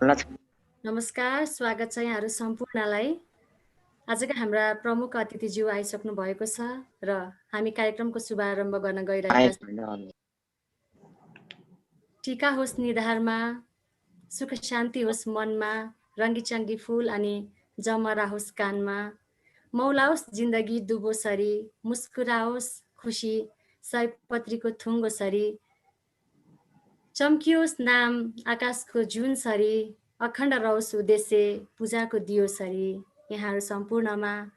नमस्कार, स्वागत छ यहाँहरू सम्पूर्णलाई। आजका हाम्रा प्रमुख अतिथिज्यू आइसक्नु भएको छ र हामी कार्यक्रमको शुभारम्भ गर्न गइरहेका छौँ। टीका होस् निधारमा, सुख शान्ति होस् मनमा, रङ्गीचङ्गी फुल अनि जमरा होस् कानमा, मौलाओस् जिन्दगी दुबोसरी, मुस्कुराओस् खुसी सयपत्रीको थुङ्गो सरी, चम्कियोस् नाम आकाशको जुन सरी, अखण्ड रहोस् उद्देश्य पूजाको दियो सरी। यहाँहरू सम्पूर्णमा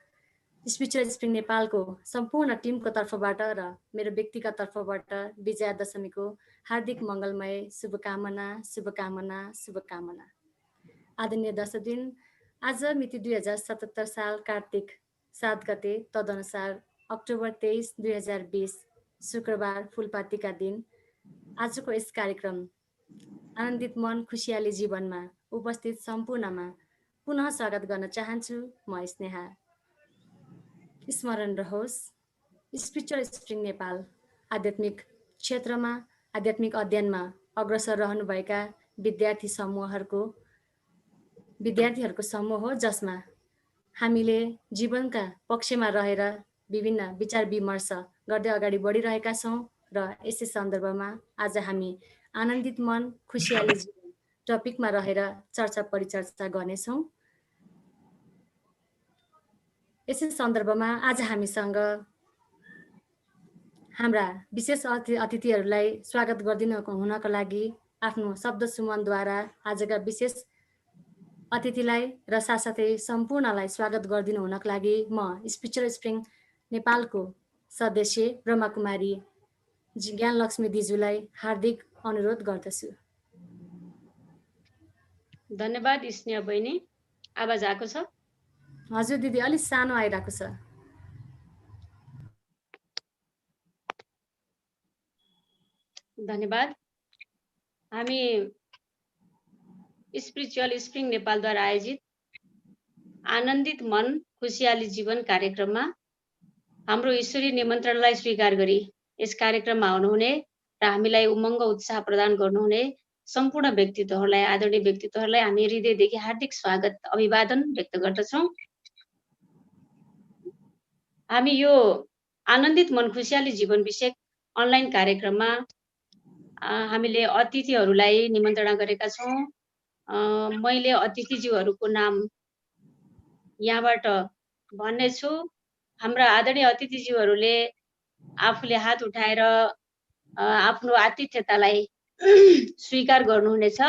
स्पिरिचुअल स्प्रिङ नेपालको सम्पूर्ण टिमको तर्फबाट र मेरो व्यक्तिगत तर्फबाट विजया दशमीको हार्दिक मङ्गलमय शुभकामना शुभकामना शुभकामना। आदरणीय दर्शकवृन्द, आज मिति 2077 साल कार्तिक 7 गते तदनुसार अक्टोबर 23, 2020 शुक्रबार फुलपातीका दिन आजको यस कार्यक्रम आनन्दित मन खुसियाली जीवनमा उपस्थित सम्पूर्णमा पुनः स्वागत गर्न चाहन्छु। म स्नेहा। स्मरण रहोस्, स्पिरिचुअल स्प्रिङ नेपाल आध्यात्मिक क्षेत्रमा आध्यात्मिक अध्ययनमा अग्रसर रहनुभएका विद्यार्थीहरूको समूह हो, जसमा हामीले जीवनका पक्षमा रहेर विभिन्न विचार विमर्श गर्दै अगाडि बढिरहेका छौँ र यसै सन्दर्भमा आज हामी आनन्दित मन खुसियाली जीवन टपिकमा रहेर चर्चा परिचर्चा गर्नेछौँ। यसै सन्दर्भमा आज हामीसँग हाम्रा विशेष अतिथिहरूलाई स्वागत गरिदिनु हुनको लागि आफ्नो शब्द सुमनद्वारा आजका विशेष अतिथिलाई र साथसाथै सम्पूर्णलाई स्वागत गरिदिनु हुनको लागि म स्पिरिचुअल स्प्रिङ नेपालको सदस्य ब्रह्मकुमारी ज्ञानलक्ष्मी दिजुलाई हार्दिक अनुरोध गर्दछु। धन्यवाद स्नेहा बहिनी। आवाज आएको छ? हजुर दिदी, अलिक सानो आइरहेको छ। धन्यवाद। हामी स्पिरिचुअल स्प्रिङ नेपालद्वारा आयोजित आनन्दित मन खुसियाली जीवन कार्यक्रममा हाम्रो ईश्वरीय निमन्त्रणलाई स्वीकार गरी यस कार्यक्रममा आउनुहुने र हामीलाई उमङ्ग उत्साह प्रदान गर्नुहुने सम्पूर्ण व्यक्तित्वहरूलाई, आदरणीय व्यक्तित्वहरूलाई हामी हृदयदेखि हार्दिक स्वागत अभिवादन व्यक्त गर्दछौँ। हामी यो आनन्दित मन खुसियाली जीवन विषयक अनलाइन कार्यक्रममा हामीले अतिथिहरूलाई निमन्त्रणा गरेका छौँ। मैले अतिथिज्यूहरूको नाम यहाँबाट भन्नेछु। हाम्रा आदरणीय अतिथिज्यूहरूले आफूले हात उठाएर आफ्नो आतिथ्यतालाई स्वीकार गर्नुहुनेछ,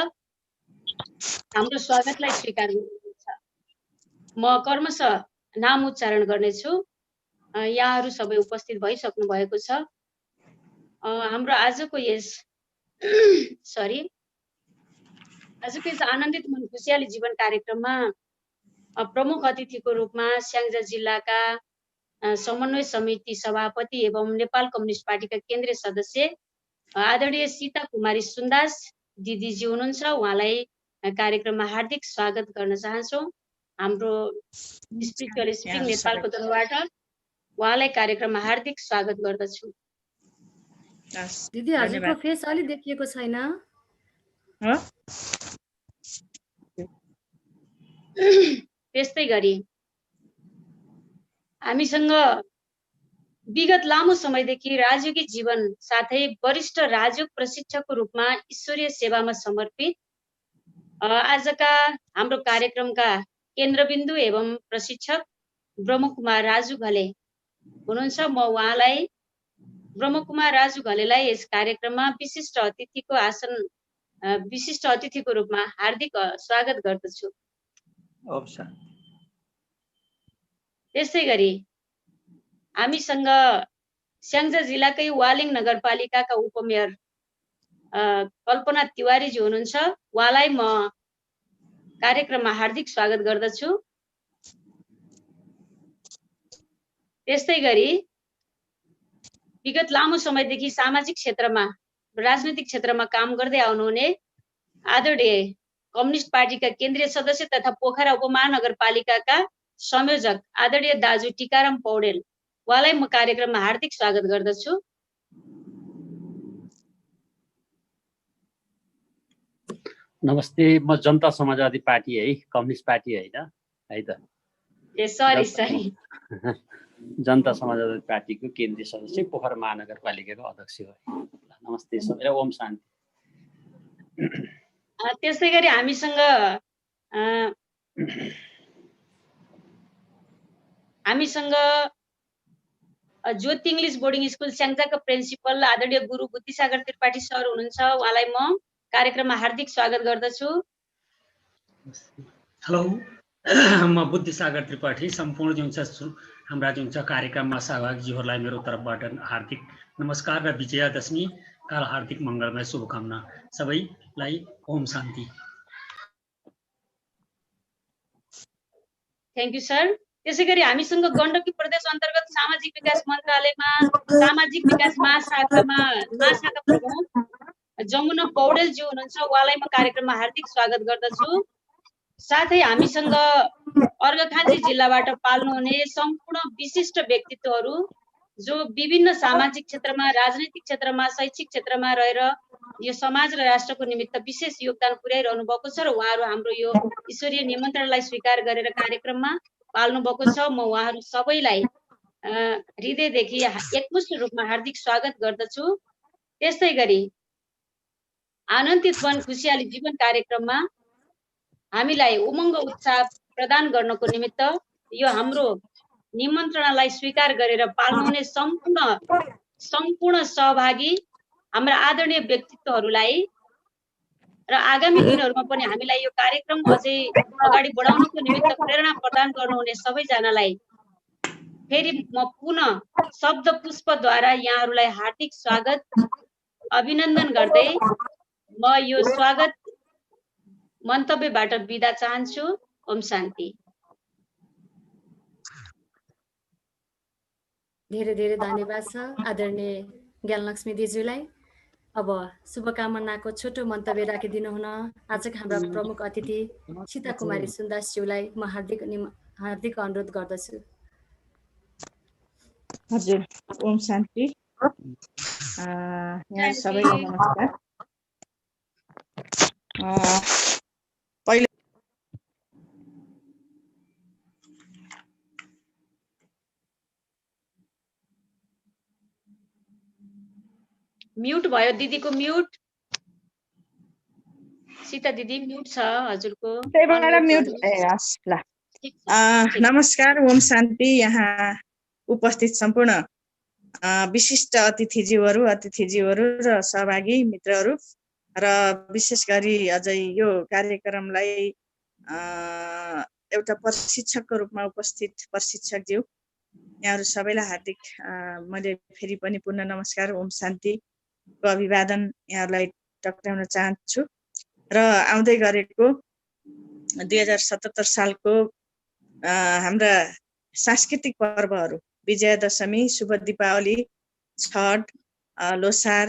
हाम्रो स्वागतलाई स्वीकार गर्नुहुनेछ। म क्रमशः नाम उच्चारण गर्नेछु। यहाँहरू सबै उपस्थित भइसक्नु भएको छ। हाम्रो आजको यस आनन्दित मन खुसियाली जीवन कार्यक्रममा प्रमुख अतिथिको रूपमा स्याङ्जा जिल्लाका समन्वय समिति सभापति एवं नेपाल कम्युनिस्ट पार्टीका केन्द्रीय सदस्य आदरणीय सीता कुमारी सुन्दास दिदीजी हुनुहुन्छ। उहाँलाई कार्यक्रममा हार्दिक स्वागत गर्न चाहन्छौँ। हाम्रो स्पिरिचुअल स्प्रिङ नेपालको तर्फबाट उहाँलाई कार्यक्रममा हार्दिक स्वागत गर्दछु। दिदी, हजुरको फेस अलि देखिएको छैन। त्यस्तै गरी हामीसँग विगत लामो समयदेखि राजयोगिक जीवन साथै वरिष्ठ राजयोग प्रशिक्षकको रूपमा ईश्वरीय सेवामा समर्पित आजका हाम्रो कार्यक्रमका केन्द्रबिन्दु एवं प्रशिक्षक ब्रह्मकुमार राजु घले हुनुहुन्छ। म उहाँलाई ब्रह्मकुमार राजु घलेलाई यस कार्यक्रममा विशिष्ट अतिथिको रूपमा हार्दिक स्वागत गर्दछु। त्यसै गरी हामीसँग स्याङ्जा जिल्लाकै वालिङ नगरपालिकाका उपमेयर कल्पना तिवारीजी हुनुहुन्छ। उहाँलाई म कार्यक्रममा हार्दिक स्वागत गर्दछु। त्यस्तै गरी विगत लामो समयदेखि सामाजिक क्षेत्रमा, राजनैतिक क्षेत्रमा काम गर्दै आउनुहुने आदरणीय कम्युनिस्ट पार्टीका केन्द्रीय सदस्य तथा पोखरा उपमहानगरपालिकाका संयोजक आदरणीय दाजु टीकाराम पौडेल, उहाँलाई म कार्यक्रममा हार्दिक स्वागत गर्दछु। नमस्ते, म जनता समाजवादी पार्टी है, कम्युनिस्ट पार्टी होइन है त। ए सरी जनता समाजवादी पार्टीको केन्द्रीय सदस्य, पोखरा महानगरपालिकाको अध्यक्ष हो। नमस्ते सबैलाई, ओम शान्ति। त्यसै गरी हामीसँग ज्योति इङ्ग्लिस बोर्डिङ स्कुल स्याङ्जाका प्रिन्सिपल आदरणीय गुरु बुद्धिसागर त्रिपाठी सर हुनुहुन्छ। उहाँलाई म कार्यक्रममा हार्दिक स्वागत गर्दछु। हेलो, म बुद्धिसागर त्रिपाठी सम्पूर्ण जुन छ हाम्रा जुन छ कार्यक्रममा सहभागीहरूलाई मेरो तर्फबाट हार्दिक नमस्कार र विजयादशमी काल हार्दिक मङ्गलमय शुभकामना सबैलाई। ओम शान्ति। Thank you sir. त्यसै गरी हामीसँग गण्डकी प्रदेश अन्तर्गत सामाजिक विकास मन्त्रालयमा सामाजिक विकास महाशाखा प्रमुख जमुना पौडेलज्यू हुनुहुन्छ। उहाँलाई म कार्यक्रममा हार्दिक स्वागत गर्दछु। साथै हामीसँग अर्घाखाँची जिल्लाबाट पाल्नुहुने सम्पूर्ण विशिष्ट व्यक्तित्वहरू जो विभिन्न सामाजिक क्षेत्रमा, राजनैतिक क्षेत्रमा, शैक्षिक क्षेत्रमा रहेर यो समाज र राष्ट्रको निमित्त विशेष योगदान पुर्याइरहनु भएको छ र उहाँहरू हाम्रो यो ईश्वरीय निमन्त्रणलाई स्वीकार गरेर कार्यक्रममा पाल्नु भएको छ। म उहाँहरू सबैलाई हृदयदेखि एकमुष्ट रूपमा हार्दिक स्वागत गर्दछु। त्यस्तै गरी आनन्दित वन खुसियाली जीवन कार्यक्रममा हामीलाई उमङ्ग उत्साह प्रदान गर्नको निमित्त यो हाम्रो निमन्त्रणालाई स्वीकार गरेर पाल्नुहुने सम्पूर्ण सहभागी हाम्रा आदरणीय व्यक्तित्वहरूलाई र आगामी दिनहरूमा पनि हामीलाई यो कार्यक्रम अझै अगाडि बढाउनको निमित्त प्रेरणा प्रदान गर्नुहुने सबैजनालाई फेरि म पुनः शब्द पुष्पद्वारा यहाँहरूलाई हार्दिक स्वागत अभिनन्दन गर्दै म यो स्वागत मन्तव्यबाट बिदा चाहन्छु। ओम शान्ति। धेरै धेरै धन्यवाद छ आदरणीय ज्ञानलक्ष्मी दिदीज्यूलाई। अब शुभकामनाको छोटो मन्तव्य राखिदिनु हुन आजका हाम्रा प्रमुख अतिथि सीता कुमारी सुन्दासज्यूलाई म हार्दिक अनुरोध गर्दछु। हजुर, ओम शान्ति। यहाँ सबैलाई नमस्कार। म्युट भयो दिदीको, म्युट। सीता दिदी म्युट छ हजुरको। नमस्कार, ओम शान्ति। यहाँ उपस्थित सम्पूर्ण विशिष्ट अतिथिज्यूहरू र सहभागी मित्रहरू र विशेष गरी अझै यो कार्यक्रमलाई एउटा प्रशिक्षकको रूपमा उपस्थित प्रशिक्षकज्यू, यहाँहरू सबैलाई हार्दिक मैले फेरि पनि पुनः नमस्कार, ओम शान्तिको अभिवादन यहाँहरूलाई टक्राउन चाहन्छु। र आउँदै गरेको 2077 सालको हाम्रा सांस्कृतिक पर्वहरू विजयादशमी, शुभ दीपावली, छठ, लोसार,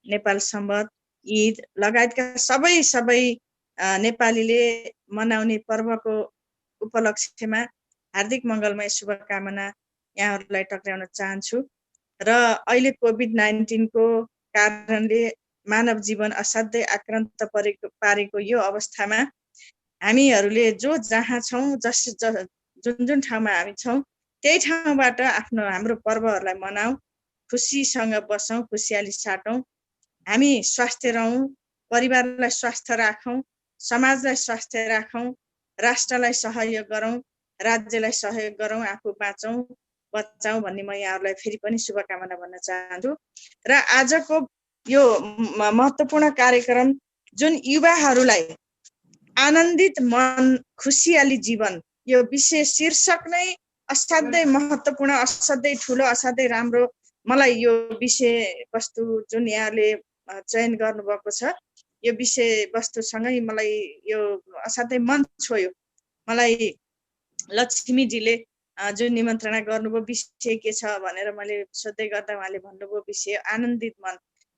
नेपाल सम्वत, ईद लगायतका सबै नेपालीले मनाउने पर्वको उपलक्ष्यमा हार्दिक मङ्गलमय शुभकामना यहाँहरूलाई टक्राउन चाहन्छु। र अहिले कोभिड-19 को कारणले मानव जीवन असाध्यै आक्रान्त पारेको यो अवस्थामा हामीहरूले जो जहाँ छौँ, जुन ठाउँमा हामी छौँ त्यही ठाउँबाट हाम्रो पर्वहरूलाई मनाऊ, खुसीसँग बसौँ, खुसियाली साटौँ, हामी स्वस्थ रहौँ, परिवारलाई स्वस्थ राखौँ, समाजलाई स्वस्थ राखौँ, राष्ट्रलाई सहयोग गरौँ, राज्यलाई सहयोग गरौँ, आफू बाँचौँ बचाउँ भन्ने म यहाँहरूलाई फेरि पनि शुभकामना भन्न चाहन्छु। र आजको यो महत्त्वपूर्ण कार्यक्रम जुन युवाहरूलाई आनन्दित मन खुसियाली जीवन, यो विषय शीर्षक नै असाध्यै महत्त्वपूर्ण, असाध्यै ठुलो, असाध्यै राम्रो। मलाई यो विषय वस्तु जुन यहाँले चयन गर्नुभएको छ, यो विषय वस्तुसँगै मलाई यो असाध्यै मन छोयो। मलाई लक्ष्मीजीले जुन निमन्त्रणा गर्नुभयो विषय के छ भनेर मैले सोध्दै गर्दा उहाँले भन्नुभयो विषय आनन्दित मन।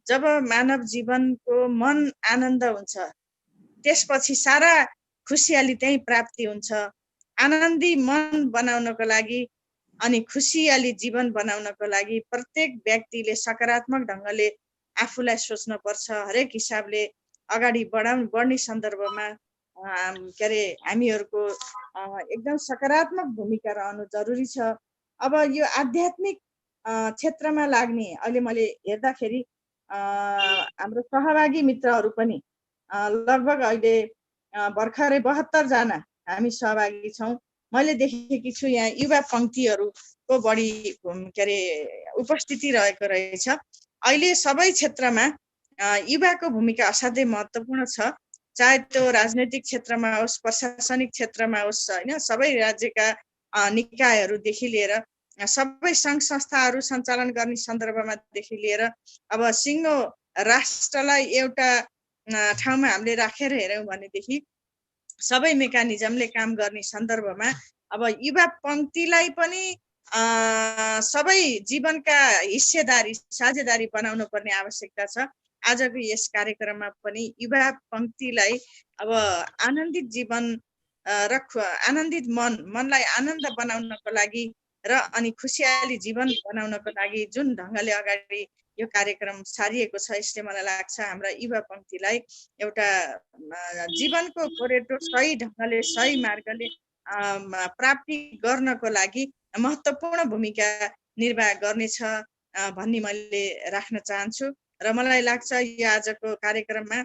जब मानव जीवनको मन आनन्द हुन्छ त्यसपछि सारा खुसियाली त्यही प्राप्ति हुन्छ। आनन्दी मन बनाउनको लागि अनि खुसियाली जीवन बनाउनको लागि प्रत्येक व्यक्तिले सकारात्मक ढङ्गले आफूलाई सोच्नुपर्छ। हरेक हिसाबले अगाडि बढ्ने सन्दर्भमा के अरे हामीहरूको एकदम सकारात्मक भूमिका रहनु जरुरी छ। अब यो आध्यात्मिक क्षेत्रमा लाग्ने अहिले मैले हेर्दाखेरि हाम्रो सहभागी मित्रहरू पनि लगभग अहिले भर्खरै 72 जना हामी सहभागी छौँ। मैले देखेकी छु यहाँ युवा पङ्क्तिहरूको बढी के अरे उपस्थिति रहेको रहेछ। अहिले सबै क्षेत्रमा युवाको भूमिका असाध्यै महत्त्वपूर्ण छ, चाहे त्यो राजनैतिक क्षेत्रमा होस्, प्रशासनिक क्षेत्रमा होस्, होइन, सबै राज्यका निकायहरूदेखि लिएर सबै सङ्घ संस्थाहरू सञ्चालन गर्ने सन्दर्भमादेखि लिएर अब सिङ्गो राष्ट्रलाई एउटा ठाउँमा हामीले राखेर हेऱ्यौँ भनेदेखि सबै मेकानिजमले काम गर्ने सन्दर्भमा अब युवा पङ्क्तिलाई पनि सबै जीवनका हिस्सेदारी साझेदारी बनाउनु पर्ने आवश्यकता छ। आजको यस कार्यक्रममा पनि युवा पङ्क्तिलाई अब आनन्दित जीवन र आनन्दित मनलाई आनन्द बनाउनको लागि र अनि खुसियाली जीवन बनाउनको लागि जुन ढङ्गले अगाडि यो कार्यक्रम सारिएको छ, यसले मलाई लाग्छ हाम्रा युवा पङ्क्तिलाई एउटा जीवनको गोरेटो सही ढङ्गले सही मार्गले प्राप्ति गर्नको लागि महत्त्वपूर्ण भूमिका निर्वाह गर्नेछ भन्ने मैले राख्न चाहन्छु। र मलाई लाग्छ यो आजको कार्यक्रममा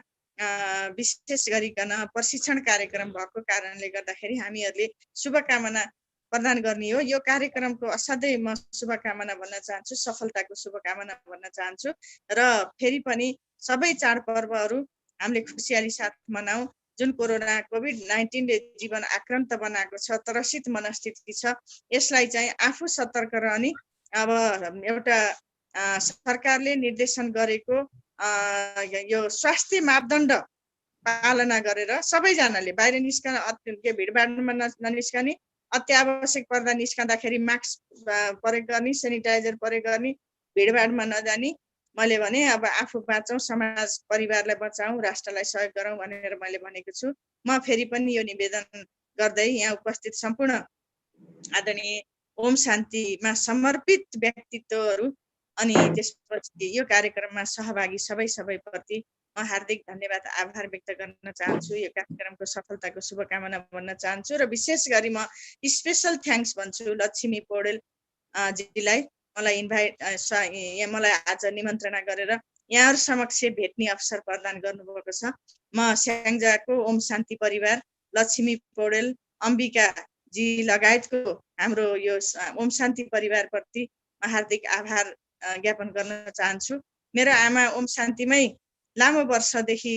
विशेष गरिकन प्रशिक्षण कार्यक्रम भएको कारणले गर्दाखेरि हामीहरूले शुभकामना प्रदान गर्ने हो। यो कार्यक्रमको असाध्यै म शुभकामना भन्न चाहन्छु, सफलताको शुभकामना भन्न चाहन्छु। र फेरि पनि सबै चाडपर्वहरू हामीले खुसियाली साथ मनाऊ। जुन कोरोना कोभिड-19ले जीवन आक्रान्त बनाएको छ, त्रसित मनस्थिति छ, यसलाई चाहिँ आफू सतर्क रहने अब एउटा सरकारले निर्देशन गरेको यो स्वास्थ्य मापदण्ड पालना गरेर सबैजनाले बाहिर निस्कन भिडभाडमा ननिस्कने, अत्यावश्यक पर्दा निस्कँदाखेरि मास्क प्रयोग गर्ने, सेनिटाइजर प्रयोग गर्ने, भिडभाडमा नजाने। मैले भने अब आफू बाँचौँ, समाज परिवारलाई बचाउँ, राष्ट्रलाई सहयोग गरौँ भनेर मैले भनेको छु। म फेरि पनि यो निवेदन गर्दै यहाँ उपस्थित सम्पूर्ण आदरणीय ओम शान्तिमा समर्पित व्यक्तित्वहरू अनि त्यसपछि यो कार्यक्रममा सहभागी सबैप्रति म हार्दिक धन्यवाद आभार व्यक्त गर्न चाहन्छु। यो कार्यक्रमको सफलताको शुभकामना भन्न चाहन्छु र विशेष गरी म स्पेसल थ्याङ्क्स भन्छु लक्ष्मी पौडेल जीलाई, मलाई मलाई आज निमन्त्रणा गरेर यहाँहरू समक्ष भेट्ने अवसर प्रदान गर्नुभएको छ। म स्याङ्जाको ओम शान्ति परिवार, लक्ष्मी पौडेल, अम्बिका जी लगायतको हाम्रो यो ओम शान्ति परिवारप्रति म हार्दिक आभार ज्ञापन गर्न चाहन्छु। मेरो आमा ओम शान्तिमै लामो वर्षदेखि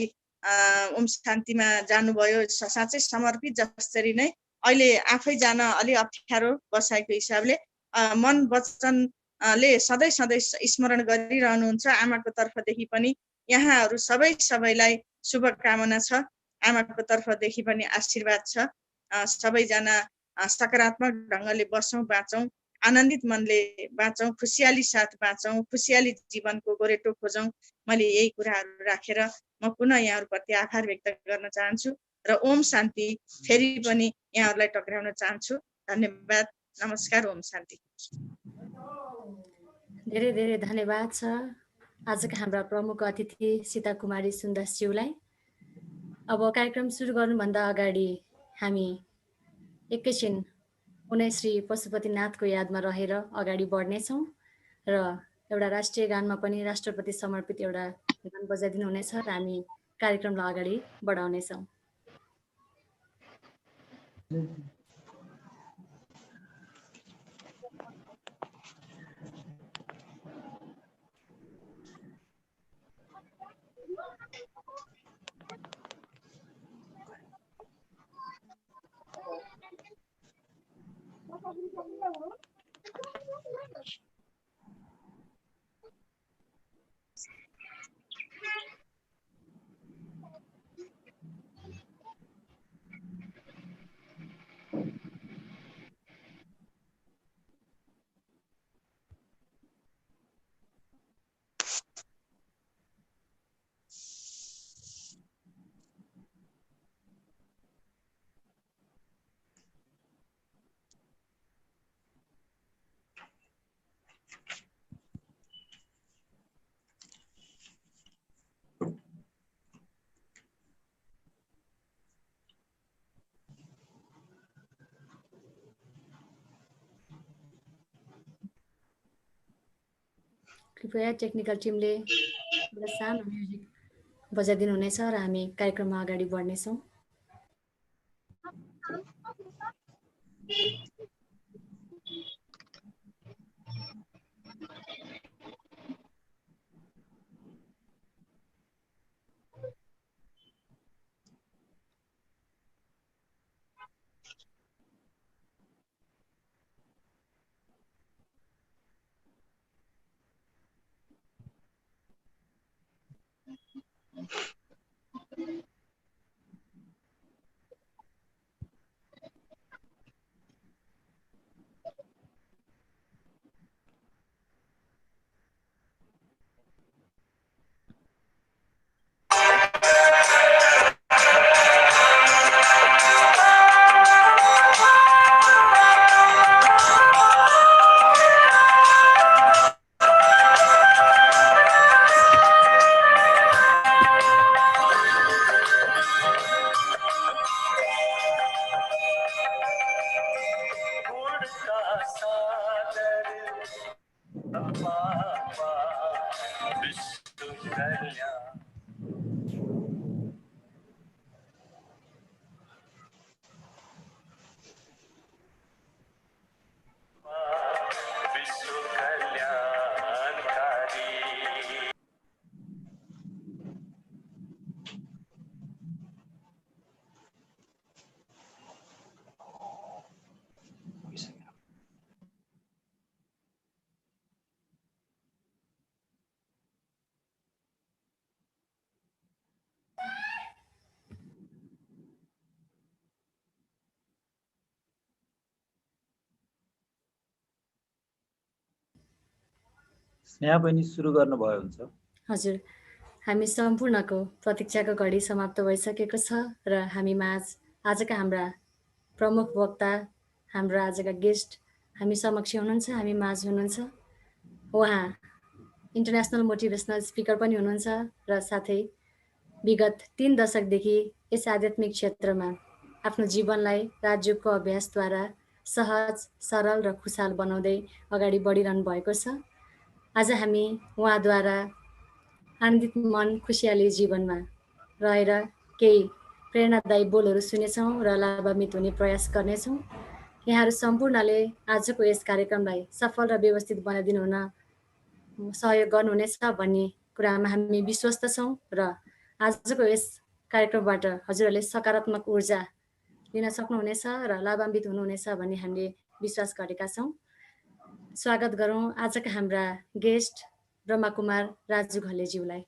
ओम शान्तिमा जानुभयो, साँच्चै समर्पित जसरी नै अहिले आफै जान अलि अप्ठ्यारो बसाएको हिसाबले मन वचनले सधैँ स्मरण गरिरहनुहुन्छ। आमाको तर्फदेखि पनि यहाँहरू सबैलाई शुभकामना छ, आमाको तर्फदेखि पनि आशीर्वाद छ। सबैजना सकारात्मक ढङ्गले बसौँ, बाँचौँ, आनन्दित मनले बाँचौँ, खुसियाली साथ बाँचौँ, खुसियाली जीवनको गोरेटो खोजौँ। मैले यही कुराहरू राखेर म पुनः यहाँहरूप्रति आभार व्यक्त गर्न चाहन्छु र ओम शान्ति फेरि पनि यहाँहरूलाई टक्राउन चाहन्छु। धन्यवाद, नमस्कार, ओम शान्ति। धेरै धेरै धन्यवाद छ आजका हाम्रा प्रमुख अतिथि सीता कुमारी सुन्दासज्यूलाई। अब कार्यक्रम सुरु गर्नुभन्दा अगाडि हामी एकैछिन उनै श्री पशुपतिनाथको यादमा रहेर अगाडि बढ्नेछौँ र एउटा राष्ट्रिय गानमा पनि राष्ट्रपति समर्पित एउटा गान बजाइदिनु हुनेछ र हामी कार्यक्रमलाई अगाडि बढाउनेछौँ। कृपया टेक्निकल टिमले एउटा सानो म्युजिक बजाइदिनु हुनेछ र हामी कार्यक्रममा अगाडि बढ्नेछौँ। स्नेहा बहिनी सुरु गर्नुभयो हुन्छ। हजुर, हामी सम्पूर्णको प्रतीक्षाको घडी समाप्त भइसकेको छ र हामीमा आजका हाम्रा प्रमुख वक्ता, हाम्रा आजका गेस्ट हामी समक्ष हुनुहुन्छ, हामी माझ हुनुहुन्छ। उहाँ इन्टरनेसनल मोटिभेसनल स्पिकर पनि हुनुहुन्छ र साथै विगत 3 दशकदेखि यस आध्यात्मिक क्षेत्रमा आफ्नो जीवनलाई राजयोगको अभ्यासद्वारा सहज, सरल र खुशाल बनाउँदै अगाडि बढिरहनु भएको छ। आज हामी उहाँद्वारा आनन्दित मन खुसियाली जीवनमा रहेर केही प्रेरणादायी बोलहरू सुनेछौँ र लाभान्वित हुने प्रयास गर्नेछौँ। यहाँहरू सम्पूर्णले आजको यस कार्यक्रमलाई सफल र व्यवस्थित बनाइदिनु हुन सहयोग गर्नुहुनेछ भन्ने कुरामा हामी विश्वस्त छौँ र आजको यस कार्यक्रमबाट हजुरहरूले सकारात्मक ऊर्जा लिन सक्नुहुनेछ र लाभान्वित हुनुहुनेछ भन्ने हामीले विश्वास गरेका छौँ। स्वागत गरौँ आजका हाम्रा गेस्ट ब्रह्मकुमार राजु घलेज्यूलाई।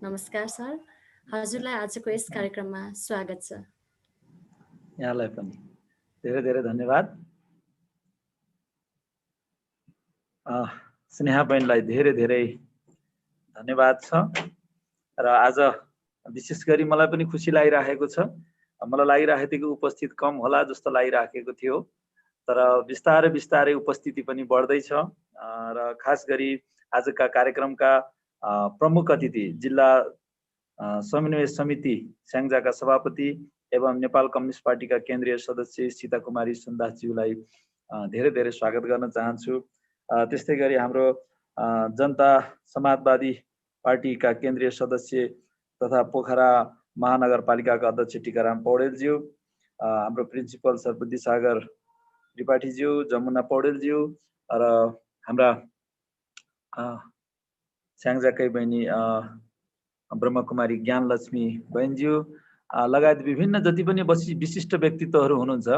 नमस्कार सर, हजुरलाई आजको यस कार्यक्रममा स्वागत छ। यहाँलाई पनि धेरै धेरै धन्यवाद। स्नेहा बहिनीलाई धेरै धेरै धन्यवाद छ र आज विशेष गरी मलाई पनि खुसी लागिरहेको छ। मलाई लागिरहेको थियो कि उपस्थित कम होला जस्तो लागिरहेको थियो, तर बिस्तारै बिस्तारै उपस्थिति पनि बढ्दैछ र खास गरी आजका कार्यक्रमका प्रमुख अतिथि जिल्ला समन्वय समिति स्याङ्जाका सभापति एवं नेपाल कम्युनिस्ट पार्टीका केन्द्रीय सदस्य सीता कुमारी सुन्दासज्यूलाई धेरै धेरै स्वागत गर्न चाहन्छु। त्यस्तै गरी हाम्रो जनता समाजवादी पार्टीका केन्द्रीय सदस्य तथा पोखरा महानगरपालिकाका अध्यक्ष टिकाराम पौडेलज्यू, हाम्रो प्रिन्सिपल सर बुद्धिसागर त्रिपाठीज्यू, जमुना पौडेलज्यू र हाम्रा स्याङ्जाकै बहिनी ब्रह्मकुमारी ज्ञानलक्ष्मी बहिनीज्यू लगायत विभिन्न जति पनि विशिष्ट व्यक्तित्वहरू हुनुहुन्छ,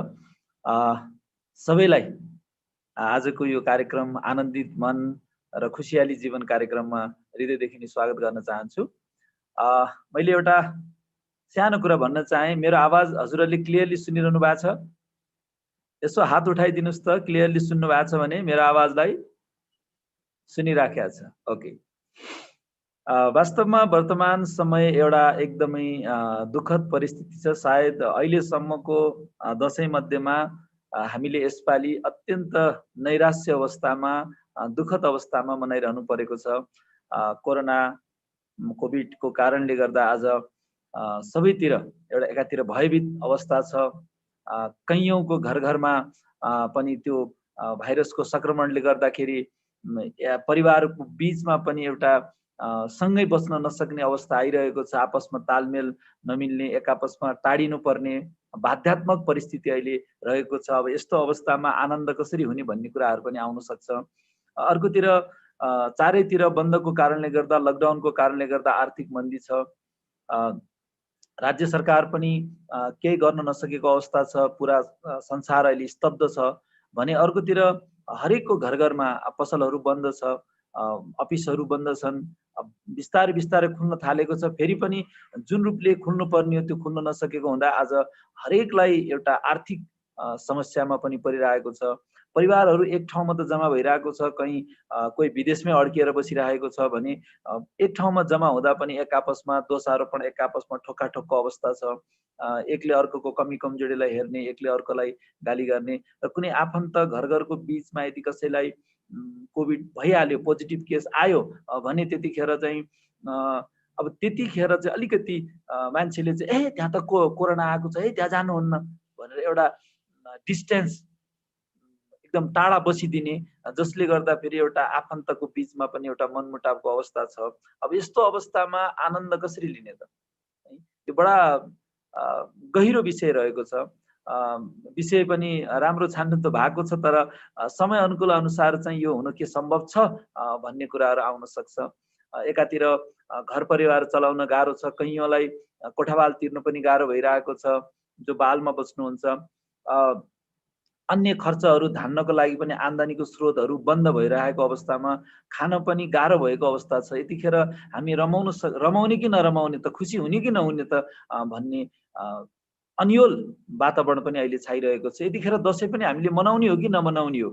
सबैलाई आजको यो कार्यक्रम आनन्दित मन र खुसियाली जीवन कार्यक्रममा हृदयदेखि नै स्वागत गर्न चाहन्छु। मैले एउटा सानो कुरा भन्न चाहे। मेरो आवाज हजुरहरूले क्लियरली सुनिरहनु भएको छ? यसो हात उठाइदिनुहोस् त, क्लियरली सुन्नु भएको छ भने मेरो आवाजलाई सुनिराखेको छ? ओके। वास्तवमा वर्तमान समय एउटा एकदमै दुःखद परिस्थिति छ। सायद अहिलेसम्मको दशैं मध्येमा हामीले यसपालि अत्यन्त नैराश्य अवस्थामा, दुःखद अवस्थामा मनाइरहनु परेको छ। कोरोना कोभिडको कारणले गर्दा आज सबैतिर एउटा एकातिर भयभीत अवस्था छ। कैयौँको घर घरमा पनि त्यो भाइरसको संक्रमणले गर्दाखेरि परिवारको बीचमा पनि एउटा सँगै बस्न नसक्ने अवस्था आइरहेको छ, आपसमा तालमेल नमिल्ने, एक आपसमा टाढिनु पर्ने बाध्यात्मक परिस्थिति अहिले रहेको छ। अब यस्तो अवस्थामा आनन्द कसरी हुने भन्ने कुराहरू पनि आउन सक्छ। अर्कोतिर चारैतिर बन्दको कारणले गर्दा, लकडाउनको कारणले गर्दा आर्थिक मन्दी छ, राज्य सरकार पनि केही गर्न नसकेको अवस्था छ, पुरा संसार अहिले स्तब्ध छ भने अर्कोतिर हरेकको घर घरमा पसलहरू बन्द छ, अफिसहरू बन्द छन्, बिस्तारै बिस्तारै खुल्न थालेको छ। फेरि पनि जुन रूपले खुल्नु पर्ने हो त्यो खुल्न नसकेको हुँदा आज हरेकलाई एउटा आर्थिक समस्यामा पनि परिरहेको छ। परिवारहरू एक ठाउँमा त जम्मा भइरहेको छ, कहीँ कोही विदेशमै अड्किएर बसिरहेको छ भने एक ठाउँमा जम्मा हुँदा पनि एक आपसमा दोषारोपण, एक आपसमा ठोक्काठोक्को अवस्था छ। एकले अर्कोको कमी कमजोरीलाई हेर्ने, एकले अर्कोलाई गाली गर्ने र कुनै आफन्त घर घरको बीचमा यदि कसैलाई कोभिड भइहाल्यो, पोजिटिभ केस आयो भने त्यतिखेर चाहिँ अब त्यतिखेर चाहिँ अलिकति मान्छेले चाहिँ त्यहाँ त कोरोना आएको छ, त्यहाँ जानुहुन्न भनेर एउटा डिस्टेन्स एकदम टाढा बसिदिने, जसले गर्दा फेरि एउटा आफन्तको बीचमा पनि एउटा मनमुटावको अवस्था छ। अब यस्तो अवस्थामा आनन्द कसरी लिने त? यो बडा गहिरो विषय रहेको छ। विषय पनि राम्रो छान्नु त भएको छ, तर समय अनुकूल अनुसार चाहिँ यो हुन के सम्भव छ भन्ने कुराहरू आउन सक्छ। एकातिर घर परिवार चलाउन गाह्रो छ, कहीँलाई कोठाबाल तिर्न पनि गाह्रो भइरहेको छ, जो बालमा बस्नुहुन्छ। अन्य खर्चहरू धान्नको लागि पनि आम्दानीको स्रोतहरू बन्द भइरहेको अवस्थामा खान पनि गाह्रो भएको अवस्था छ। यतिखेर हामी रमाउने कि नरमाउने त, खुसी हुने कि नहुने त भन्ने अन्योल वातावरण पनि अहिले छाइरहेको छ। यतिखेर दसैँ पनि हामीले मनाउने हो कि नमनाउने हो,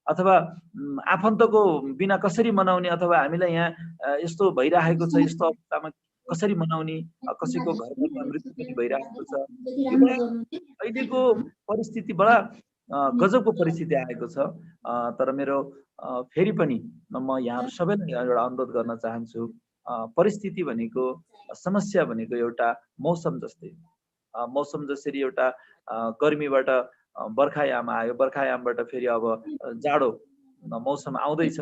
अथवा आफन्तको बिना कसरी मनाउने, अथवा हामीलाई यहाँ यस्तो भइरहेको छ, यस्तो अवस्थामा कसरी मनाउने, कसैको घरमा मृत्यु पनि भइरहेको छ। अहिलेको परिस्थिति बडा गजबको परिस्थिति आएको छ। तर मेरो फेरि पनि म यहाँ सबैलाई एउटा अनुरोध गर्न चाहन्छु, परिस्थिति भनेको, समस्या भनेको एउटा मौसम जस्तै। मौसम जसरी एउटा गर्मीबाट बर्खायाम आयो, बर्खायामबाट फेरि अब जाडो मौसम आउँदैछ,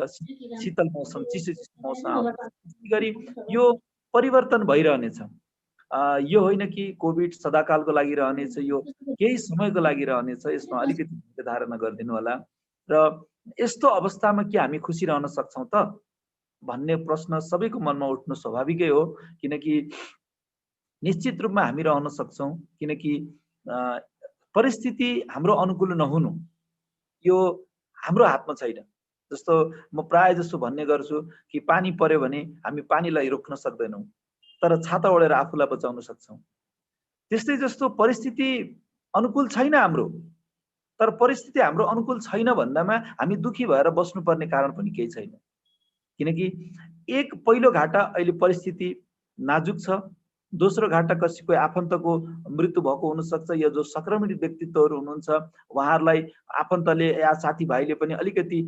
शीतल मौसम, चिसो चिसो मौसम आउँदैछ। त्यसै गरी यो परिवर्तन भइरहनेछ। यो होइन कि कोभिड सदाकालको लागि रहनेछ, यो केही समयको लागि रहनेछ। यसमा अलिकति धारणा गरिदिनु होला। र यस्तो अवस्थामा के हामी खुसी रहन सक्छौँ त भन्ने प्रश्न सबैको मनमा उठ्नु स्वाभाविकै हो, किनकि निश्चित रूपमा हामी रहन सक्छौँ, किनकि परिस्थिति हाम्रो अनुकूल नहुनु यो हाम्रो हातमा छैन। जस्तो म प्राय जसो भन्ने गर्छु कि पानी पर्यो भने हामी पानीलाई रोक्न सक्दैनौँ, तर छाता ओढेर आफूलाई बचाउन सक्छौँ। त्यस्तै जस्तो परिस्थिति अनुकूल छैन हाम्रो, तर परिस्थिति हाम्रो अनुकूल छैन भन्दामा हामी दुखी भएर बस्नुपर्ने कारण पनि केही छैन। किनकि एक पहिलो घाटा अहिले परिस्थिति नाजुक छ, दोस्रो घाटा कसैको आफन्तको मृत्यु भएको हुनसक्छ, या जो संक्रमित व्यक्तित्वहरू हुनुहुन्छ उहाँहरूलाई आफन्तले या साथीभाइले पनि अलिकति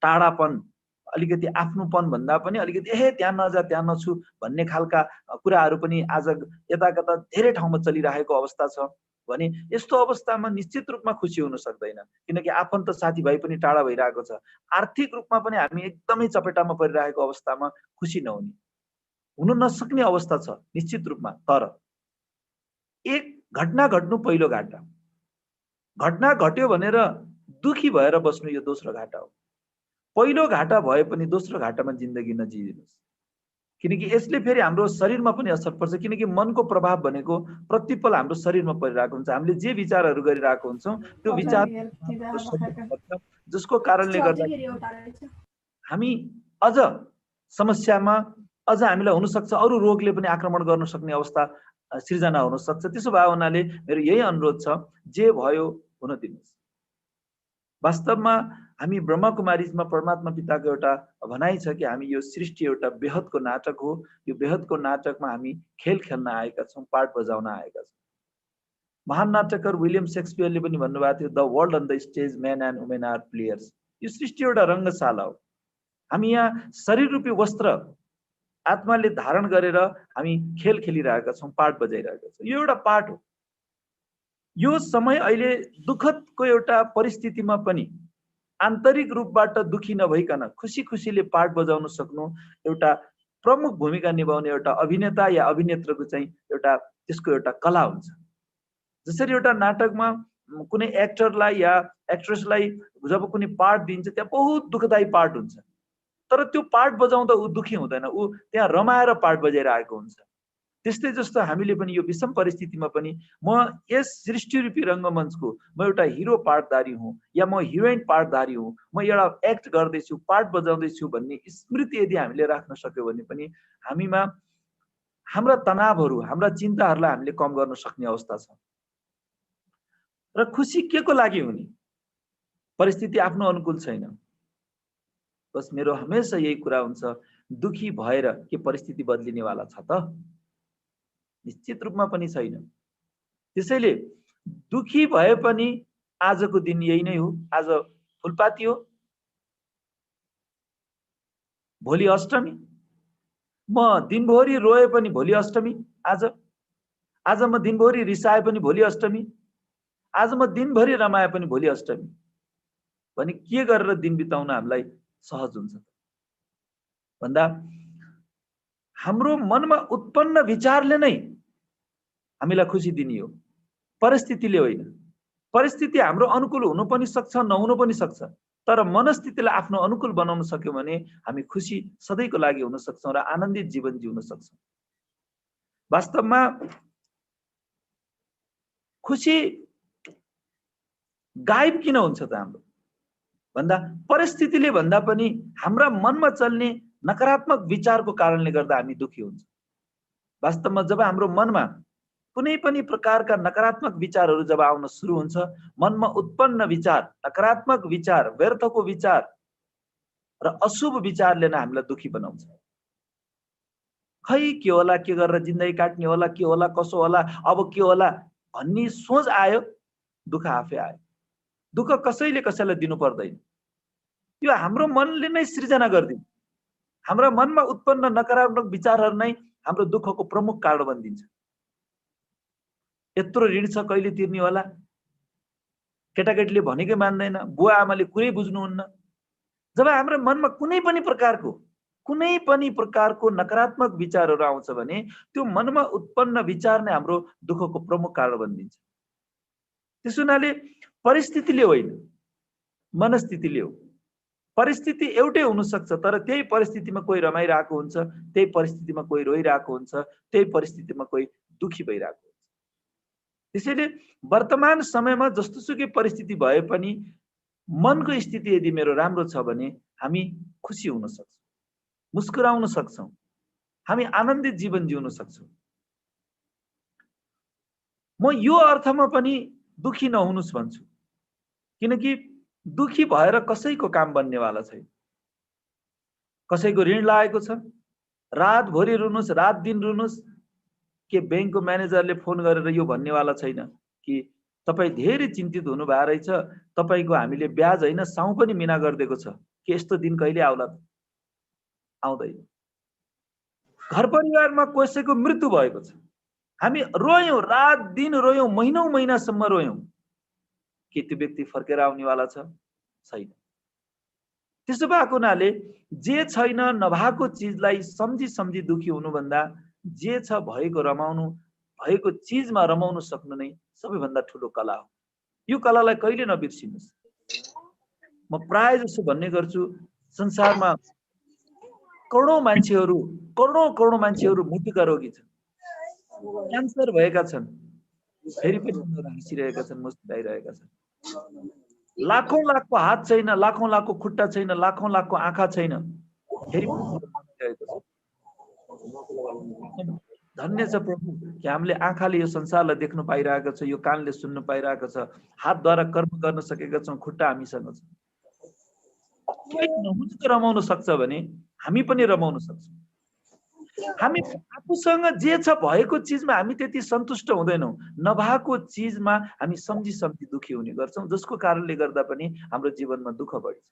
टाढापन, अलिकति आफ्नोपन भन्दा पनि अलिकति त्यहाँ नजा त्यहाँ नछु भन्ने खालका कुराहरू पनि आज यताकता धेरै ठाउँमा चलिरहेको अवस्था छ भने यस्तो अवस्थामा निश्चित रूपमा खुसी हुन सक्दैन, किनकि आफन्त साथीभाइ पनि टाढा भइरहेको छ। आर्थिक रूपमा पनि हामी एकदमै चपेटामा परिरहेको अवस्थामा खुसी नहुने, हुन नसक्ने अवस्था छ निश्चित रूपमा। तर एक घटना घट्नु पहिलो घाटा, घटना घट्यो भनेर दुखी भएर बस्नु यो दोस्रो घाटा हो। पहिलो घाटा भए पनि दोस्रो घाटामा जिन्दगी नजिदिनुहोस्, किनकि यसले फेरि हाम्रो शरीरमा पनि असर पर्छ। किनकि मनको प्रभाव भनेको प्रतिपल हाम्रो शरीरमा परिरहेको हुन्छ। हामीले जे विचारहरू गरिरहेको हुन्छौँ त्यो विचार जसको कारणले गर्दा हामी अझ समस्यामा, अझ हामीलाई हुनसक्छ अरू रोगले पनि आक्रमण गर्न सक्ने अवस्था सृजना हुन सक्छ। त्यसो भए हुनाले मेरो यही अनुरोध छ, जे भयो हुन दिनुहोस्। वास्तवमा हामी ब्रह्मकुमारीमा परमात्मा पिताको एउटा भनाइ छ कि हामी यो सृष्टि एउटा बेहदको नाटक हो। यो बेहदको नाटकमा हामी खेल खेल्न आएका छौँ, पार्ट बजाउन आएका छौँ। महान नाटककार विलियम शेक्सपियरले पनि भन्नुभएको थियो, the world on the stage men and women are players. यो सृष्टि एउटा रङ्गशाला हो। हामी यहाँ शरीर रूपी वस्त्र आत्माले धारण गरेर हामी खेल खेलिरहेका छौँ, पार्ट बजाइरहेका छौँ। यो एउटा पार्ट हो। यो समय अहिले दुःखदको एउटा परिस्थितिमा पनि आन्तरिक रूपबाट दुखी नभइकन खुसी खुसीले पाठ बजाउन सक्नु एउटा प्रमुख भूमिका निभाउने एउटा अभिनेता या अभिनेत्रको चाहिँ एउटा त्यसको एउटा कला हुन्छ। जसरी एउटा नाटकमा कुनै एक्टरलाई या एक्ट्रेसलाई जब कुनै पाठ दिन्छ त्यहाँ बहुत दुःखदायी पाठ हुन्छ, तर त्यो पाठ बजाउँदा ऊ दुखी हुँदैन, ऊ त्यहाँ रमाएर पाठ बजाइरहेको हुन्छ। त्यस्तै जस्तो हामीले पनि यो विषम परिस्थितिमा पनि म यस सृष्टिरूपी रङ्गमञ्चको म एउटा हिरो पाठधारी हुँ या म हिरोइन पाठधारी हुँ, म एउटा एक्ट गर्दैछु, पाठ बजाउँदैछु भन्ने स्मृति यदि हामीले राख्न सक्यौँ भने पनि हामीमा हाम्रा तनावहरू, हाम्रा चिन्ताहरूलाई हामीले कम गर्न सक्ने अवस्था छ। र खुसी के को लागि हुने? परिस्थिति आफ्नो अनुकूल छैन। बस मेरो हमेसा यही कुरा हुन्छ, दुखी भएर के परिस्थिति बदलिनेवाला छ त? निश्चित रूपमा पनि छैन। त्यसैले दुखी भए पनि आजको दिन यही नै हो। आज फुलपाती हो, भोलि अष्टमी। म दिनभरि रोए पनि भोलि अष्टमी। आज म दिनभरि रिसाए पनि भोलि अष्टमी। आज म दिनभरि रमाए पनि भोलि अष्टमी। भने के गरेर दिन बिताउन हामीलाई सहज हुन्छ भन्दा हाम्रो मनमा उत्पन्न विचारले नै हामीलाई खुसी दिने हो, परिस्थितिले होइन। परिस्थिति हाम्रो अनुकूल हुनु पनि सक्छ, नहुनु पनि सक्छ, तर मनस्थितिलाई आफ्नो अनुकूल बनाउन सक्यौँ भने हामी खुसी सधैँको लागि हुन सक्छौँ र आनन्दित जीवन जिउन सक्छौँ। वास्तवमा खुसी गायब किन हुन्छ त हाम्रो भन्दा परिस्थितिले भन्दा पनि हाम्रा मनमा चल्ने नकारात्मक विचारको कारणले गर्दा हामी दुखी हुन्छ। वास्तवमा जब हाम्रो मनमा कुनै पनि प्रकारका नकारात्मक विचारहरू जब आउन सुरु हुन्छ, मनमा उत्पन्न विचार, नकारात्मक विचार, व्यर्थको विचार र अशुभ विचारले नै हामीलाई दुखी बनाउँछ। खै के होला, के गरेर जिन्दगी काट्ने होला, के होला, कसो होला, अब के होला भन्ने सोच आयो, दुःख आफै आयो। दुःख कसैले कसैलाई दिनु पर्दैन, यो हाम्रो मनले नै सृजना गर्दिन्छ। हाम्रो मनमा उत्पन्न नकारात्मक विचारहरू नै हाम्रो दुःखको प्रमुख कारण बनिदिन्छ। यत्रो ऋण छ कहिले तिर्ने होला, केटाकेटीले भनेकै मान्दैन, बुवा आमाले कुरै बुझ्नुहुन्न। जब हाम्रो मनमा कुनै पनि प्रकारको नकारात्मक विचारहरू आउँछ भने त्यो मनमा उत्पन्न विचार नै हाम्रो दुःखको प्रमुख कारण बनिदिन्छ। त्यस हुनाले परिस्थितिले होइन, मनस्थितिले हो। परिस्थिति एउटै हुन सक्छ, तर त्यही परिस्थितिमा कोही रमाइरहेको हुन्छ, त्यही परिस्थितिमा कोही रोइरहेको हुन्छ, त्यही परिस्थितिमा कोही दुखी भइरहेको हुन्छ। त्यसैले वर्तमान समयमा जस्तोसुकै परिस्थिति भए पनि मनको स्थिति यदि मेरो राम्रो छ भने हामी खुसी हुन सक्छौँ, मुस्कुराउन सक्छौँ, हामी आनन्दित जीवन जिउन सक्छौँ। म यो अर्थमा पनि दुखी नहुनुस् भन्छु, किनकि दुखी भएर कसैको काम बन्नेवाला छैन। कसैको ऋण लागेको छ, रातभरि रुनुस्, रात दिन रुनुस्, के ब्याङ्कको म्यानेजरले फोन गरेर यो भन्नेवाला छैन कि तपाईँ धेरै चिन्तित हुनु भएको रहेछ, तपाईँको हामीले ब्याज होइन साउ पनि मिना गरिदिएको छ, के यस्तो दिन कहिले आउला? आउँदैन। घर परिवारमा कसैको मृत्यु भएको छ, हामी रोयौँ, रात दिन रोयौँ, महिनौं महिनासम्म रोयौँ, के त्यो व्यक्ति फर्केर आउनेवाला छ? छैन। त्यसो भएको हुनाले जे छैन, नभएको चिजलाई सम्झी सम्झी दुखी हुनुभन्दा जे छ भएको रमाउनु, भएको चिजमा रमाउन सक्नु नै सबैभन्दा ठुलो कला हो। यो कलालाई कहिले नबिर्सिनुस्। म प्राय जसो भन्ने गर्छु, संसारमा करोडौं मान्छेहरू मृत्युका रोगी छन्, क्यान्सर भएका छन्, फेरि पनि उनीहरू हाँसिरहेका छन्, मुस्कुराइरहेका छन्। लाखौं लाखको हात छैन, लाखौं लाखको खुट्टा छैन, लाखौं लाखको आँखा छैन, फेरि धन्य छ प्रभु कि हामीले आँखाले यो संसारलाई देख्न पाइरहेको छ, यो कानले सुन्न पाइरहेको छ, हातद्वारा कर्म गर्न सकेका छौँ, खुट्टा हामीसँग छ। रमाउन सक्छ भने हामी पनि रमाउन सक्छौँ। हामी आफूसँग जे छ भएको चिजमा हामी त्यति सन्तुष्ट हुँदैनौँ, नभएको चिजमा हामी सम्झी सम्झी दुखी हुने गर्छौँ, जसको कारणले गर्दा पनि हाम्रो जीवनमा दुःख बढ्छ।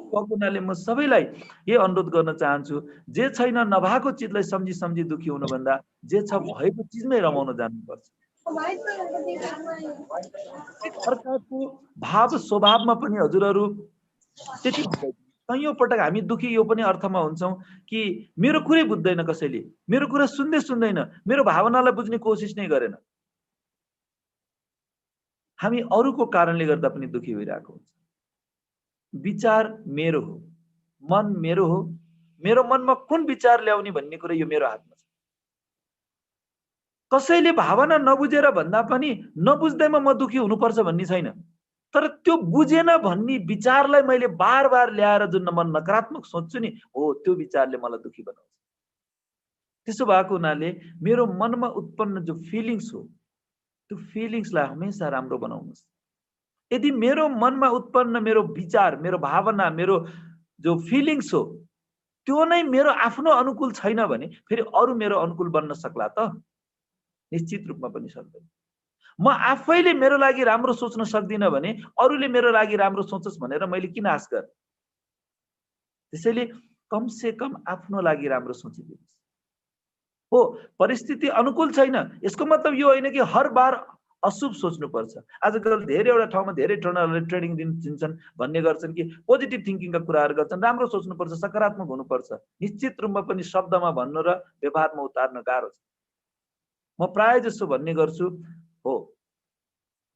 हुनाले म सबैलाई यही अनुरोध गर्न चाहन्छु, जे छैन नभएको चिजलाई सम्झी सम्झी दुखी हुनुभन्दा जे छ भएको चिजमै रमाउन जानुपर्छ। अर्काको भाव स्वभावमा पनि हजुरहरू त्यति कैयौँ पटक हामी दुखी यो पनि अर्थमा हुन्छौँ कि मेरो कुरै बुझ्दैन कसैले, मेरो कुरा सुन्दैन, मेरो भावनालाई बुझ्ने कोसिस नै गरेन। हामी अरूको कारणले गर्दा पनि दुखी भइरहेको हुन्छ। विचार मेरो हो, मन मेरो हो, मेरो मनमा कुन विचार ल्याउने भन्ने कुरा यो मेरो हातमा छ। कसैले भावना नबुझेर भन्दा पनि नबुझ्दैमा म दुखी हुनुपर्छ भन्ने छैन, तर त्यो बुझेन भन्ने विचारलाई मैले बार बार ल्याएर जुन म नकारात्मक सोच्छु नि, हो त्यो विचारले मलाई दुखी बनाउँछ। त्यसो भएको हुनाले मेरो मनमा उत्पन्न जो फिलिङ्स हो त्यो फिलिङ्सलाई हमेसा राम्रो बनाउनुहोस्। यदि मेरो मनमा उत्पन्न मेरो विचार, मेरो भावना, मेरो जो फिलिङ्स हो त्यो नै मेरो आफ्नो अनुकूल छैन भने फेरि अरू मेरो अनुकूल बन्न सक्ला त? निश्चित रूपमा पनि सक्दैन। म आफैले मेरो लागि राम्रो सोच्न सक्दिनँ भने अरूले मेरो लागि राम्रो सोचोस् भनेर मैले किन आश गर्ने? त्यसैले कम से कम आफ्नो लागि राम्रो सोचिदिनुहोस्। हो, परिस्थिति अनुकूल छैन यसको मतलब यो होइन कि हर बार अशुभ सोच्नुपर्छ। आजकल धेरैवटा ठाउँमा धेरै ट्रेनरहरूले ट्रेनिङ दिन्छन्, भन्ने गर्छन् कि पोजिटिभ थिङ्किङका कुराहरू गर्छन्, राम्रो सोच्नुपर्छ, सकारात्मक हुनुपर्छ। निश्चित रूपमा पनि शब्दमा भन्नु र व्यवहारमा उतार्न गाह्रो छ। म प्राय जसो भन्ने गर्छु, हो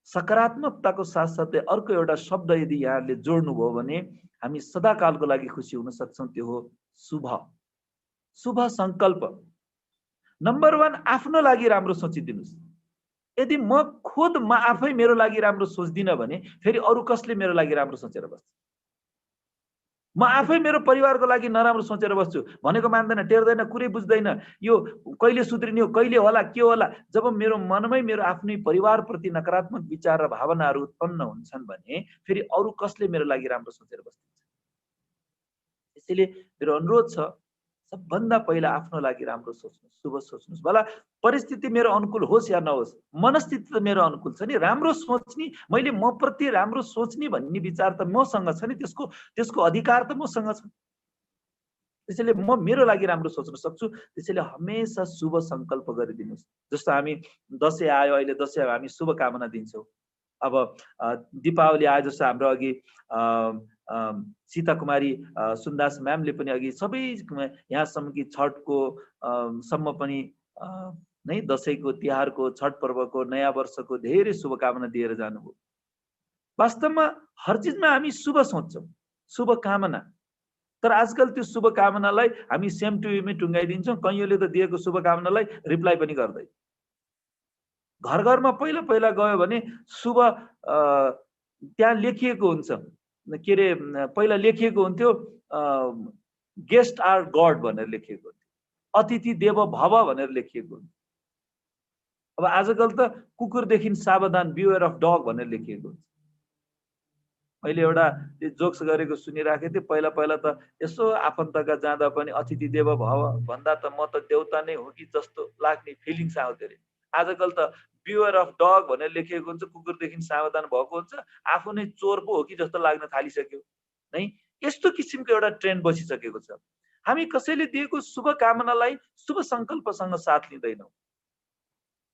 सकारात्मकताको साथसाथै अर्को एउटा शब्द यदि यहाँले जोड्नुभयो भने हामी सदाकालको लागि खुसी हुन सक्छौँ, त्यो हो शुभ। शुभ सङ्कल्प। नम्बर 1 आफ्नो लागि राम्रो सोचिदिनुहोस्। यदि म आफै मेरो लागि राम्रो सोच्दिनँ भने फेरि अरू कसले मेरो लागि राम्रो सोचेर बस्छ? म आफै मेरो परिवारको लागि नराम्रो सोचेर बस्छु भनेको मान्दैन, टेर्दैन, कुरै बुझ्दैन, यो कहिले सुध्रिने हो, कहिले होला, के होला। जब मेरो मनमै मेरो आफ्नै परिवारप्रति नकारात्मक विचार र भावनाहरू उत्पन्न हुन्छन् भने फेरि अरू कसले मेरो लागि राम्रो सोचेर बस्दिन्छ? त्यसैले मेरो अनुरोध छ, सबभन्दा पहिला आफ्नो लागि राम्रो सोच्नुहोस्, शुभ सोच्नुहोस्। भला परिस्थिति मेरो अनुकूल होस् या नहोस्, मनस्थिति त मेरो अनुकूल छ नि। राम्रो सोच्ने, मैले म प्रति राम्रो सोच्ने भन्ने विचार त मसँग छ नि, त्यसको अधिकार त मसँग छ। त्यसैले म मेरो लागि राम्रो सोच्न सक्छु। त्यसैले हमेसा शुभ सङ्कल्प गरिदिनुहोस्। जस्तो हामी दसैँ आयो, अहिले दसैँ हामी शुभकामना दिन्छौँ। अब दीपावली आयो, जस्तो हाम्रो अघि सीता कुमारी सुन्दास म्यामले पनि अघि सबै यहाँसम्म कि छठको सम्म पनि नै दसैँको, तिहारको, छठ पर्वको, नयाँ वर्षको धेरै शुभकामना दिएर जानुभयो। वास्तवमा हर चिजमा हामी शुभ सोच्छौँ, शुभकामना। तर आजकल त्यो शुभकामनालाई हामी सेम टु युमै टुङ्गाइदिन्छौँ। कैयौँले त दिएको शुभकामनालाई रिप्लाई पनि गर्दैन। घर घरमा पहिला गयो भने शुभ त्यहाँ लेखिएको हुन्छ, के अरे पहिला लेखिएको हुन्थ्यो गेस्ट आर गड भनेर लेखिएको हुन्थ्यो, अतिथि देव भव भनेर लेखिएको हुन्थ्यो। अब आजकल त कुकुरदेखि सावधान, बिवेयर अफ डग भनेर लेखिएको हुन्छ। मैले एउटा जोक्स गरेको सुनिराखेको थिएँ, पहिला त यसो आफन्तका जाँदा पनि अतिथि देव भव भन्दा त म त देउता नै हो कि जस्तो लाग्ने फिलिङ्स आउँथ्यो अरे। आजकल त बिवेयर अफ डग भनेर लेखिएको हुन्छ, कुकुरदेखि सावधान भएको हुन्छ, आफू नै चोर पो हो कि जस्तो लाग्न थालिसक्यो है। यस्तो किसिमको एउटा ट्रेन्ड बसिसकेको छ। हामी कसैले दिएको शुभकामनालाई शुभ सङ्कल्पसँग साथ लिँदैनौँ।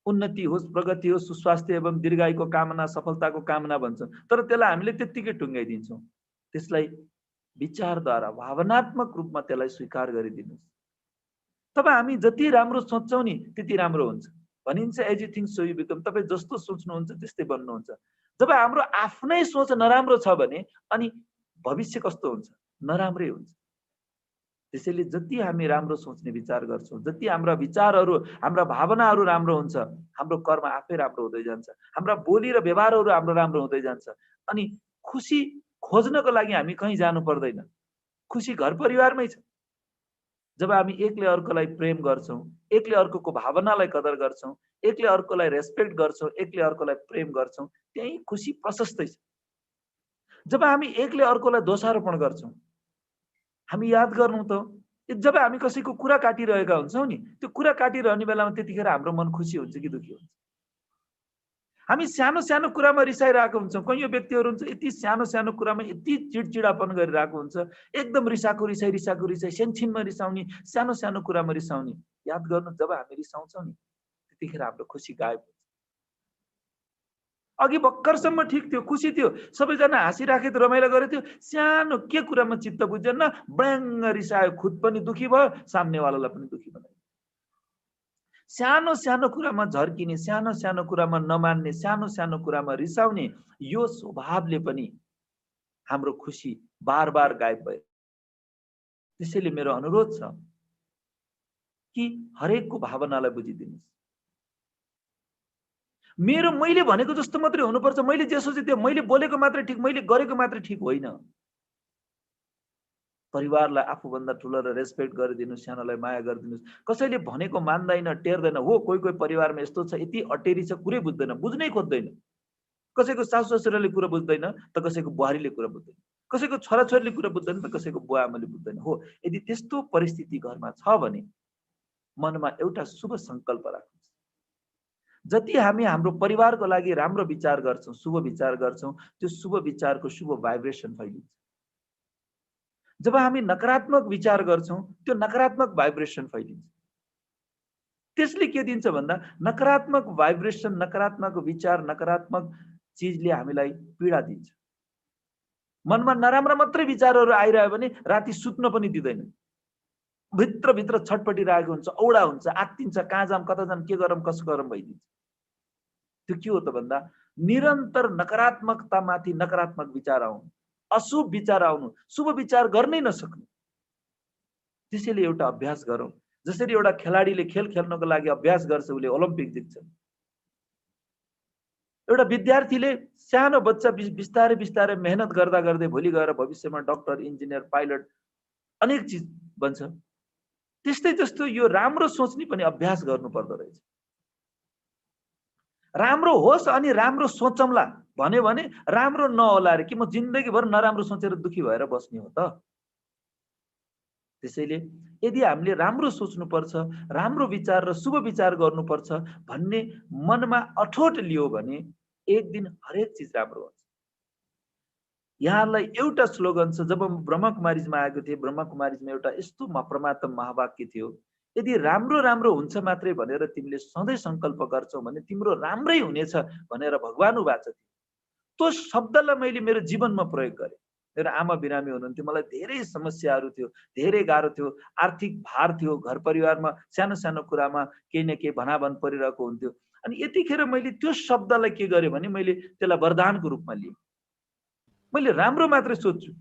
उन्नति होस्, प्रगति होस्, सुस्वास्थ्य एवं दीर्घायुको कामना, सफलताको कामना भन्छौँ, तर त्यसलाई हामीले त्यत्तिकै टुङ्गाइदिन्छौँ। त्यसलाई विचारद्वारा, भावनात्मक रूपमा त्यसलाई स्वीकार गरिदिनुहोस्। तब हामी जति राम्रो सोच्छौँ नि त्यति राम्रो हुन्छ। भनिन्छ as you think so you become. तपाईँ जस्तो सोच्नुहुन्छ त्यस्तै बन्नुहुन्छ। जब हाम्रो आफ्नै सोच नराम्रो छ भने अनि भविष्य कस्तो हुन्छ? नराम्रै हुन्छ। त्यसैले जति हामी राम्रो सोच्ने विचार गर्छौँ, जति हाम्रा विचारहरू, हाम्रा भावनाहरू राम्रो हुन्छ, हाम्रो कर्म आफै राम्रो हुँदै जान्छ, हाम्रा बोली र व्यवहारहरू हाम्रो राम्रो हुँदै जान्छ। अनि खुसी खोज्नको लागि हामी कहीँ जानु पर्दैन, खुसी घर परिवारमै छ। जब हामी एकले अर्कोलाई प्रेम गर्छौँ, एकले अर्कोको भावनालाई कदर गर्छौँ, एकले अर्कोलाई रेस्पेक्ट गर्छौँ, एकले अर्कोलाई प्रेम गर्छौँ, त्यही खुसी प्रशस्तै छ। जब हामी एकले अर्कोलाई दोषारोपण गर्छौँ, हामी याद गर्नु त, जब हामी कसैको कुरा काटिरहेका हुन्छौँ नि, त्यो कुरा काटिरहने बेलामा त्यतिखेर हाम्रो मन खुसी हुन्छ कि दुःखी हुन्छ? हामी सानो सानो कुरामा रिसाइरहेको हुन्छौँ। कैयौँ व्यक्तिहरू हुन्छ यति सानो सानो कुरामा यति चिडचिडापन गरिरहेको हुन्छ, एकदम रिसाएको रिसाइ, सानोछिनमा रिसाउने, सानो सानो कुरामा रिसाउने। याद गर्नु, जब हामी रिसाउँछौँ नि त्यतिखेर हाम्रो खुसी गायब हुन्छ। अघि भर्खरसम्म ठिक थियो, खुसी थियो, सबैजना हाँसिराखे थियो, रमाइलो गरेको थियो, सानो के कुरामा चित्त बुझेन, ब्याङ्ग रिसायो, खुद पनि दुखी भयो, सामनेवालालाई पनि दुखी बनायो। सानो सानो कुरामा झर्किने, सानो सानो कुरामा नमान्ने, सानो सानो कुरामा रिसाउने यो स्वभावले पनि हाम्रो खुसी बार बार गायब भयो। त्यसैले मेरो अनुरोध छ कि हरेकको भावनालाई बुझिदिनुहोस्। मैले भनेको जस्तो मात्रै हुनुपर्छ, मैले जे सोचे त्यो, मैले बोलेको मात्रै ठिक, मैले गरेको मात्रै ठिक होइन। परिवारलाई आफूभन्दा ठुलोलाई रेस्पेक्ट गरिदिनुहोस्, सानोलाई माया गरिदिनुहोस्। कसैले भनेको मान्दैन, टेर्दैन। हो, कोही कोही परिवारमा यस्तो छ, यति अटेरी छ, कुरै बुझ्दैन, बुझ्नै खोज्दैन। कसैको सासु ससुराले कुरा बुझ्दैन त कसैको बुहारीले कुरा बुझ्दैन, कसैको छोराछोरीले कुरा बुझ्दैन त कसैको बुवा आमाले बुझ्दैन। हो, यदि त्यस्तो परिस्थिति घरमा छ भने मनमा एउटा शुभ सङ्कल्प राख्नुहोस्। जति हामी हाम्रो परिवारको लागि राम्रो विचार गर्छौँ, शुभ विचार गर्छौँ, त्यो शुभ विचारको शुभ भाइब्रेसन फैलिन्छ। जब हामी नकारात्मक विचार गर्छौँ, त्यो नकारात्मक भाइब्रेसन फैलिन्छ। त्यसले के दिन्छ भन्दा नकारात्मक भाइब्रेसन, नकारात्मक विचार, नकारात्मक चिजले हामीलाई पीडा दिन्छ। मनमा नराम्रा मात्रै विचारहरू आइरह्यो भने राति सुत्न पनि दिँदैन, भित्रभित्र छटपटिरहेको हुन्छ, औडा हुन्छ, आत्तिन्छ, कहाँ जाम, कता जाम, के गरौँ, कसो गरौँ भइदिन्छ। त्यो के हो त भन्दा निरन्तर नकारात्मकतामाथि नकारात्मक विचार आउनु, अशुभ विचार आउनु, शुभ विचार गर्नै नसक्नु। त्यसैले एउटा अभ्यास गरौँ। जसरी एउटा खेलाडीले खेल खेल्नको लागि अभ्यास गर्छ, उसले ओलम्पिक जित्छ। एउटा विद्यार्थीले, सानो बच्चा बिस्तारै बिस्तारै मेहनत गर्दा गर्दै भोलि गएर भविष्यमा डक्टर, इन्जिनियर, पाइलट अनेक चिज बन्छ। त्यस्तै जस्तो यो राम्रो सोच्ने पनि अभ्यास गर्नु पर्दो रहेछ। राम्रो होस् अनि राम्रो सोचौँला भन्यो भने राम्रो नहोला रे, कि म जिन्दगीभर नराम्रो सोचेर दुखी भएर बस्ने हो त। त्यसैले यदि हामीले राम्रो सोच्नुपर्छ, राम्रो विचार र शुभ विचार गर्नुपर्छ भन्ने मनमा अठोट लियो भने एक दिन हरेक चिज राम्रो हुन्छ। यहाँलाई एउटा स्लोगन छ, जब म ब्रह्मकुमारीजमा आएको थिएँ, ब्रह्मकुमारीजमा एउटा यस्तो परमात्मा महावाक्य थियो, यदि राम्रो राम्रो हुन्छ मात्रै भनेर तिमीले सधैँ सङ्कल्प गर्छौ भने तिम्रो राम्रै हुनेछ भनेर भगवान् वाचा थियो। त्यो शब्दलाई मैले मेरो जीवनमा प्रयोग गरेँ। मेरो आमा बिरामी हुनुहुन्थ्यो, मलाई धेरै समस्याहरू थियो, धेरै गाह्रो थियो, आर्थिक भार थियो, घर परिवारमा सानो सानो कुरामा केही न केही भनाभन परिरहेको हुन्थ्यो। अनि यतिखेर मैले त्यो शब्दलाई के गरेँ भने मैले त्यसलाई वरदानको रूपमा लिएँ। मैले राम्रो मात्रै सोच्छु,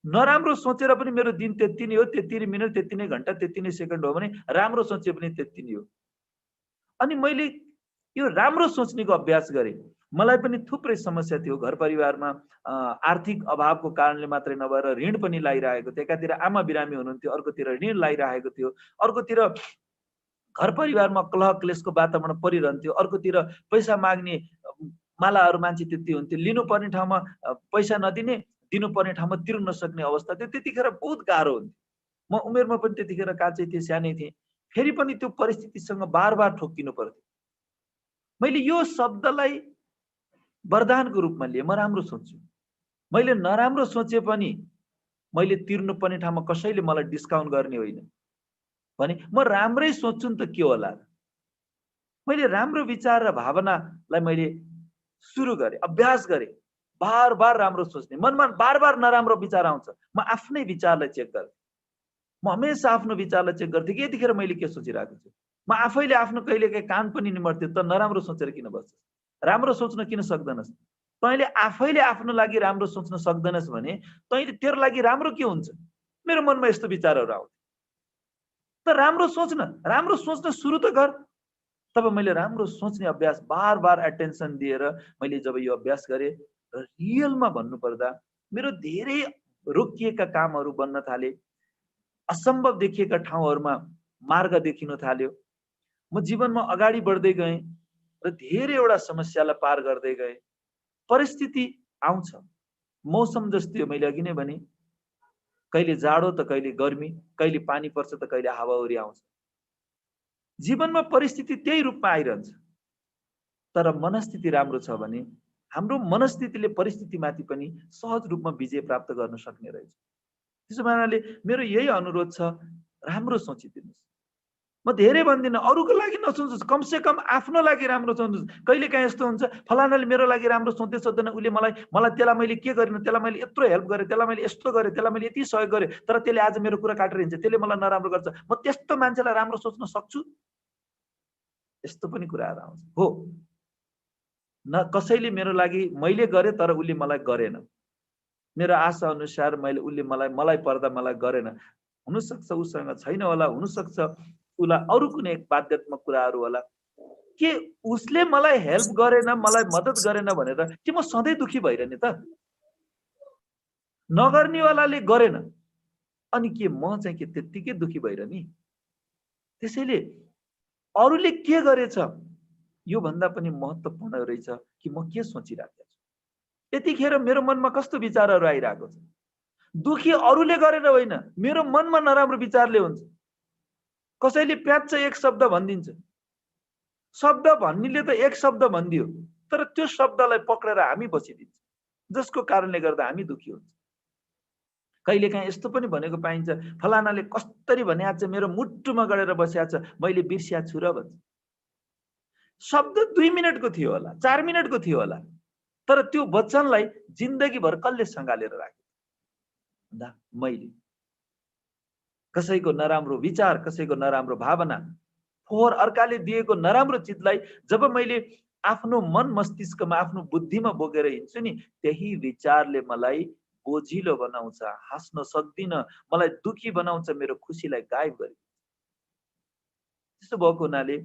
नराम्रो सोचेर पनि मेरो दिन त्यति नै हो, त्यति नै मिनट, त्यति नै घन्टा, त्यति नै सेकेन्ड हो भने राम्रो सोचे पनि त्यति नै हो। अनि मैले यो राम्रो सोच्नेको अभ्यास गरेँ। मलाई पनि थुप्रै समस्या थियो, घर परिवारमा आर्थिक अभावको कारणले मात्रै नभएर ऋण पनि लागिरहेको थियो। एकातिर आमा बिरामी हुनुहुन्थ्यो, अर्कोतिर ऋण लागिरहेको थियो, अर्कोतिर घर परिवारमा कलह क्लेशको वातावरण परिरहन्थ्यो, अर्कोतिर पैसा माग्ने मालाहरू मान्छे त्यति हुन्थ्यो, लिनुपर्ने ठाउँमा पैसा नदिने, दिनुपर्ने ठाउँमा तिर्न नसक्ने अवस्था थियो। त्यतिखेर बहुत गाह्रो हुन्थ्यो। म उमेरमा पनि त्यतिखेर काँचै थिएँ, सानै थिएँ, फेरि पनि त्यो परिस्थितिसँग बार बार ठोक्किनु पर्थ्यो। मैले यो शब्दलाई वरदानको रूपमा लिएँ, म राम्रो सोच्छु। मैले नराम्रो सोचे पनि मैले तिर्नुपर्ने ठाउँमा कसैले मलाई डिस्काउन्ट गर्ने होइन भने म राम्रै सोच्छु नि त, के होला। मैले राम्रो विचार र भावनालाई मैले सुरु गरेँ, अभ्यास गरेँ, बार बार राम्रो सोच्ने। मनमा बार बार नराम्रो विचार आउँछ, म आफ्नै विचारलाई चेक गर्थेँ। म हमेसा आफ्नो विचारलाई चेक गर्थेँ कि यतिखेर मैले के सोचिरहेको छु। म आफैले आफ्नो कहिलेकाहीँ कान पनि निमर्थ्यो, त नराम्रो सोचेर किन बस्छस्, राम्रो सोच्न किन सक्दैनस्। तैँले आफैले आफ्नो लागि राम्रो सोच्न सक्दैनस् भने तैँले तेरो लागि राम्रो के हुन्छ। मेरो मनमा यस्तो विचारहरू आउँथ्यो। त राम्रो सोच्न, राम्रो सोच्न सुरु त गर। तब मैले राम्रो सोच्ने अभ्यास बार बार एटेन्सन दिएर मैले जब यो अभ्यास गरेँ, र रियलमा भन्नुपर्दा मेरो धेरै रोकिएका कामहरू बन्न थाले, असम्भव देखिएका ठाउँहरूमा मार्ग देखिन थाल्यो। म जीवनमा अगाडि बढ्दै गएँ र धेरैवटा समस्यालाई पार गर्दै गएँ। परिस्थिति आउँछ, मौसम जस्तै हो, मैले अघि नै भने, कहिले जाडो त कहिले गर्मी, कहिले पानी पर्छ त कहिले हावाहुरी आउँछ। जीवनमा परिस्थिति त्यही रूपमा आइरहन्छ। तर मनस्थिति राम्रो छ भने हाम्रो मनस्थितिले परिस्थितिमाथि पनि सहज रूपमा विजय प्राप्त गर्न सक्ने रहेछ। त्यसो भएनाले मेरो यही अनुरोध छ, राम्रो सोचिदिनुहोस्। म धेरै भन्दिनँ, अरूको लागि नसोच्नुहोस्, कमसे कम आफ्नो लागि राम्रो सोच्नुहोस्। कहिलेकाहीँ यस्तो हुन्छ, फलानाले मेरो लागि राम्रो सोच्दै सोच्दैन, उसले त्यसलाई मैले के गरिनँ, त्यसलाई मैले यत्रो हेल्प गरेँ, त्यसलाई मैले यस्तो गरेँ, त्यसलाई मैले यति सहयोग गरेँ, तर त्यसले आज मेरो कुरा काटेर हिँड्छ, त्यसले मलाई नराम्रो गर्छ, म त्यस्तो मान्छेलाई राम्रो सोच्न सक्छु? यस्तो पनि कुराहरू आउँछ। हो, न कसैले मेरो लागि मैले गरेँ तर उसले मलाई गरेन, मेरो आशा अनुसार उसले मलाई पर्दा मलाई गरेन। हुनसक्छ उसँग छैन होला, हुनसक्छ उसलाई अरू कुनै बाध्यात्मक कुराहरू होला, के उसले मलाई हेल्प गरेन, मलाई मद्दत गरेन भनेर के म सधैँ दुखी भइरहने त? नगर्नेवालाले गरेन अनि के म चाहिँ के त्यत्तिकै दुखी भइरहने? त्यसैले अरूले के गरेछ यो भन्दा पनि महत्त्वपूर्ण रहेछ कि म के सोचिरहेको छु। यतिखेर मेरो मनमा कस्तो विचारहरू आइरहेको छ? दुखी अरूले गरेर होइन, मेरो मनमा नराम्रो विचारले हुन्छ। कसैले प्याच्च एक शब्द भनिदिन्छ, शब्द भन्नेले त एक शब्द भनिदियो, तर त्यो शब्दलाई पक्रेर हामी बसिदिन्छ, जसको कारणले गर्दा हामी दुखी हुन्छ। कहिलेकाहीँ यस्तो पनि भनेको पाइन्छ, फलानाले कस्तरी भनेको छ, मेरो मुटुमा गडेर बसेको छ, मैले बिर्सिया छु र भन्छ। शब्द 2 मिनटको थियो होला, 4 मिनटको थियो होला, तर त्यो वचनलाई जिन्दगीभर कसले सँगालेर राख्यो भन्दा मैले। कसैको नराम्रो विचार, कसैको नराम्रो भावना, फोहोर अर्काले दिएको नराम्रो चिजलाई जब मैले आफ्नो मन मस्तिष्कमा, आफ्नो बुद्धिमा बोकेर हिँड्छु नि, त्यही विचारले मलाई बोझिलो बनाउँछ, हाँस्न सक्दिन, मलाई दुखी बनाउँछ, मेरो खुसीलाई गायब गरिदिन्छ। त्यसो भएको हुनाले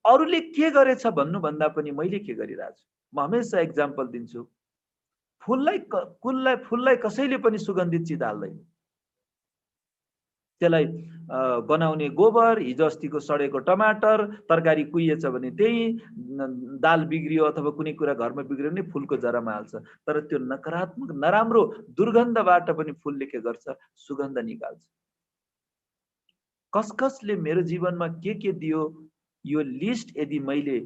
अरूले के गरेछ भन्नुभन्दा पनि मैले के गरिरहेछु। म हमेसा एक्जाम्पल दिन्छु, फुललाई कसैले पनि सुगन्धित चिज हाल्दैन। त्यसलाई बनाउने गोबर, हिजो अस्तिको सडेको टमाटर, तरकारी कुहिएछ भने त्यही, दाल बिग्रियो अथवा कुनै कुरा घरमा बिग्रियो भने फुलको जरामा हाल्छ। तर त्यो नकारात्मक नराम्रो दुर्गन्धबाट पनि फुलले के गर्छ? सुगन्ध निकाल्छ। कसले मेरो जीवनमा के दियो, यो लिस्ट यदि मैले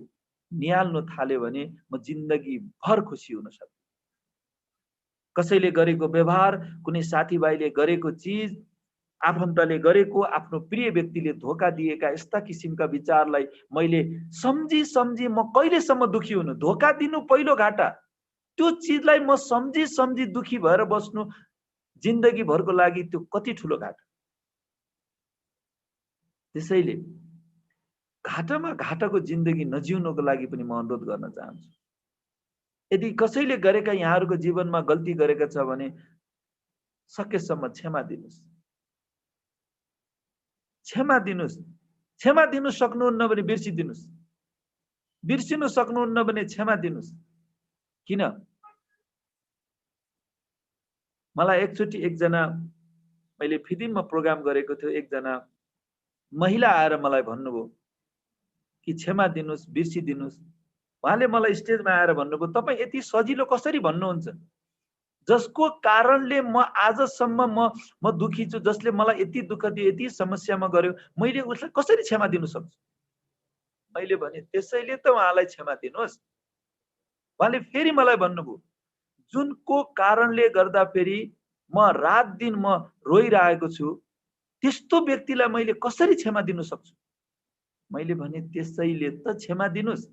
निहाल्नु थाल्यो भने म जिन्दगी भर खुसी हुन सक्छु। कसैले गरेको व्यवहार, कुनै साथीभाइले गरेको चिज, आफन्तले गरेको, आफ्नो प्रिय व्यक्तिले धोका दिएका यस्ता किसिमका विचारलाई मैले सम्झी म कहिलेसम्म दुखी हुनु? धोका दिनु पहिलो घाटा, त्यो चिजलाई म सम्झी दुखी भएर बस्नु जिन्दगी भरको लागि त्यो कति ठुलो घाटा। त्यसैले घाटाको जिन्दगी नजिउनको लागि पनि म अनुरोध गर्न चाहन्छु। यदि कसैले गरेका यहाँहरूको जीवनमा गल्ती गरेका छ भने सकेसम्म क्षमा दिनुस्, क्षमा दिनुस्। क्षमा दिनु सक्नुहुन्न भने बिर्सिदिनुस्, बिर्सिनु सक्नुहुन्न भने क्षमा दिनुस्। किन? मलाई एकचोटि एकजना, मैले फिदिममा प्रोग्राम गरेको थियो, एकजना महिला आएर मलाई भन्नुभयो कि क्षमा दिनुस्, बिर्सिदिनुस्। उहाँले मलाई स्टेजमा आएर भन्नुभयो, तपाईँ यति सजिलो कसरी भन्नुहुन्छ? जसको कारणले म आजसम्म म दुखी छु, जसले मलाई यति दुःख दियो, यति समस्यामा गर्यो, मैले उसलाई कसरी क्षमा दिनु सक्छु? मैले भने त्यसैले त उहाँलाई क्षमा दिनुहोस्। उहाँले फेरि मलाई भन्नुभयो, जुनको कारणले गर्दा फेरि म रात दिन म रोइरहेको छु, त्यस्तो व्यक्तिलाई मैले कसरी क्षमा दिनु सक्छु? मैले भने त्यसैले त क्षमा दिनुहोस्।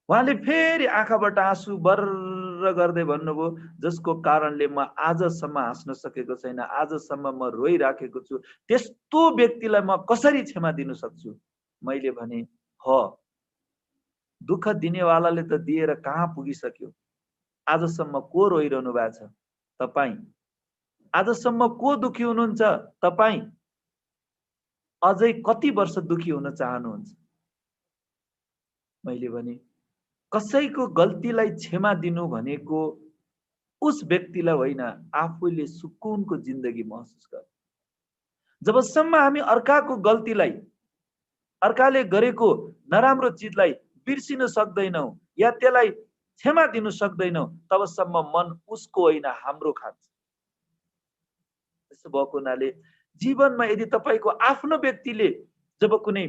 उहाँले फेरि आँखाबाट आँसु बर्र गर्दै भन्नुभयो, जसको कारणले म आजसम्म हाँस्न सकेको छैन, आजसम्म म रोइराखेको छु, त्यस्तो व्यक्तिलाई म कसरी क्षमा दिनु सक्छु? मैले भने हो, दुःख दिनेवालाले त दिएर कहाँ पुगिसक्यो। आजसम्म को रोइरहनु भएको छ? तपाईँ। आजसम्म को दुखी हुनुहुन्छ? तपाईँ। अझै कति वर्ष दुखी हुन चाहनुहुन्छ? मैले भने कसैको गल्तीलाई क्षमा दिनु भनेको उस व्यक्तिलाई होइन, आफूले सुकुनको जिन्दगी महसुस गर्नु। जबसम्म हामी अर्काको गल्तीलाई, अर्काले गरेको नराम्रो चिजलाई बिर्सिन सक्दैनौ या त्यसलाई क्षमा दिनु सक्दैनौ, तबसम्म मन उसको होइन हाम्रो खान्छ। त्यसो भएको हुनाले जीवनमा यदि तपाईको आफ्नो व्यक्तिले जब कुनै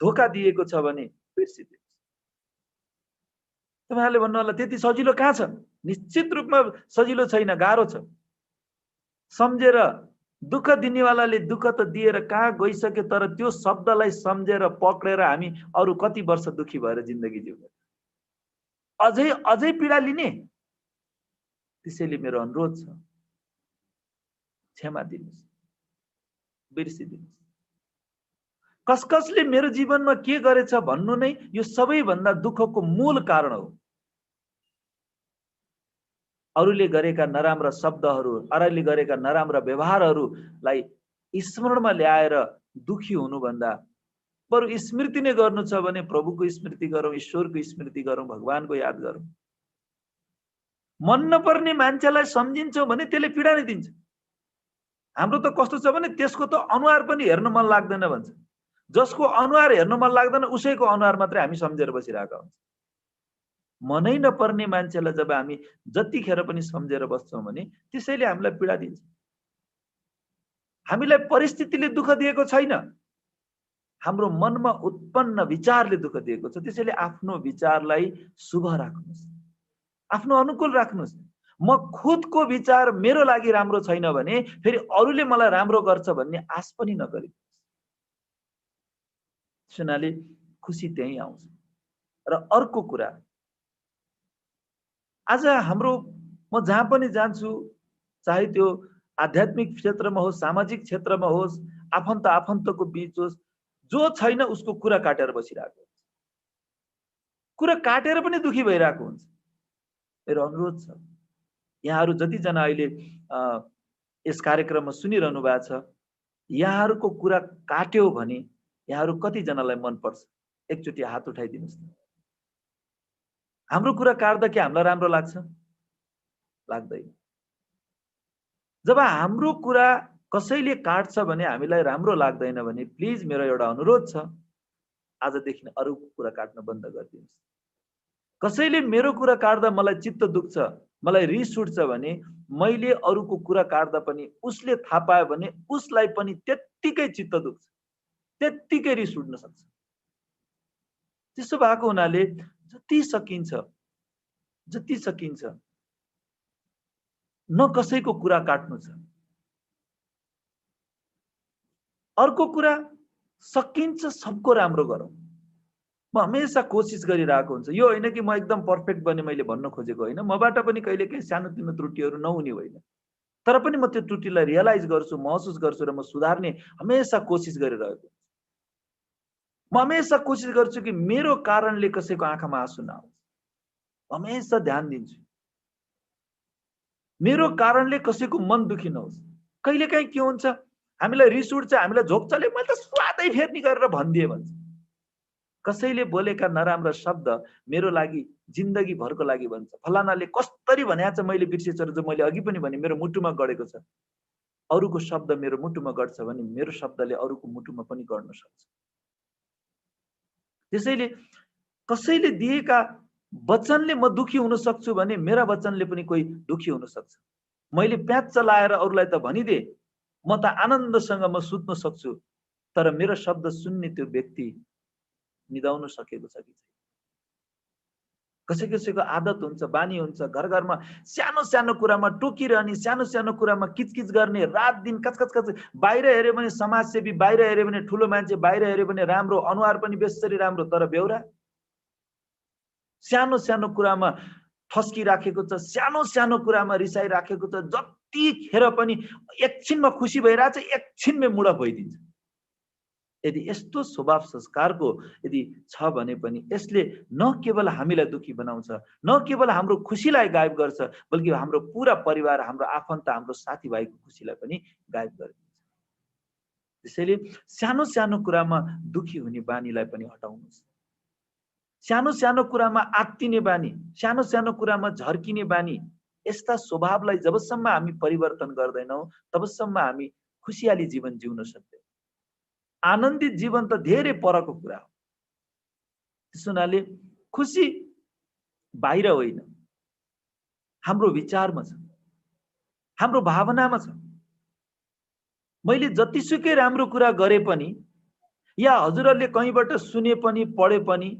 धोका दिएको छ भने बिर्सिदिनुहोस्। तपाईहरुले भन्नु होला त्यति सजिलो कहाँ छ? निश्चित रूपमा सजिलो छैन, गाह्रो छ। सम्झेर दुःख दिनेवालाले दुःख त दिएर कहाँ गइसके, तर त्यो शब्दलाई सम्झेर पक्रेर हामी अरू कति वर्ष दुःखी भएर जिन्दगी जिउने, अझै अझै पीडा लिने। त्यसैले मेरो अनुरोध छ, क्षमा दिनुहोस्, बिर्सिदिनुहोस्। कसले मेरो जीवनमा के गरेछ भन्नु नै यो सबैभन्दा दुःखको मूल कारण हो। अरूले गरेका नराम्रा शब्दहरू, अरूले गरेका नराम्रा व्यवहारहरूलाई स्मरणमा ल्याएर दुखी हुनुभन्दा बरु स्मृति नै गर्नु छ भने प्रभुको स्मृति गरौँ, ईश्वरको स्मृति गरौँ, भगवानको याद गरौँ। मन नपर्ने मान्छेलाई सम्झिन्छौँ भने त्यसले पीडा नै दिन्छ। हाम्रो त कस्तो छ भने त्यसको त अनुहार पनि हेर्न मन लाग्दैन भन्छ। जसको अनुहार हेर्न मन लाग्दैन उसैको अनुहार मात्रै हामी सम्झेर बसिरहेका हुन्छ। मनै नपर्ने मान्छेलाई जब हामी जतिखेर पनि सम्झेर बस्छौँ भने त्यसैले हामीलाई पीडा दिन्छ। हामीलाई परिस्थितिले दुःख दिएको छैन, हाम्रो मनमा उत्पन्न विचारले दुःख दिएको छ। त्यसैले आफ्नो विचारलाई शुभ राख्नुहोस्, आफ्नो अनुकूल राख्नुहोस्। म खुदको विचार मेरो लागि राम्रो छैन भने फेरि अरूले मलाई राम्रो गर्छ भन्ने आश पनि नगरिनुहोस्। सुनाले खुसी त्यही आउँछ। र अर्को कुरा, आज हाम्रो म जहाँ पनि जान्छु, चाहे त्यो आध्यात्मिक क्षेत्रमा होस्, सामाजिक क्षेत्रमा होस्, आफन्तको बीच होस्, जो छैन उसको कुरा काटेर बसिरहेको हुन्छ, कुरा काटेर पनि दुखी भइरहेको हुन्छ। मेरो अनुरोध छ, यहाँहरू जतिजना अहिले यस कार्यक्रममा सुनिरहनु भएको छ, यहाँहरूको कुरा काट्यो भने यहाँहरू कतिजनालाई मन पर्छ? एकचोटि हात उठाइदिनुहोस् न। हाम्रो कुरा काट्दा के हामीलाई राम्रो लाग्छ? लाग्दैन। जब हाम्रो कुरा कसैले काट्छ भने हामीलाई राम्रो लाग्दैन भने प्लिज मेरो एउटा अनुरोध छ, आजदेखि अरूको कुरा काट्न बन्द गरिदिनुहोस्। कसैले मेरो कुरा काट्दा मलाई चित्त दुख्छ, मलाई रिस उठ्छ भने मैले अरूको कुरा काट्दा पनि उसले थाहा पायो भने उसलाई पनि त्यत्तिकै चित्त दुख्छ, त्यत्तिकै रिस उठ्न सक्छ। त्यसो भएको हुनाले जति सकिन्छ न कसैको कुरा काट्नु छ। अर्को कुरा, सकिन्छ सबको राम्रो गरौँ। म हमेशा कोसिस गरिरहेको हुन्छ। यो होइन कि म एकदम पर्फेक्ट बने मैले भन्न खोजेको होइन, मबाट पनि कहिलेकाहीँ सानोतिनो त्रुटिहरू नहुने होइन, तर पनि म त्यो त्रुटिलाई रियलाइज गर्छु, महसुस गर्छु र म सुधार्ने हमेशा कोसिस गरिरहेको छु। म हमेशा कोसिस गर्छु कि मेरो कारणले कसैको आँखामा आँसु नआओस्, हमेशा ध्यान दिन्छु। मेरो कारणले कसैको मन दुखी नहोस्। कहिलेकाहीँ के हुन्छ, हामीलाई रिस उठ्छ, हामीलाई झोक्चले मैले त स्वादै फेर्नी गरेर भनिदिए भन्छ। कसैले बोलेका नराम्रा शब्द मेरो लागि जिन्दगी भरको लागि भन्छ। फलानाले कस्तरी भनेको छ मैले बिर्सेछु र जो मैले अघि पनि भने मेरो मुटुमा गडेको छ। अरूको शब्द मेरो मुटुमा गर्छ भने मेरो शब्दले अरूको मुटुमा पनि गर्न सक्छ। त्यसैले कसैले दिएका वचनले म दुखी हुन सक्छु भने मेरा वचनले पनि कोही दुखी हुन सक्छ। मैले प्याच लाएर अरूलाई त भनिदिए, म त आनन्दसँग म सुत्न सक्छु, तर मेरो शब्द सुन्ने त्यो व्यक्ति निदाउन सकेको छ कि छैन। कसैको आदत हुन्छ, बानी हुन्छ, घर घरमा सानो सानो कुरामा टोकिरहने, सानो सानो कुरामा किचकिच गर्ने, रात दिन कचकच। बाहिर हेऱ्यो भने समाजसेवी, बाहिर हेऱ्यो भने ठुलो मान्छे, बाहिर हेऱ्यो भने राम्रो, अनुहार पनि बेसरी राम्रो, तर बेहोरा सानो सानो कुरामा ठस्किराखेको छ, सानो सानो कुरामा रिसाइराखेको छ। जतिखेर पनि एकछिनमा खुसी भइरहेछ, एकछिनमै मुडा भइदिन्छ। यदि यस्तो स्वभाव संस्कारको यदि छ भने पनि यसले न केवल हामीलाई दुखी बनाउँछ, न केवल हाम्रो खुसीलाई गायब गर्छ, बल्कि हाम्रो पुरा परिवार, हाम्रो आफन्त, हाम्रो साथीभाइको खुसीलाई पनि गायब गरिदिन्छ। त्यसैले सानो सानो कुरामा दुखी हुने बानीलाई पनि हटाउनुहोस्। सानो सानो कुरामा आत्तिने बानी, सानो सानो कुरामा झर्किने बानी, यस्ता स्वभावलाई जबसम्म हामी परिवर्तन गर्दैनौँ तबसम्म हामी खुसियाली जीवन जिउन सक्दैनौँ। आनन्दित जीवन त धेरै परको कुरा हो। त्यसो हुनाले खुसी बाहिर होइन, हाम्रो विचारमा छ, हाम्रो भावनामा छ। मैले जतिसुकै राम्रो कुरा गरे पनि या हजुरहरूले कहीँबाट सुने पनि पढे पनि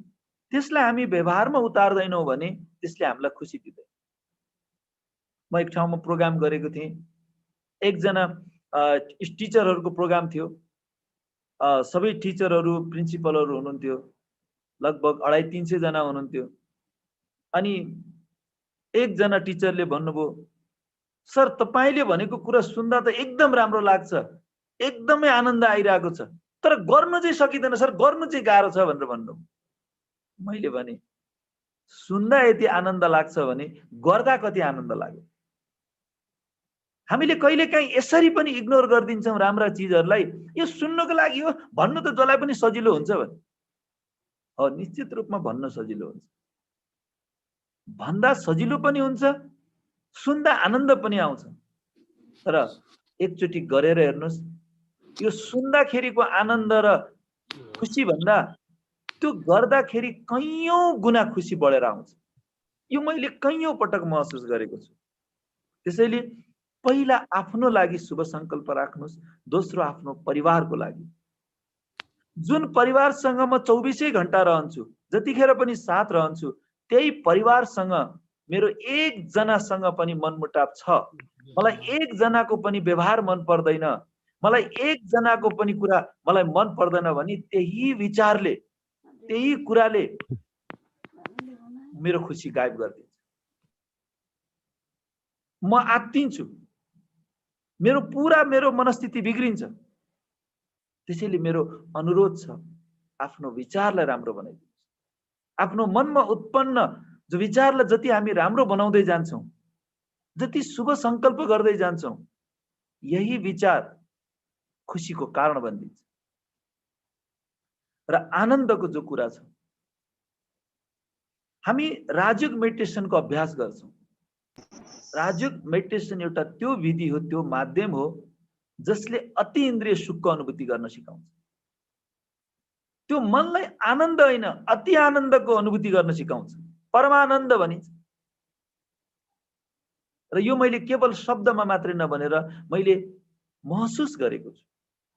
त्यसलाई हामी व्यवहारमा उतार्दैनौँ भने त्यसले हामीलाई खुसी दिँदैन। म एक ठाउँमा प्रोग्राम गरेको थिएँ, एकजना टिचरहरूको प्रोग्राम थियो। सबै टिचरहरू प्रिन्सिपलहरू हुनुहुन्थ्यो, लगभग 250-300 जना हुनुहुन्थ्यो। अनि एकजना टिचरले भन्नुभयो, सर तपाईले भनेको कुरा सुन्दा त एकदम राम्रो लाग्छ, एकदमै आनन्द आइरहेको छ, तर गर्न चाहिँ सकिँदैन सर, गर्नु चाहिँ गाह्रो छ भनेर भन्नु। मैले भने सुन्दा यति आनन्द लाग्छ भने गर्दा कति आनन्द लाग्यो। हामीले कहिलेकाहीँ यसरी पनि इग्नोर गरिदिन्छौँ राम्रा चिजहरूलाई, यो सुन्नको लागि हो, भन्नु त जसलाई पनि सजिलो हुन्छ भने। हो, निश्चित रूपमा भन्न सजिलो हुन्छ, भन्दा सजिलो पनि हुन्छ, सुन्दा आनन्द पनि आउँछ। तर एकचोटि गरेर हेर्नुहोस्, यो सुन्दाखेरिको आनन्द र खुसी भन्दा त्यो गर्दाखेरि कैयौं गुणा खुसी बढेर आउँछ। यो मैले कैयौं पटक महसुस गरेको छु। त्यसैले पहिला आफ्नो लागि शुभ संकल्प राख्नुहोस्, दोस्रो आफ्नो परिवारको लागि। जुन परिवारसँग म 24 घण्टा रहन्छु, जतिखेर पनि साथ रहन्छु, त्यही परिवारसँग मेरो एकजनासँग पनि मनमुटाव छ, मलाई एकजनाको पनि व्यवहार मन पर्दैन, मलाई एकजनाको पनि कुरा मलाई मन पर्दैन भने त्यही विचारले, त्यही कुराले मेरो खुसी गायब गरिदिन्छ। म आत्तिन्छु, मेरो मनस्थिति बिग्रिन्छ। त्यसैले मेरो अनुरोध छ, आफ्नो विचारलाई राम्रो बनाइदिनुहोस्। आफ्नो मनमा उत्पन्न जो विचारलाई जति हामी राम्रो बनाउँदै जान्छौँ, जति शुभ संकल्प गर्दै जान्छौँ, यही विचार खुसीको कारण बनिन्छ। र आनन्दको जो कुरा छ, हामी राजयोग मेडिटेसनको अभ्यास गर्छौँ। राजयोग मेडिटेसन एउटा त्यो विधि हो, त्यो माध्यम हो जसले अति इन्द्रिय सुखको अनुभूति गर्न सिकाउँछ। त्यो मनलाई आनन्द होइन, अति आनन्दको अनुभूति गर्न सिकाउँछ, परमानन्द भनिन्छ। र यो मैले केवल शब्दमा मात्रै नभनेर मैले महसुस गरेको छु,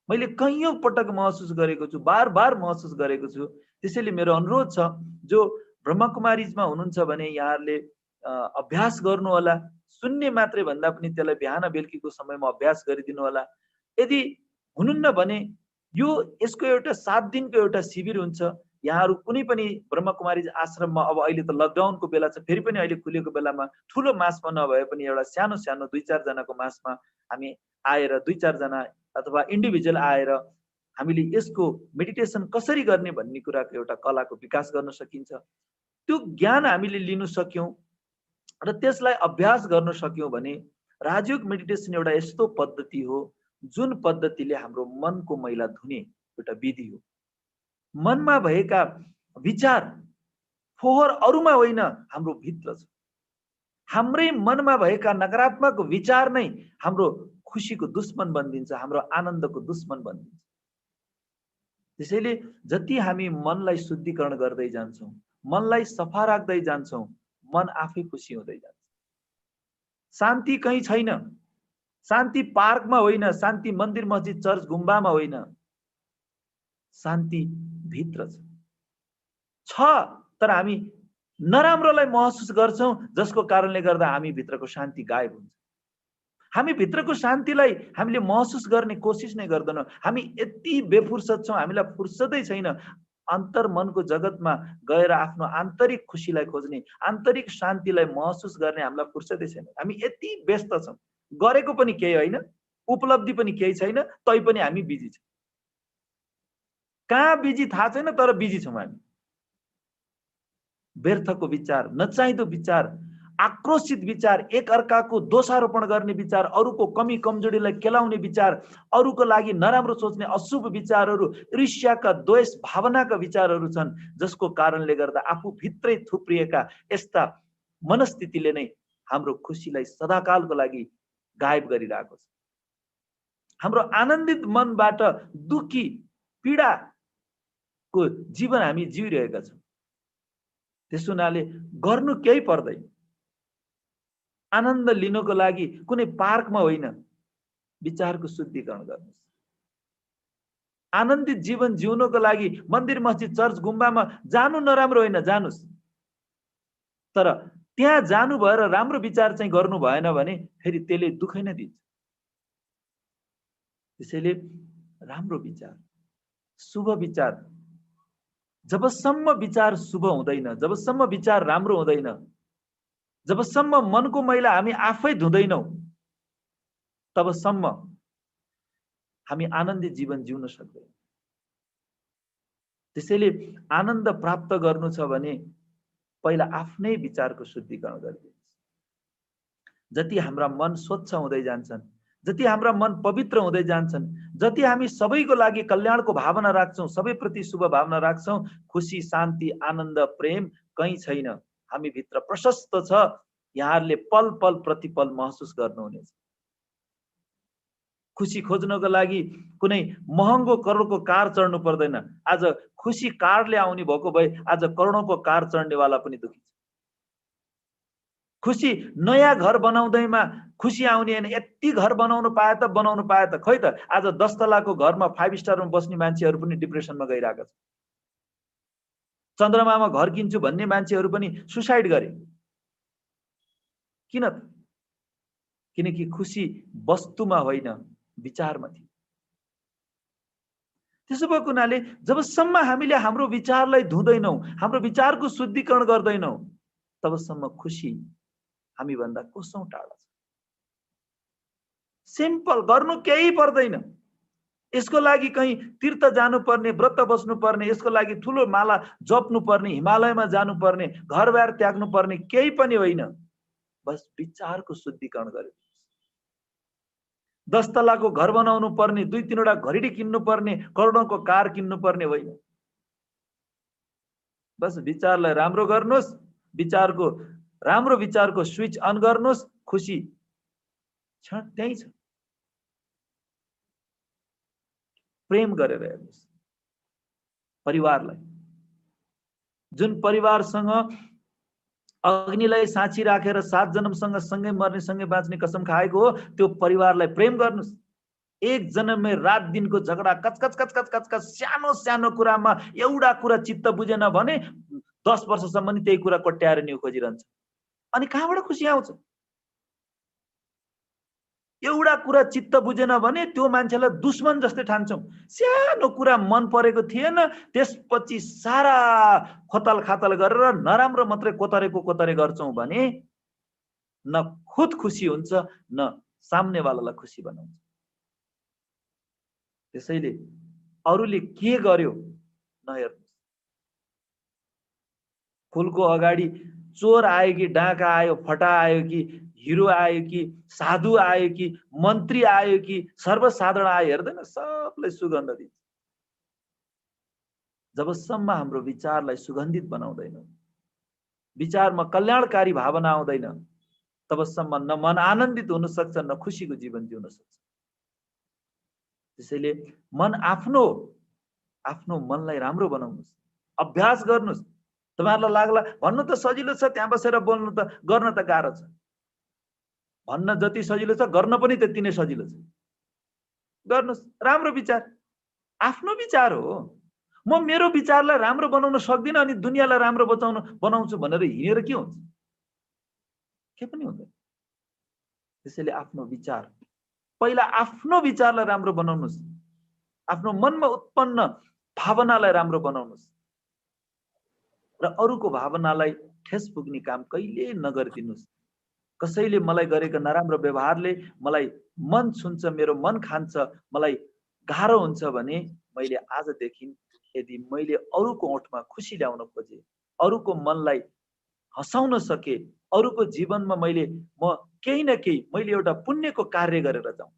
मैले कैयौं पटक महसुस गरेको छु, बार बार महसुस गरेको छु। त्यसैले मेरो अनुरोध छ, जो ब्रह्मकुमारीजमा हुनुहुन्छ भने यहाँहरूले अभ्यास गर्नु होला। सुन्ने मात्रै भन्दा पनि त्यसलाई बिहान बेलुकीको समयमा अभ्यास गरिदिनु होला। यदि हुनुहुन्न भने यो यसको एउटा 7 दिनको एउटा शिविर हुन्छ। यहाँहरू कुनै पनि ब्रह्मकुमारी आश्रममा, अब अहिले त लकडाउनको बेला छ, फेरि पनि अहिले खुलेको बेलामा ठुलो मासमा नभए पनि एउटा सानो सानो 2-4 जनाको मासमा हामी आएर 2-4 जना अथवा इन्डिभिजुअल आएर हामीले यसको मेडिटेसन कसरी गर्ने भन्ने कुराको एउटा कलाको विकास गर्न सकिन्छ। त्यो ज्ञान हामीले लिन सक्यौं र त्यसलाई अभ्यास गर्न सक्यौं भने राजयोग मेडिटेसन एउटा यस्तो पद्धति हो जुन पद्धतिले हाम्रो मनको मैला धुने एउटा विधि हो। मनमा भएका विचार फोहोर अरूमा होइन, हाम्रो भित्र छ। हाम्रै मनमा भएका नकारात्मक विचार नै हाम्रो खुसीको दुश्मन बनिदिन्छ, हाम्रो आनन्दको दुश्मन बनिदिन्छ। त्यसैले जति हामी मनलाई शुद्धिकरण गर्दै जान्छौँ, मनलाई सफा राख्दै जान्छौँ, मन आफै खुसी हुँदै जान्छ। शान्ति कहीँ छैन, शान्ति पार्कमा होइन, शान्ति मन्दिर मस्जिद चर्च गुम्बामा होइन, शान्ति भित्र छ। तर हामी नराम्रोलाई महसुस गर्छौं, जसको कारणले गर्दा हामी भित्रको शान्ति गायब हुन्छ। हामी भित्रको शान्तिलाई हामीले महसुस गर्ने कोसिस नै गर्दैनौँ। हामी यति बेफुर्सद छौँ, हामीलाई फुर्सदै छैन अन्तर मनको जगतमा गएर आफ्नो आन्तरिक खुसीलाई खोज्ने, आन्तरिक शान्तिलाई महसुस गर्ने हामीलाई फुर्सदै छैन। हामी यति व्यस्त छौँ, गरेको पनि केही होइन, उपलब्धि पनि केही छैन, तै पनि हामी बिजी छौँ। कहाँ बिजी थाहा छैन, तर बिजी छौँ हामी। व्यर्थको विचार, नचाहिँदो विचार, आक्रोशित विचार, एक अर्काको दोषारोपण गर्ने विचार, अरूको कमी कमजोरीलाई केलाउने विचार, अरूको लागि नराम्रो सोच्ने अशुभ विचारहरू, ईर्ष्याका द्वेष भावनाका विचारहरू छन्, जसको कारणले गर्दा आफू भित्रै थुप्रिएका यस्ता मनस्थितिले नै हाम्रो खुसीलाई सदाकालको लागि गायब गरिरहेको छ। हाम्रो आनन्दित मनबाट दुखी पीडाको जीवन हामी जिइरहेका छौँ। त्यसो हुनाले गर्नु केही पर्दैन। आनन्द लिनको लागि कुनै पार्कमा होइन, विचारको शुद्धिकरण गर्नुहोस्। आनन्दित जीवन जिउनको लागि मन्दिर मस्जिद चर्च गुम्बामा जानु नराम्रो होइन, जानुस्। तर त्यहाँ जानु भएर राम्रो विचार चाहिँ गर्नु भएन भने फेरि त्यसले दुःखै नै दिन्छ। त्यसैले राम्रो विचार, शुभ विचार, जबसम्म विचार शुभ हुँदैन, जबसम्म विचार राम्रो हुँदैन, जबसम्म मनको मैला हामी आफै धुँदैनौँ, तबसम्म हामी आनन्दित जीवन जिउन सक्दैनौँ। त्यसैले आनन्द प्राप्त गर्नु छ भने पहिला आफ्नै विचारको शुद्धिकरण गरिदिनुहोस्। जति हाम्रा मन स्वच्छ हुँदै जान्छन्, जति हाम्रा मन पवित्र हुँदै जान्छन्, जति हामी सबैको लागि कल्याणको भावना राख्छौँ, सबैप्रति शुभ भावना राख्छौँ, खुसी, शान्ति, आनन्द, प्रेम कहीँ छैन, हामी भित्र प्रशस्त छ। यहाँहरूले पल पल प्रतिपल महसुस गर्नुहुनेछ। खुसी खोज्नको लागि कुनै महँगो करोडको कार चढ्नु पर्दैन। आज खुसी कारले आउने भएको भए आज करोडौंको कार चढ्नेवाला पनि दुखी छ। खुसी नयाँ घर बनाउँदैमा खुसी आउने हैन, यति घर बनाउनु पाए त खै त आज 10 तलाको घरमा 5 स्टारमा बस्ने मान्छेहरू पनि डिप्रेसनमा गइरहेका छन्। चन्द्रमामा घर किन्छु भन्ने मान्छेहरू पनि सुसाइड गरे। किन? किनकि खुसी वस्तुमा होइन, विचारमा थियो। त्यसो भएको हुनाले जबसम्म हामीले हाम्रो विचारलाई धुँदैनौँ, हाम्रो विचारको शुद्धिकरण गर्दैनौँ, तबसम्म खुसी हामी भन्दा कोसौं टाढा छ। सिम्पल, गर्नु केही पर्दैन। यसको लागि कहीँ तीर्थ जानुपर्ने, व्रत बस्नुपर्ने, यसको लागि ठुलो माला जप्नु पर्ने, हिमालयमा जानुपर्ने, घरबार त्याग्नु पर्ने केही पनि होइन। बस विचारको शुद्धिकरण गर्नु। 10 तलाको घर बनाउनु पर्ने, 2-3 वटा घरिडी किन्नु पर्ने, करोडौंको कार किन्नु पर्ने होइन। बस विचारलाई राम्रो गर्नुस्, राम्रो विचारको स्विच अन गर्नुस्, खुसी क्षण त्यही छ। प्रेम गरेर हेर्नुस् परिवारलाई। जुन परिवारसँग अग्निलाई साँची राखेर 7 जन्मसँग सँगै मर्ने सँगै बाँच्ने कसम खाएको हो, त्यो परिवारलाई प्रेम गर्नुस्। एक जन्ममै रात दिनको झगडा, कचकच कचकच कचकच, सानो सानो कुरामा एउटा कुरा चित्त बुझेन भने 10 वर्षसम्म नि त्यही कुरा कोट्याएर न्यु खोजिरहन्छ। अनि कहाँबाट खुसी आउँछ? एउटा कुरा चित्त बुझेन भने त्यो मान्छेलाई दुश्मन जस्तै ठान्छौँ। सानो कुरा मन परेको थिएन, त्यसपछि सारा खोतल खातल गरेर नराम्रो मात्रै कोतरे गर्छौँ भने न खुद खुसी हुन्छ, न सामनेवालालाई खुसी बनाउँछ। त्यसैले अरूले के गर्यो नहेर्नुस्। फुलको अगाडि चोर आयो कि डाका आयो, फटा आयो कि हिरो आयो कि साधु आयो कि मन्त्री आयो कि सर्वसाधारण आयो हेर्दैन, सबलाई सुगन्ध दिन्छ। जबसम्म हाम्रो विचारलाई सुगन्धित बनाउँदैनौँ, विचारमा कल्याणकारी भावना आउँदैन, तबसम्म न मन आनन्दित हुन सक्छ, न खुसीको जीवन जिउन सक्छ। त्यसैले आफ्नो मनलाई राम्रो बनाउनुस्, अभ्यास गर्नुस्। तपाईहरुलाई लाग्ला भन्नु त सजिलो छ, त्यहाँ बसेर बोल्नु त, गर्न त गाह्रो छ। भन्न जति सजिलो छ गर्न पनि त्यति नै सजिलो छ। गर्नुस् राम्रो विचार, आफ्नो विचार हो। म मेरो विचारलाई राम्रो बनाउन सक्दिनँ अनि दुनियाँलाई राम्रो बनाउँछु भनेर हिँडेर के हुन्छ? के पनि हुँदैन। त्यसैले आफ्नो विचार, पहिला आफ्नो विचारलाई राम्रो बनाउनुस्, आफ्नो मनमा उत्पन्न भावनालाई राम्रो बनाउनुस् र अरूको भावनालाई ठेस पुग्ने काम कहिले नगरिदिनुस्। कसैले मलाई गरेको नराम्रो व्यवहारले मलाई मन छुन्छ, मेरो मन खान्छ, मलाई गाह्रो हुन्छ भने मैले आजदेखि यदि मैले अरूको ओठमा खुसी ल्याउन खोजे, अरूको मनलाई हँसाउन सके, अरूको जीवनमा म केही न केही मैले एउटा पुण्यको कार्य गरेर जाउँ।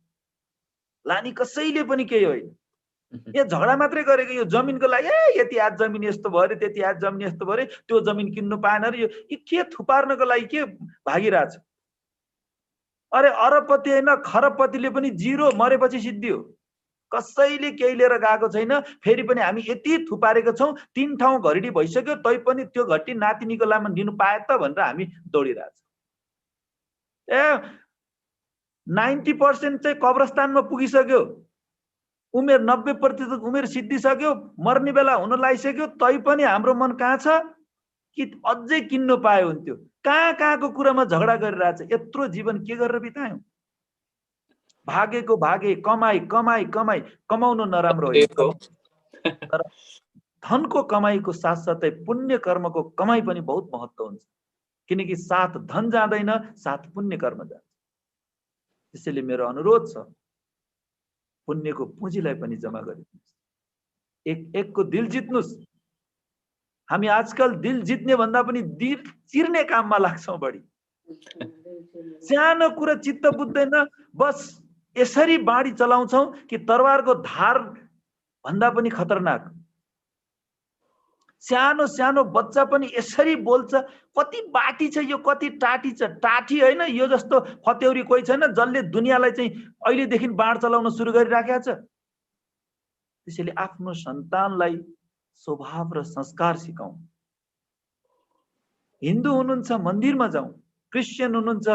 लानी कसैले पनि केही होइन। यो झगडा मात्रै गरेको, यो जमिनको लागि यति आज जमिन यस्तो भयो, त्यति आज जमिन यस्तो भयो, त्यो जमिन किन्नु पाएन र यो के थुपार्नको लागि के भागिरहेछ? अरे अरबपति होइन, खरबपतिले पनि जिरो मरेपछि सिद्धियो। कसैले केही लिएर गएको छैन। फेरि पनि हामी यति थुपारेको छौँ, 3 ठाउँ घरिडी भइसक्यो, तै पनि त्यो घटी नातिनीको लामा लिनु पाए त भनेर हामी दौडिरहेछ। 90% चाहिँ कब्रस्तानमा पुगिसक्यो, उमेर 90% उमेर सिद्धिसक्यो, मर्ने बेला हुन लागिसक्यो, तै पनि हाम्रो मन कहाँ छ कि अझै किन्नु पाए हुन्थ्यो। कहाँको कुरामा झगडा गरिरहेछ। यत्रो जीवन के गरेर बितायौं? भागेको भागे, कमाई कमाई कमाई, कमाउनु नराम्रो होइन, तर धनको कमाईको साथसाथै पुण्य कर्मको कमाई पनि बहुत महत्त्व हुन्छ, किनकि साथ धन जाँदैन, साथ पुण्य कर्म जान्छ। त्यसैले मेरो अनुरोध छ, पुण्यको पुँजीलाई पनि जम्मा गरिदिनुहोस्, एकको दिल जित्नुहोस्। हामी आजकल दिल जित्ने भन्दा पनि दिल चिर्ने काममा लाग्छौँ बढी। सानो कुरा चित्त बुझ्दैन, बस यसरी बाढी चलाउँछौँ कि तरवारको धार भन्दा पनि खतरनाक। सानो सानो बच्चा पनि यसरी बोल्छ, कति बाटी छ यो, कति टाटी छ। टाटी होइन, यो जस्तो फत्यौरी कोही छैन जसले दुनियाँलाई चाहिँ अहिलेदेखि बाढ चलाउन सुरु गरिराखेको छ। त्यसैले आफ्नो सन्तानलाई स्वभाव र संस्कार सिकाउँ। हिन्दू हुनुहुन्छ मन्दिरमा जाउँ, क्रिस्चियन हुनुहुन्छ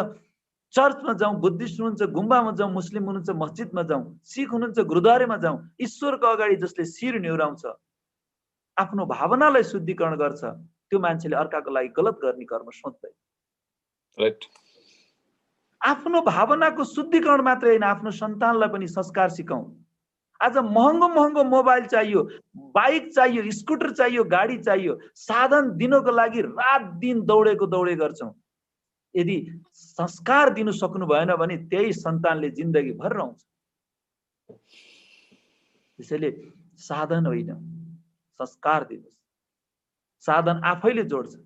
चर्चमा जाउँ, बुद्धिस्ट हुनुहुन्छ गुम्बामा जाउँ, मुस्लिम हुनुहुन्छ मस्जिदमा जाउँ, सिख हुनुहुन्छ गुरुद्वारेमा जाउँ। ईश्वरको अगाडि जसले शिर न्युराउँछ, आफ्नो भावनालाई शुद्धिकरण गर्छ, त्यो मान्छेले अर्काको लागि गलत गर्ने कर्म सोच्दैन। राइट। आफ्नो भावनाको शुद्धिकरण मात्रै होइन, आफ्नो सन्तानलाई पनि संस्कार सिकाउँ। आज महँगो महँगो मोबाइल चाहियो, बाइक चाहियो, स्कुटर चाहियो, गाडी चाहियो, साधन दिनको लागि रात दिन दौडे गर्छौँ। यदि संस्कार दिनु सक्नु भएन भने त्यही सन्तानले जिन्दगी भर रहन्छ। त्यसैले साधन होइन, संस्कार दिनुहोस्। साधन आफैले जोड्छ।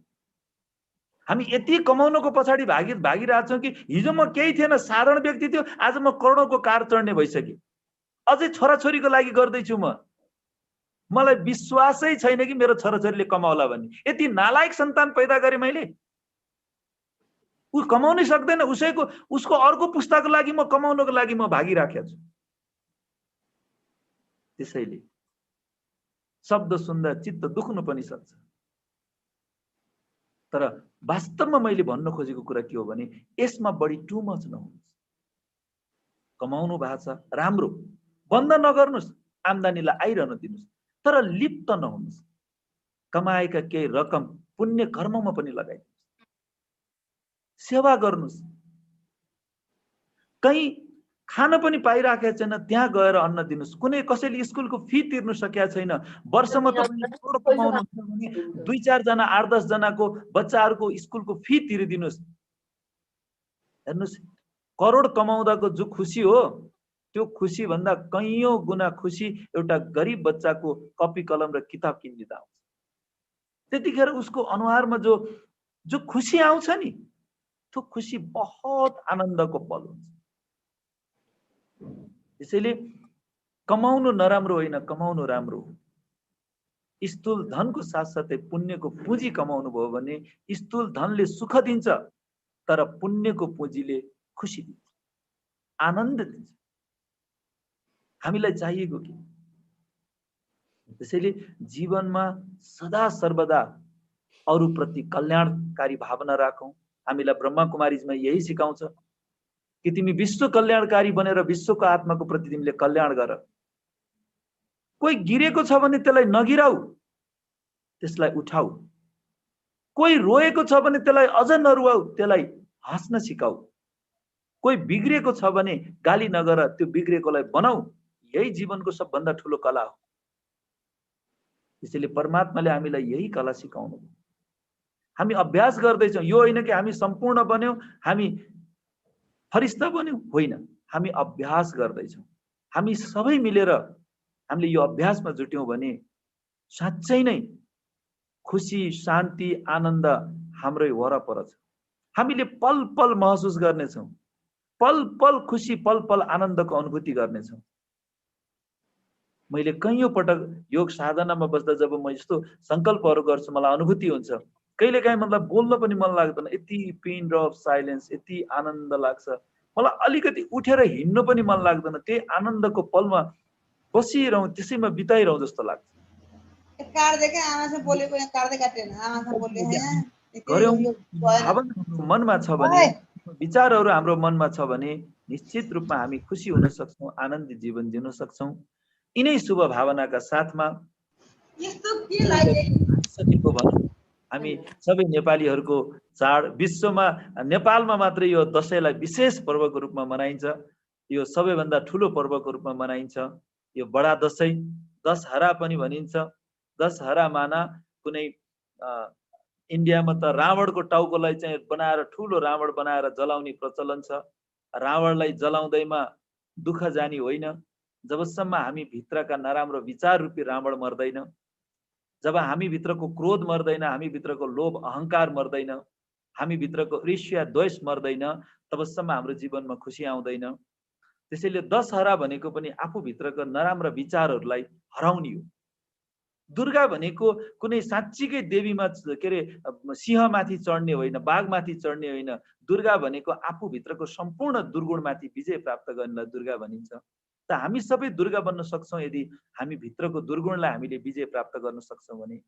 हामी यति कमाउनको पछाडि भागिरहेछौँ कि हिजो म केही थिएन, साधारण व्यक्ति थियो, आज म करोडौँको कार चढ्ने भइसकेँ। अझै छोराछोरीको लागि गर्दैछु म। मलाई विश्वासै छैन कि मेरो छोराछोरीले कमाउला भन्ने। यति नालायक सन्तान पैदा गरेँ मैले। ऊ कमाउनै सक्दैन, उसको अर्को पुस्ताको लागि म कमाउनको लागि म भागिराखेको छु। त्यसैले शब्द सुन्दा चित्त दुख्नु पनि सक्छ, तर वास्तवमा मैले भन्न खोजेको कुरा के हो भने यसमा बढी टु मच नहुनुहोस्। कमाउनु भएको छ राम्रो, बन्द नगर्नुहोस्, आम्दानीलाई आइरहन दिनुहोस्, तर लिप्त नहुनुहोस्। कमाएका केही रकम पुण्य कर्ममा पनि लगाइदिनुहोस्, सेवा गर्नुहोस्। कहीँ खान पनि पाइराखेको छैन, त्यहाँ गएर अन्न दिनुहोस्। कुनै कसैले स्कुलको फी तिर्नु सकेका छैन, वर्षमा तपाईले करोड कमाउनुहुन्छ भने 2-4 जना 8-10 जनाको बच्चाहरूको स्कुलको फी तिरिदिनुहोस्। हेर्नुहोस्, करोड कमाउँदाको जो खुसी हो, त्यो खुसी भन्दा कैयौं गुना खुसी एउटा गरिब बच्चाको कपी कलम र किताब किनिदिँदा आउँछ। त्यतिखेर उसको अनुहारमा जो खुसी आउँछ नि, त्यो खुसी बहुत आनन्दको पल हुन्छ। त्यसैले कमाउनु नराम्रो होइन, कमाउनु राम्रो हो। स्थूल धनको साथसाथै पुण्यको पुँजी कमाउनु भयो भने स्थूल धनले सुख दिन्छ, तर पुण्यको पुँजीले खुसी दिन्छ, आनन्द दिन्छ। हामीलाई चाहिएको के? त्यसैले जीवनमा सदा सर्वदा अरूप्रति कल्याणकारी भावना राखौं। हामीलाई ब्रह्मा कुमारीजमा यही सिकाउँछ कि तिमी विश्व कल्याणकारी बनेर विश्वको आत्माको प्रति तिमीले कल्याण गर। कोही गिरेको छ भने त्यसलाई नगिराऊ, त्यसलाई उठाऊ। कोही रोएको छ भने त्यसलाई अझ नरुवाऊ, त्यसलाई हाँस्न सिकाऊ। कोही बिग्रेको छ भने गाली नगर, त्यो बिग्रेकोलाई बनाऊ। यही जीवनको सबभन्दा ठुलो कला हो। त्यसैले परमात्माले हामीलाई यही कला सिकाउनु। हामी अभ्यास गर्दैछौँ। यो होइन कि हामी सम्पूर्ण बन्यौं, हामी फरिस्ता बन्यौं, होइन। हामी अभ्यास गर्दैछौँ। हामी सबै मिलेर हामीले यो अभ्यासमा जुट्यौं भने साँच्चै नै खुसी, शान्ति, आनन्द हाम्रै वरपर छ। हामीले पल पल महसुस गर्नेछौँ, पल पल खुसी, पल पल आनन्दको अनुभूति गर्नेछौँ। मैले कैयौं पटक योग साधनामा बस्दा जब म यस्तो संकल्पहरू गर्छु, मलाई अनुभूति हुन्छ। कहिलेकाहीँ मतलब बोल्न पनि मन लाग्दैन, यति पिन ड्रप साइलेन्स, यति आनन्द लाग्छ। मलाई अलिकति उठेर हिँड्नु पनि मन लाग्दैन। त्यही आनन्दको पलमा बसिरहँ, त्यसैमा बिताइरहँ जस्तो लाग्छ। मनमा छ भने, विचारहरू हाम्रो मनमा छ भने निश्चित रूपमा हामी खुसी हुन सक्छौँ, आनन्दित जीवन जिउन सक्छौँ। यिनै शुभ भावनाका साथमा हामी सबै नेपालीहरूको चाड, विश्वमा नेपालमा मात्रै यो दशैंलाई विशेष पर्वको रूपमा मनाइन्छ। यो सबैभन्दा ठुलो पर्वको रूपमा मनाइन्छ। यो बडा दसैँ, दशहरा पनि भनिन्छ। दशहरा माना कुनै इन्डियामा त रावणको टाउकोलाई चाहिँ बनाएर ठुलो रावण बनाएर जलाउने प्रचलन छ। रावणलाई जलाउँदैमा दुःख जानी होइन, जबसम्म हामी भित्रका नराम्रो विचार रूपी रावण मर्दैन, जब हामी भित्रको क्रोध मर्दैन, हामी भित्रको लोभ अहंकार मर्दैन, हामी भित्रको ईर्ष्या द्वेष मर्दैन, तबसम्म हाम्रो जीवनमा खुसी आउँदैन। त्यसैले दशहरा भनेको पनि आफू भित्रको नराम्रा विचारहरूलाई हराउने हो। दुर्गा भनेको कुनै साँच्चीकै देवीमा के अरे सिंहमाथि चढ्ने होइन, बाघमाथि चढ्ने होइन। दुर्गा भनेको आफू भित्रको सम्पूर्ण दुर्गुणमाथि विजय प्राप्त गर्नेलाई दुर्गा भनिन्छ। त हामी सबै दुर्गा बन्न सक्छौँ यदि हामी भित्रको दुर्गुणलाई हामीले विजय प्राप्त गर्न सक्छौँ भने।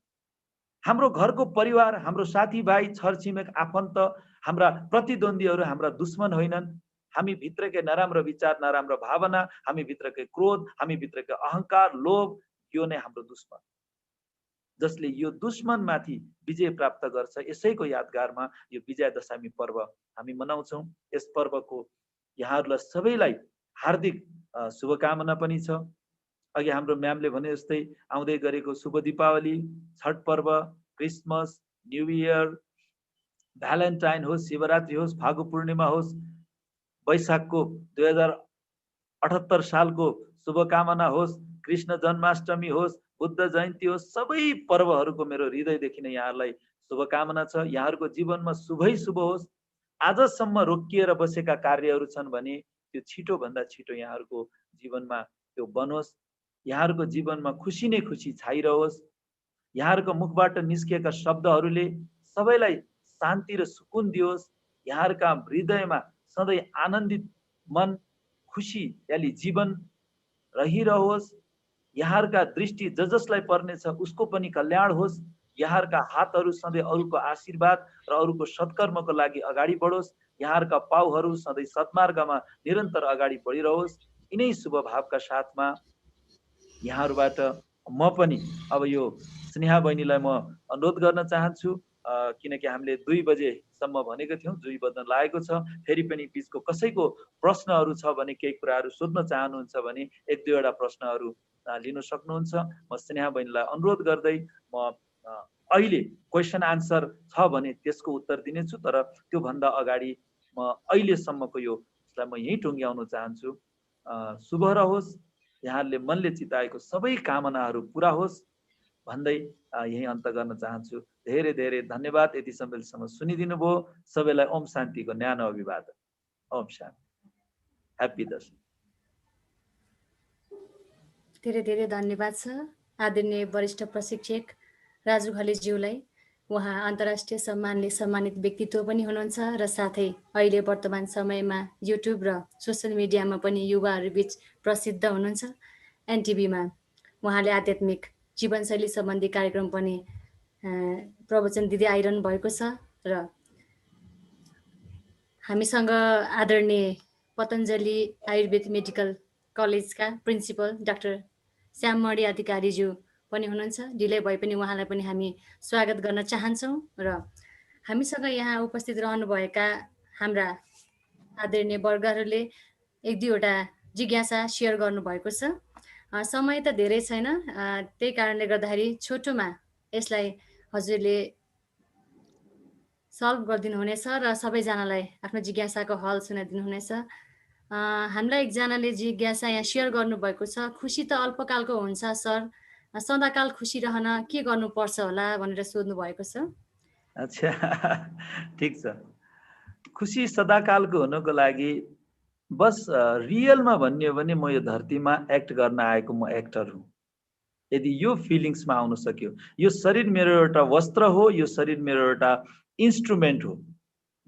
हाम्रो घरको परिवार, हाम्रो साथीभाइ, छरछिमेक, आफन्त, हाम्रा प्रतिद्वन्द्वीहरू हाम्रा दुश्मन होइनन्। हामी भित्रकै नराम्रो विचार, नराम्रो भावना, हामी भित्रकै क्रोध, हामी भित्रकै अहंकार, लोभ, यो नै हाम्रो दुश्मन, जसले यो दुश्मनमाथि विजय प्राप्त गर्छ। यसैको यादगारमा यो विजयादशमी पर्व हामी मनाउँछौँ। यस पर्वको यहाँहरूलाई सबैलाई हार्दिक शुभकामना पनि छ। अघि हाम्रो म्यामले भने जस्तै आउँदै गरेको शुभ दीपावली, छठ पर्व, क्रिसमस, न्यू इयर, भ्यालेन्टाइन होस्, शिवरात्रि होस्, फागु पूर्णिमा होस्, वैशाखको 2078 सालको शुभकामना होस्, कृष्ण जन्माष्टमी होस्, बुद्ध जयन्ती होस्, सबै पर्वहरूको मेरो हृदयदेखि नै यहाँहरूलाई शुभकामना छ। यहाँहरूको जीवनमा शुभै शुभ होस्। आजसम्म रोकिएर बसेका कार्यहरू छन् भने त्यो छिटोभन्दा छिटो यहाँहरूको जीवनमा त्यो बनोस्। यहाँहरूको जीवनमा खुसी नै खुसी छाइरहोस्। यहाँहरूको मुखबाट निस्किएका शब्दहरूले सबैलाई शान्ति र सुकुन दियोस्। यहाँहरूका हृदयमा सधैँ आनन्दित मन, खुसीयाली जीवन रहिरहोस्। यहाँहरूका दृष्टि जसलाई पर्नेछ उसको पनि कल्याण होस्। यहाँहरूका हातहरू सधैँ अरूको आशीर्वाद र अरूको सत्कर्मको लागि अगाडि बढोस्। यहाँहरूका पाउहरू सधैँ सद्मार्गमा निरन्तर अगाडि बढिरहोस्। यिनै शुभ भावका साथमा यहाँहरूबाट म पनि अब यो स्नेहा बहिनीलाई म अनुरोध गर्न चाहन्छु, किनकि हामीले 2 बजेसम्म भनेको थियौँ, 2 बज्न लागेको छ। फेरि पनि बिचको कसैको प्रश्नहरू छ भने, केही कुराहरू सोध्न चाहनुहुन्छ भने 1-2 प्रश्नहरू लिन सक्नुहुन्छ। म स्नेहा बहिनीलाई अनुरोध गर्दै म अहिले क्वेसन आन्सर छ भने त्यसको उत्तर दिनेछु, तर त्योभन्दा अगाडि म अहिलेसम्मको यो म यहीँ टुङ्ग्याउन चाहन्छु। शुभ रहोस्, यहाँहरूले मनले चिताएको सबै कामनाहरू पुरा होस् भन्दै यही अन्त गर्न चाहन्छु। धेरै धेरै धन्यवाद यति समयसम्म सुनिदिनु भयो। सबैलाई ओम शान्तिको न्यानो अभिवादन। ओम शान्ति। ह्याप्पी दशैं। धेरै धेरै धन्यवाद छ आदरणीय वरिष्ठ प्रशिक्षक राजु खलेज्यूलाई। उहाँ अन्तर्राष्ट्रिय सम्मानले सम्मानित व्यक्तित्व पनि हुनुहुन्छ र साथै अहिले वर्तमान समयमा युट्युब र सोसियल मिडियामा पनि युवाहरू बीच प्रसिद्ध हुनुहुन्छ। एनटिभीमा उहाँले आध्यात्मिक जीवनशैली सम्बन्धी कार्यक्रम पनि प्रवचन दिँदै आइरहनु भएको छ र हामीसँग आदरणीय पतञ्जलि आयुर्वेद मेडिकल कलेजका प्रिन्सिपल डाक्टर श्याममणि अधिकारीज्यू पनि हुनुहुन्छ। ढिलै भए पनि उहाँलाई पनि हामी स्वागत गर्न चाहन्छौँ र हामीसँग यहाँ उपस्थित रहनुभएका हाम्रा आदरणीय वर्गहरूले 1-2वटा जिज्ञासा सेयर गर्नुभएको छ। समय त धेरै छैन, त्यही कारणले गर्दाखेरि छोटोमा यसलाई हजुरले सल्भ गरिदिनु हुनेछ र सबैजनालाई आफ्नो जिज्ञासाको हल सुनाइदिनु हुनेछ। हामीलाई एकजनाले जिज्ञासा यहाँ सेयर गर्नुभएको छ, खुसी त अल्पकालको हुन्छ सर, सदाकाल खुसी रहन के गर्नुपर्छ होला भनेर सोध्नु भएको छ। अच्छा, ठिक छ। खुसी सदाकालको हुनको लागि बस रियलमा भन्ने हो भने म यो धरतीमा एक्ट गर्न आएको म एक्टर हुँ। यदि यो फिलिङ्समा आउन सक्यो, यो शरीर मेरो एउटा वस्त्र हो, यो शरीर मेरो एउटा इन्स्ट्रुमेन्ट हो।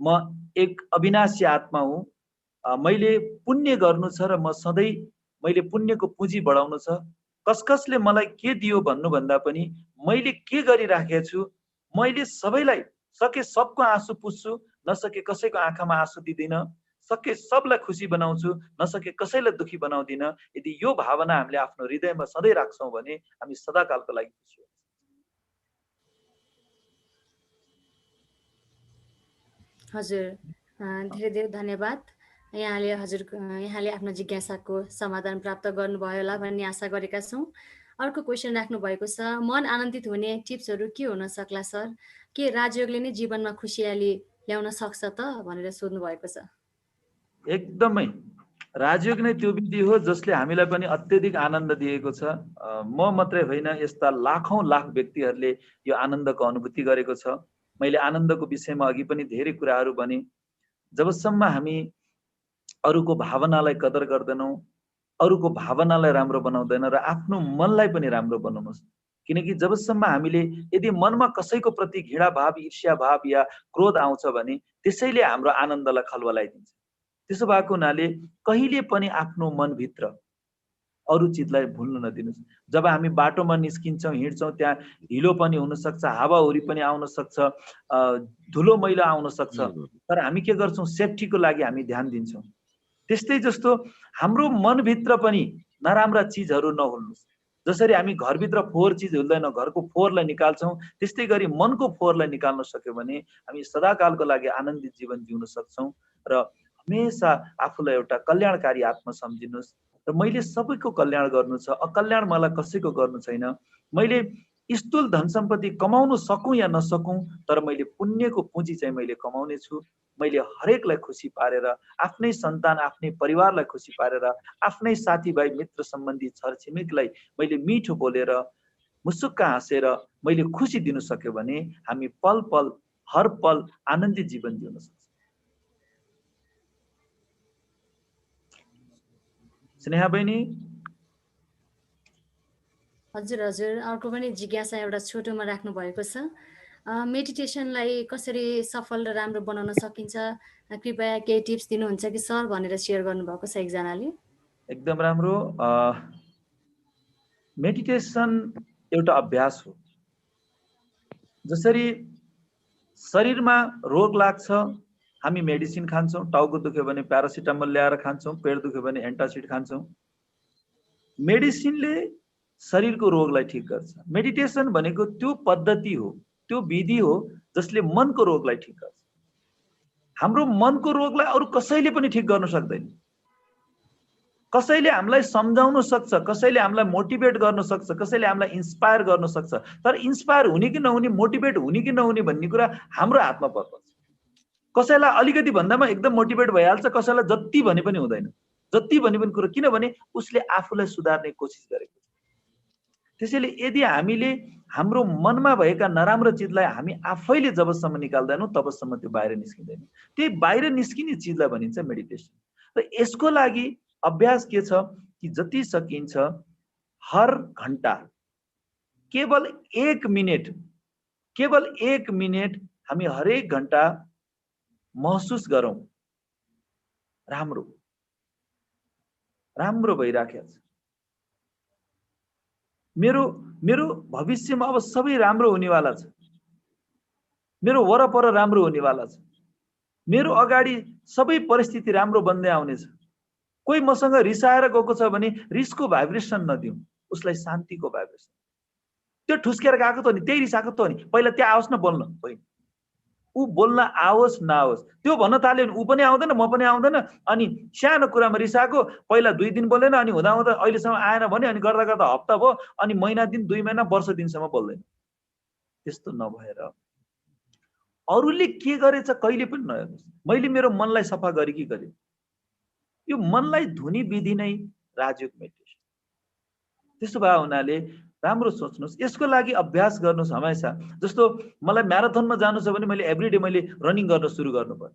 म एक अविनाशी आत्मा हुँ। मैले पुण्य गर्नु छ र म सधैँ मैले पुण्यको पुँजी बढाउनु छ। कसले मलाई के दियो भन्नुभन्दा पनि मैले के गरिराखेको छु, मैले सबैलाई सके सबको आँसु पुस्छु, नसके कसैको आँखामा आँसु दिँदिन, सके सबलाई खुसी बनाउँछु, नसके कसैलाई दुखी बनाउँदिन। यदि यो भावना हामीले आफ्नो हृदयमा सधैँ राख्छौँ भने हामी सदाकालको लागि खुसी हुन्छौँ। हजुर धेरै धेरै धन्यवाद। यहाँले आफ्नो जिज्ञासाको समाधान प्राप्त गर्नुभयो होला भन्ने आशा गरेका छौँ। अर्को क्वेसन राख्नु भएको छ, मन आनन्दित हुने टिप्सहरू के हुन सक्ला सर? के राजयोगले नै जीवनमा खुसियाली ल्याउन सक्छ त भनेर सोध्नु भएको छ। एकदमै राजयोग नै त्यो विधि हो जसले हामीलाई पनि अत्यधिक आनन्द दिएको छ। म मात्रै होइन, यस्ता लाखौं लाख व्यक्तिहरूले यो आनन्दको अनुभूति गरेको छ। मैले आनन्दको विषयमा अघि पनि धेरै कुराहरू भने। जबसम्म हामी अरूको भावनालाई कदर गर्दैनौँ, अरूको भावनालाई राम्रो बनाउँदैन र आफ्नो मनलाई पनि राम्रो बनाउनुहोस्। किनकि जबसम्म हामीले यदि मनमा कसैको प्रति घृणा भाव, ईर्ष्या भाव या क्रोध आउँछ भने त्यसैले हाम्रो आनन्दलाई खलबलाइदिन्छ। त्यसो भएको हुनाले कहिले पनि आफ्नो मनभित्र अरू चिजलाई भुल्न नदिनुहोस्। जब हामी बाटोमा निस्किन्छौँ, हिँड्छौँ, त्यहाँ हिलो पनि हुनसक्छ, हावाहुरी पनि आउन सक्छ, धुलो मैला आउन सक्छ, तर हामी के गर्छौँ? सेफ्टीको लागि हामी ध्यान दिन्छौँ। त्यस्तै जस्तो हाम्रो मनभित्र पनि नराम्रा चिजहरू नहुल्नुहोस्। जसरी हामी घरभित्र फोहोर चिज हुँदैन, घरको फोहोरलाई निकाल्छौँ, त्यस्तै गरी मनको फोहोरलाई निकाल्न सक्यो भने हामी सदाकालको लागि आनन्दित जीवन जिउन सक्छौँ। र हमेशा आफूलाई एउटा कल्याणकारी आत्मा सम्झिनुहोस्। र मैले सबैको कल्याण गर्नु छ, अकल्याण मलाई कसैको गर्नु छैन। मैले स्थूल धन सम्पत्ति कमाउन सकौँ या नसकौँ, तर मैले पुण्यको पुँजी चाहिँ मैले कमाउने छु। मैले हरेकलाई खुसी पारेर, आफ्नै सन्तान, आफ्नै परिवारलाई खुसी पारेर, आफ्नै साथीभाइ, मित्र सम्बन्धी, छरछिमेकलाई मैले मिठो बोलेर, मुसुक्क हाँसेर मैले खुसी दिनु सक्यो भने हामी पल पल, हर पल आनन्दित जीवन जिउन सक्छौँ। स्नेहा बहिनी? हजुर हजुर, अर्को पनि जिज्ञासा एउटा छोटोमा राख्नु भएको छ। मेडिटेसनलाई कसरी सफल र राम्रो बनाउन सकिन्छ, कृपया केही टिप्स दिनुहुन्छ कि सर भनेर सेयर गर्नुभएको छ एकजनाले। एकदम राम्रो। मेडिटेसन एउटा अभ्यास हो। जसरी शरीरमा रोग लाग्छ, हामी मेडिसिन खान्छौँ। टाउको दुख्यो भने प्यारासिटामोल ल्याएर खान्छौँ, पेट दुख्यो भने एन्टासिड खान्छौँ। मेडिसिनले शरीरको रोगलाई ठिक गर्छ। मेडिटेसन भनेको त्यो पद्धति हो, त्यो विधि हो जसले मनको रोगलाई ठिक गर्छ। हाम्रो मनको रोगलाई अरू कसैले पनि ठिक गर्न सक्दैन। कसैले हामीलाई सम्झाउन सक्छ, कसैले हामीलाई मोटिभेट गर्न सक्छ, कसैले हामीलाई इन्स्पायर गर्न सक्छ, तर इन्स्पायर हुने कि नहुने, मोटिभेट हुने कि नहुने भन्ने कुरा हाम्रो हातमा पर्छ। कसैलाई अलिकति भन्दामा एकदम मोटिभेट भइहाल्छ, कसैलाई जति भने पनि हुँदैन। जति भने पनि कुरा, किनभने उसले आफूलाई सुधार्ने कोसिस गरेको छ। त्यसैले यदि हामीले हाम्रो मनमा भएका नराम्रो चिजलाई हामी आफैले जबसम्म निकाल्दैनौँ तबसम्म त्यो बाहिर निस्किँदैन। त्यही बाहिर निस्किने चिजलाई भनिन्छ मेडिटेसन। र यसको लागि अभ्यास के छ कि जति सकिन्छ हर घण्टा केवल 1 मिनेट हामी हरेक घण्टा महसुस गरौँ राम्रो राम्रो भइराखेको छ। मेरो भविष्यमा अब सबै राम्रो हुनेवाला छ। मेरो वरपर राम्रो हुनेवाला छ। मेरो अगाडि सबै परिस्थिति राम्रो बन्दै आउनेछ। कोही मसँग रिसाएर गएको छ भने रिसको भाइब्रेसन नदिउँ, उसलाई शान्तिको भाइब्रेसन। त्यो ठुस्केर गएको त नि, त्यही रिसाएको त नि, पहिला त्यहाँ आओस् न बोल्न। होइन, ऊ बोल्न आओस् नआओस्, त्यो भन्न थाल्यो भने ऊ पनि आउँदैन, म पनि आउँदैन। अनि सानो कुरामा रिसाएको, पहिला 2 दिन बोलेन, अनि हुँदा हुँदा अहिलेसम्म आएन भने अनि गर्दा गर्दा हप्ता भयो, अनि महिना दिन, 2 महिना, वर्ष दिनसम्म बोल्दैन। त्यस्तो नभएर अरूले के गरेछ कहिले पनि नहेर्नुहोस्, मैले मेरो मनलाई सफा गरे कि गरे। यो मनलाई धुने विधि नै राजयोग मेडिटेसन। त्यसो भए हुनाले राम्रो सोच्नुहोस्, यसको लागि अभ्यास गर्नुहोस् हमेशा। जस्तो मलाई म्याराथनमा जानु छ भने मैले एभ्री डे मैले रनिङ गर्न सुरु गर्नु पर्यो,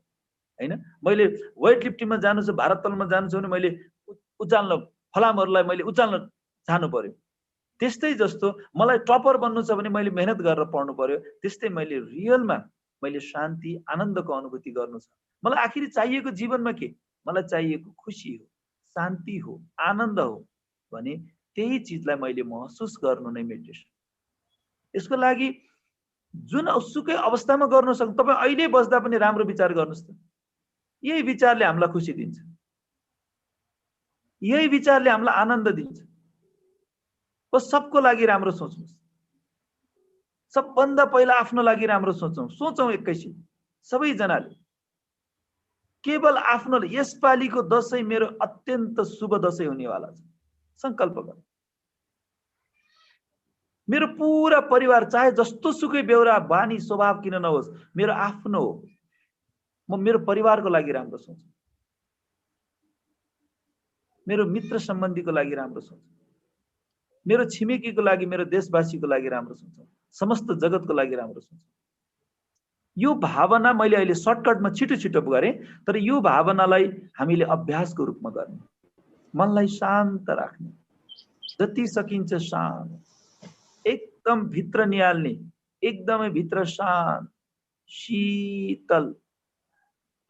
हैन? मैले वेट लिफ्टिङमा जानु छ, भारोत्तोलनमा जानु छ भने मैले उचाल्न, फलामहरूलाई मैले उचाल्न जानु पर्यो। त्यस्तै जस्तो मलाई टपर बन्नु छ भने मैले मेहनत गरेर पढ्नु पर्यो। त्यस्तै मैले रियलमा मैले शान्ति, आनन्दको अनुभूति गर्नु छ। मलाई आखिर चाहिएको जीवनमा के? मलाई चाहिएको खुसी हो, शान्ति हो, आनन्द हो भने त्यही चिजलाई मैले महसुस गर्नु नै मेडिटेसन। यसको लागि जुन सुकै अवस्थामा गर्न सक्छ। तपाईँ अहिले बस्दा पनि राम्रो विचार गर्नुहोस् त। यही विचारले हामीलाई खुसी दिन्छ, यही विचारले हामीलाई आनन्द दिन्छ। बस सबको लागि राम्रो सोच्नुहोस्। सबभन्दा पहिला आफ्नो लागि राम्रो सोचौँ। सोचौँ एकैछिन सबैजनाले। केवल आफ्नो यसपालिको दशैं मेरो अत्यन्त शुभ दशैं हुनेवाला छ, संकल्प गर्नु। मेरो पूरा परिवार चाहे जस्तो सुकै बेहोरा बानी स्वभाव किन नहोस् मेरो आफ्नो हो, म मेरो परिवारको लागि राम्रो सोच्छु, मेरो मित्र सम्बन्धीको लागि राम्रो सोच्छु, मेरो छिमेकीको लागि, मेरो देशवासीको लागि राम्रो सोच्छु, समस्त जगतको लागि राम्रो सोच्छु। यो भावना मैले अहिले सर्टकटमा छिटो छिटो गरेँ, तर यो भावनालाई हामीले अभ्यासको रूपमा गर्ने, मनलाई शान्त राख्ने, जति सकिन्छ शान्त, एकदम भित्र निहाल्ने, एकदमै भित्र शान्त शीतल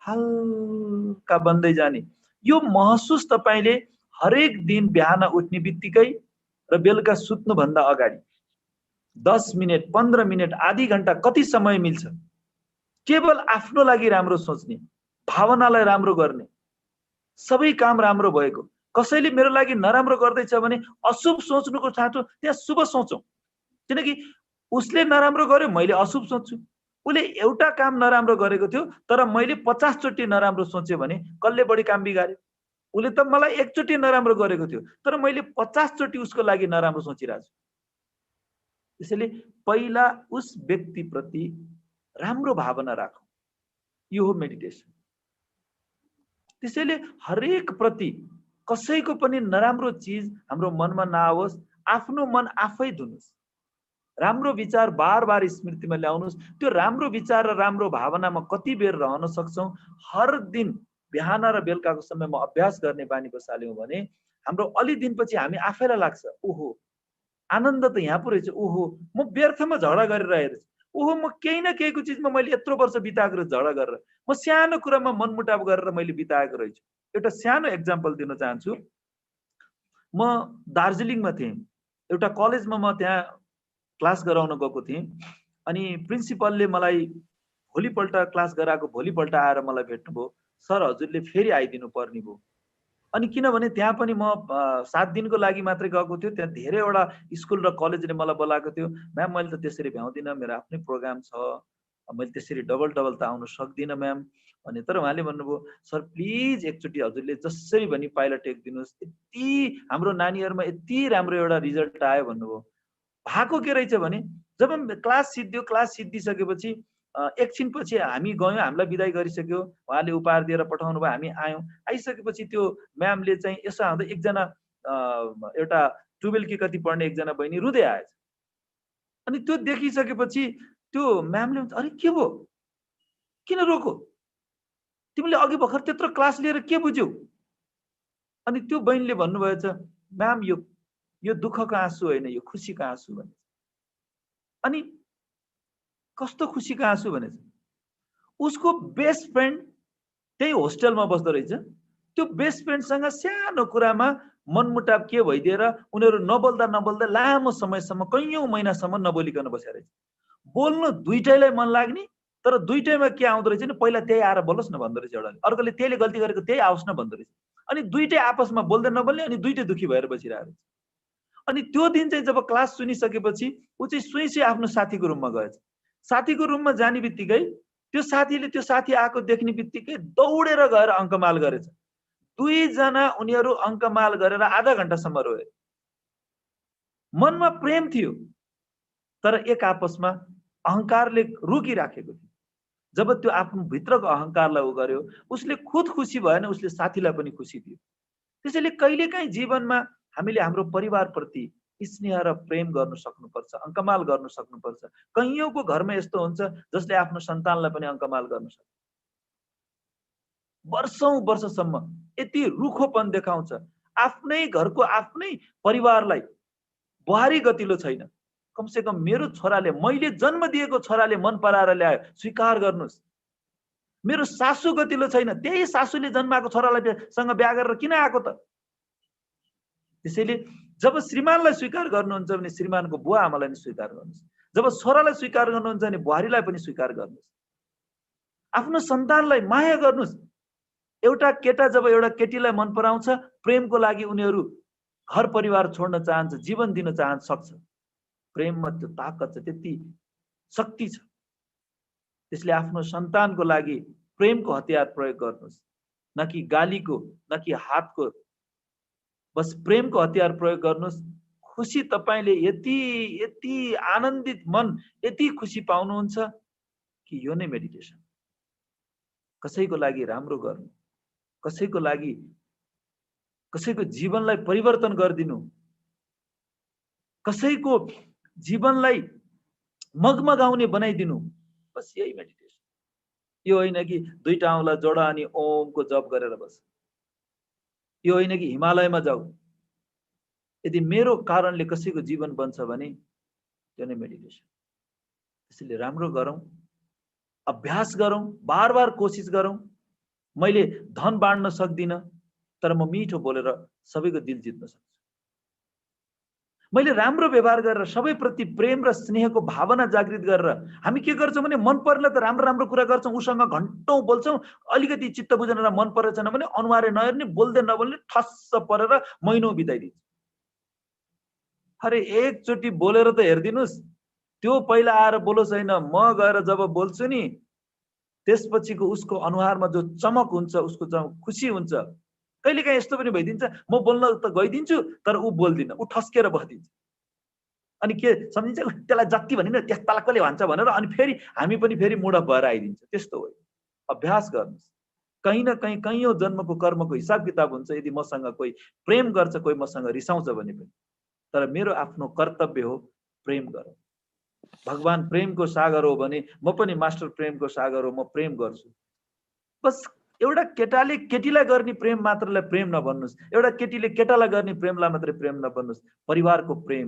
हल्का बन्दै जाने। यो महसुस तपाईले हरेक दिन बिहान उठ्ने बित्तिकै र बेलुका सुत्नुभन्दा अगाडि 10 मिनेट 15 मिनेट आधी घण्टा कति समय मिल्छ केवल आफ्नो लागि राम्रो सोच्ने, भावनालाई राम्रो गर्ने, सबै काम राम्रो भएको। कसैले मेरो लागि नराम्रो गर्दैछ भने अशुभ सोच्नुको ठाटो त्यहाँ शुभ सोचौं, किनकि उसले नराम्रो गर्यो मैले अशुभ सोच्छु। उसले एउटा काम नराम्रो गरेको थियो तर मैले 50 चोटि नराम्रो सोचे भने कसले बढी काम बिगार्यो? उसले त मलाई एकचोटि नराम्रो गरेको थियो तर मैले 50 चोटि उसको लागि नराम्रो सोचिरहेको छु। त्यसैले पहिला उस व्यक्ति प्रति राम्रो भावना राखौं, यो हो मेडिटेसन। त्यसैले हरेक प्रति कसैको पनि नराम्रो चीज हाम्रो मनमा नआओस्, आफ्नो मन आफै धुनुस्, राम्रो विचार बार बार स्मृतिमा ल्याउनुस्। त्यो राम्रो विचार र राम्रो भावनामा कति बेर रहन सक्छौं, हर दिन बिहान र बेलुकाको समयमा अभ्यास गर्ने बानी बसाल्यौं भने हाम्रो अलि दिनपछि हामी आफैलाई लाग्छ ओहो आनन्द त यहाँ पो रहेछ, ओहो म व्यर्थमा झगडा गरिरहेको छु, ओहो म केही न केहीको चिजमा मैले यत्रो वर्ष बिताएको झगडा गरेर, म सानो कुरामा मनमुटाव गरेर मैले बिताएको रहेछु। एउटा सानो एक्जाम्पल दिन चाहन्छु। म दार्जिलिङमा थिएँ, एउटा कलेजमा म त्यहाँ क्लास गराउन गएको थिएँ अनि प्रिन्सिपलले मलाई भोलिपल्ट क्लास गराएको भोलिपल्ट आएर मलाई भेट्नुभयो, सर हजुरले फेरि आइदिनु पर्ने भयो। अनि किनभने त्यहाँ पनि म 7 दिनको लागि मात्रै गएको थियो, त्यहाँ धेरैवटा स्कुल र कलेजले मलाई बोलाएको थियो। म्याम मैले त त्यसरी भ्याउँदिनँ, मेरो आफ्नै प्रोग्राम छ, मैले त्यसरी डबल त आउन सक्दिनँ म्याम भने। तर उहाँले भन्नुभयो सर प्लिज एकचोटि हजुरले जसरी भनी पाइला टेक्दिनुहोस्, यति हाम्रो नानीहरुमा यति राम्रो एउटा रिजल्ट आयो भन्नुभयो। भएको के रहेछ भने जब क्लास सिद्धियो, क्लास सिद्धिसकेपछि एकछिनपछि हामी गयौँ, हामीलाई बिदाई गरिसक्यो, उहाँले उपहार दिएर पठाउनु भयो, हामी आयौँ। आइसकेपछि त्यो म्यामले चाहिँ यसो आउँदा एकजना एउटा 12 कि कति पढ्ने एकजना बहिनी रुँदै आएछ। अनि त्यो देखिसकेपछि त्यो म्यामले अरे के भयो, किन रोको, तिमीले अघि भर्खर त्यत्रो क्लास लिएर के बुझ्यौ? अनि त्यो बहिनीले भन्नुभएछ म्याम यो दुःखको आँसु होइन, यो खुसीको आँसु भने। अनि कस्तो खुसीको आँसु भनेछ, उसको बेस्ट फ्रेन्ड त्यही होस्टेलमा बस्दो रहेछ, त्यो बेस्ट फ्रेन्डसँग सानो कुरामा मनमुटाव के भइदिएर उनीहरू नबोल्दा नबोल्दा लामो समयसम्म कैयौं महिनासम्म नबोलिकन बसेर रहेछ। बोल्नु दुईटैलाई मन लाग्ने, तर दुईटैमा के आउँदो रहेछ नि पहिला त्यही आएर बोलोस् न भन्दो रहेछ एउटाले, अर्कोले त्यसले गल्ती गरेको त्यही आओस् न भन्दो रहेछ। अनि दुईटै आपसमा बोल्दै नबोल्ने, अनि दुईटै दुखी भएर बसिरहेको रहेछ। अनि त्यो दिन चाहिँ जब क्लास सुनिसकेपछि ऊ चाहिँ सुइसै आफ्नो साथीको रुममा गएछ। साथीको रुममा जाने बित्तिकै त्यो साथीले त्यो साथी आएको देख्ने बित्तिकै दौडेर गएर अङ्कमाल गरेछ। दुईजना उनीहरू अङ्कमाल गरेर आधा घण्टासम्म रोए। मनमा प्रेम थियो तर एक आपसमा अहंकारले रोकिराखेको थियो। जब त्यो आफ्नो भित्रको अहंकारलाई उ गर्यो, उसले खुद खुसी भएन, उसले साथीलाई पनि खुसी दियो। त्यसैले कहिलेकाहीँ जीवनमा हामीले हाम्रो परिवार प्रति स्नेह र प्रेम गर्न सक्नुपर्छ, अङ्कमाल गर्न सक्नुपर्छ। कैयौंको घरमा यस्तो हुन्छ जसले आफ्नो सन्तानलाई पनि अङ्कमाल गर्न सक्छ, वर्षौं वर्षसम्म यति रुखोपन देखाउँछ, आफ्नै घरको आफ्नै परिवारलाई बुहारी गतिलो छैन। कमसे कम मेरो छोराले, मैले जन्म दिएको छोराले मन पराएर ल्यायो, स्वीकार गर्नुस्। मेरो सासू गतिलो छैन, त्यही सासूले जन्माएको छोरालाई सँग बिहा गरेर किन आएको त? त्यसैले जब श्रीमानलाई स्वीकार गर्नुहुन्छ भने श्रीमानको बुवा आमालाई पनि स्वीकार गर्नुस्, जब छोरालाई स्वीकार गर्नुहुन्छ भने बुहारीलाई पनि स्वीकार गर्नुस्, आफ्नो सन्तानलाई माया गर्नुस्। एउटा केटा जब एउटा केटीलाई मन पराउँछ, प्रेमको लागि उनीहरू घर परिवार छोड्न चाहन्छ, जीवन दिन चाहन्छ सक्छ। प्रेममा त्यो ताकत छ, त्यति शक्ति छ। त्यसले आफ्नो सन्तानको लागि प्रेमको हतियार प्रयोग गर्नुहोस्, न कि गालीको, न कि हातको, बस प्रेमको हतियार प्रयोग गर्नुहोस्। खुसी तपाईले यति यति आनन्दित मन, यति खुसी पाउनुहुन्छ कि यो नै मेडिटेसन। कसैको लागि राम्रो गर्नु, कसैको लागि, कसैको जीवनलाई परिवर्तन गरिदिनु, कसैको जीवनलाई मगमगाउने बनाइदिनु, बस यही मेडिटेसन। यो होइन कि दुईटा औँला जोडा अनि ओमको जप गरेर बस। यो होइन कि हिमालयमा जाऊ। यदि मेरो कारणले कसैको जीवन बन्छ भने त्यो नै मेडिटेसन। त्यसैले राम्रो गरौँ, अभ्यास गरौँ, बार बार कोसिस गरौँ। मैले धन बाँड्न सक्दिनँ, तर म मिठो बोलेर सबैको दिल जित्न सक्छु। मैले राम्रो व्यवहार गरेर सबैप्रति प्रेम र स्नेहको भावना जागृत गरेर हामी के गर्छौँ भने मन पर्नेलाई त राम्रो राम्रो कुरा गर्छौँ, उसँग घन्टौँ बोल्छौँ, अलिकति चित्त बुझेर मन परेको छैन भने अनुहारै नहेर्ने, बोल्दै नबोल्ने, ठस्स परेर महिनौ बिताइदिन्छ। अरे एकचोटि बोलेर त हेरिदिनुहोस्, त्यो पहिला आएर बोलोस् होइन, म गएर जब बोल्छु नि त्यसपछिको उसको अनुहारमा जो चमक हुन्छ, उसको खुसी हुन्छ। कहिलेकाहीँ यस्तो पनि भइदिन्छ, म बोल्न त गइदिन्छु तर ऊ बोल्दिन, ऊ ठस्केर बस्दिन्छ। अनि के सम्झिन्छ, त्यसलाई जति भने नि त्यस्तालाई कसले भन्छ भनेर अनि फेरि हामी पनि फेरि मुड अफ भएर आइदिन्छ। त्यस्तो हो। अभ्यास गर्नुहोस्। कहीँ न कहीँ कैयौँ जन्मको कर्मको हिसाब किताब हुन्छ। यदि मसँग कोही प्रेम गर्छ, कोही मसँग रिसाउँछ भने पनि, तर मेरो आफ्नो कर्तव्य हो प्रेम गरौँ। भगवान प्रेमको सागर हो भने म पनि मास्टर प्रेमको सागर हो, म प्रेम गर्छु। बस एउटा केटाले केटीलाई गर्ने प्रेम मात्रलाई प्रेम नभन्नुहोस्, एउटा केटीले केटालाई गर्ने प्रेमलाई मात्रै प्रेम नभन्नुहोस्। परिवारको प्रेम,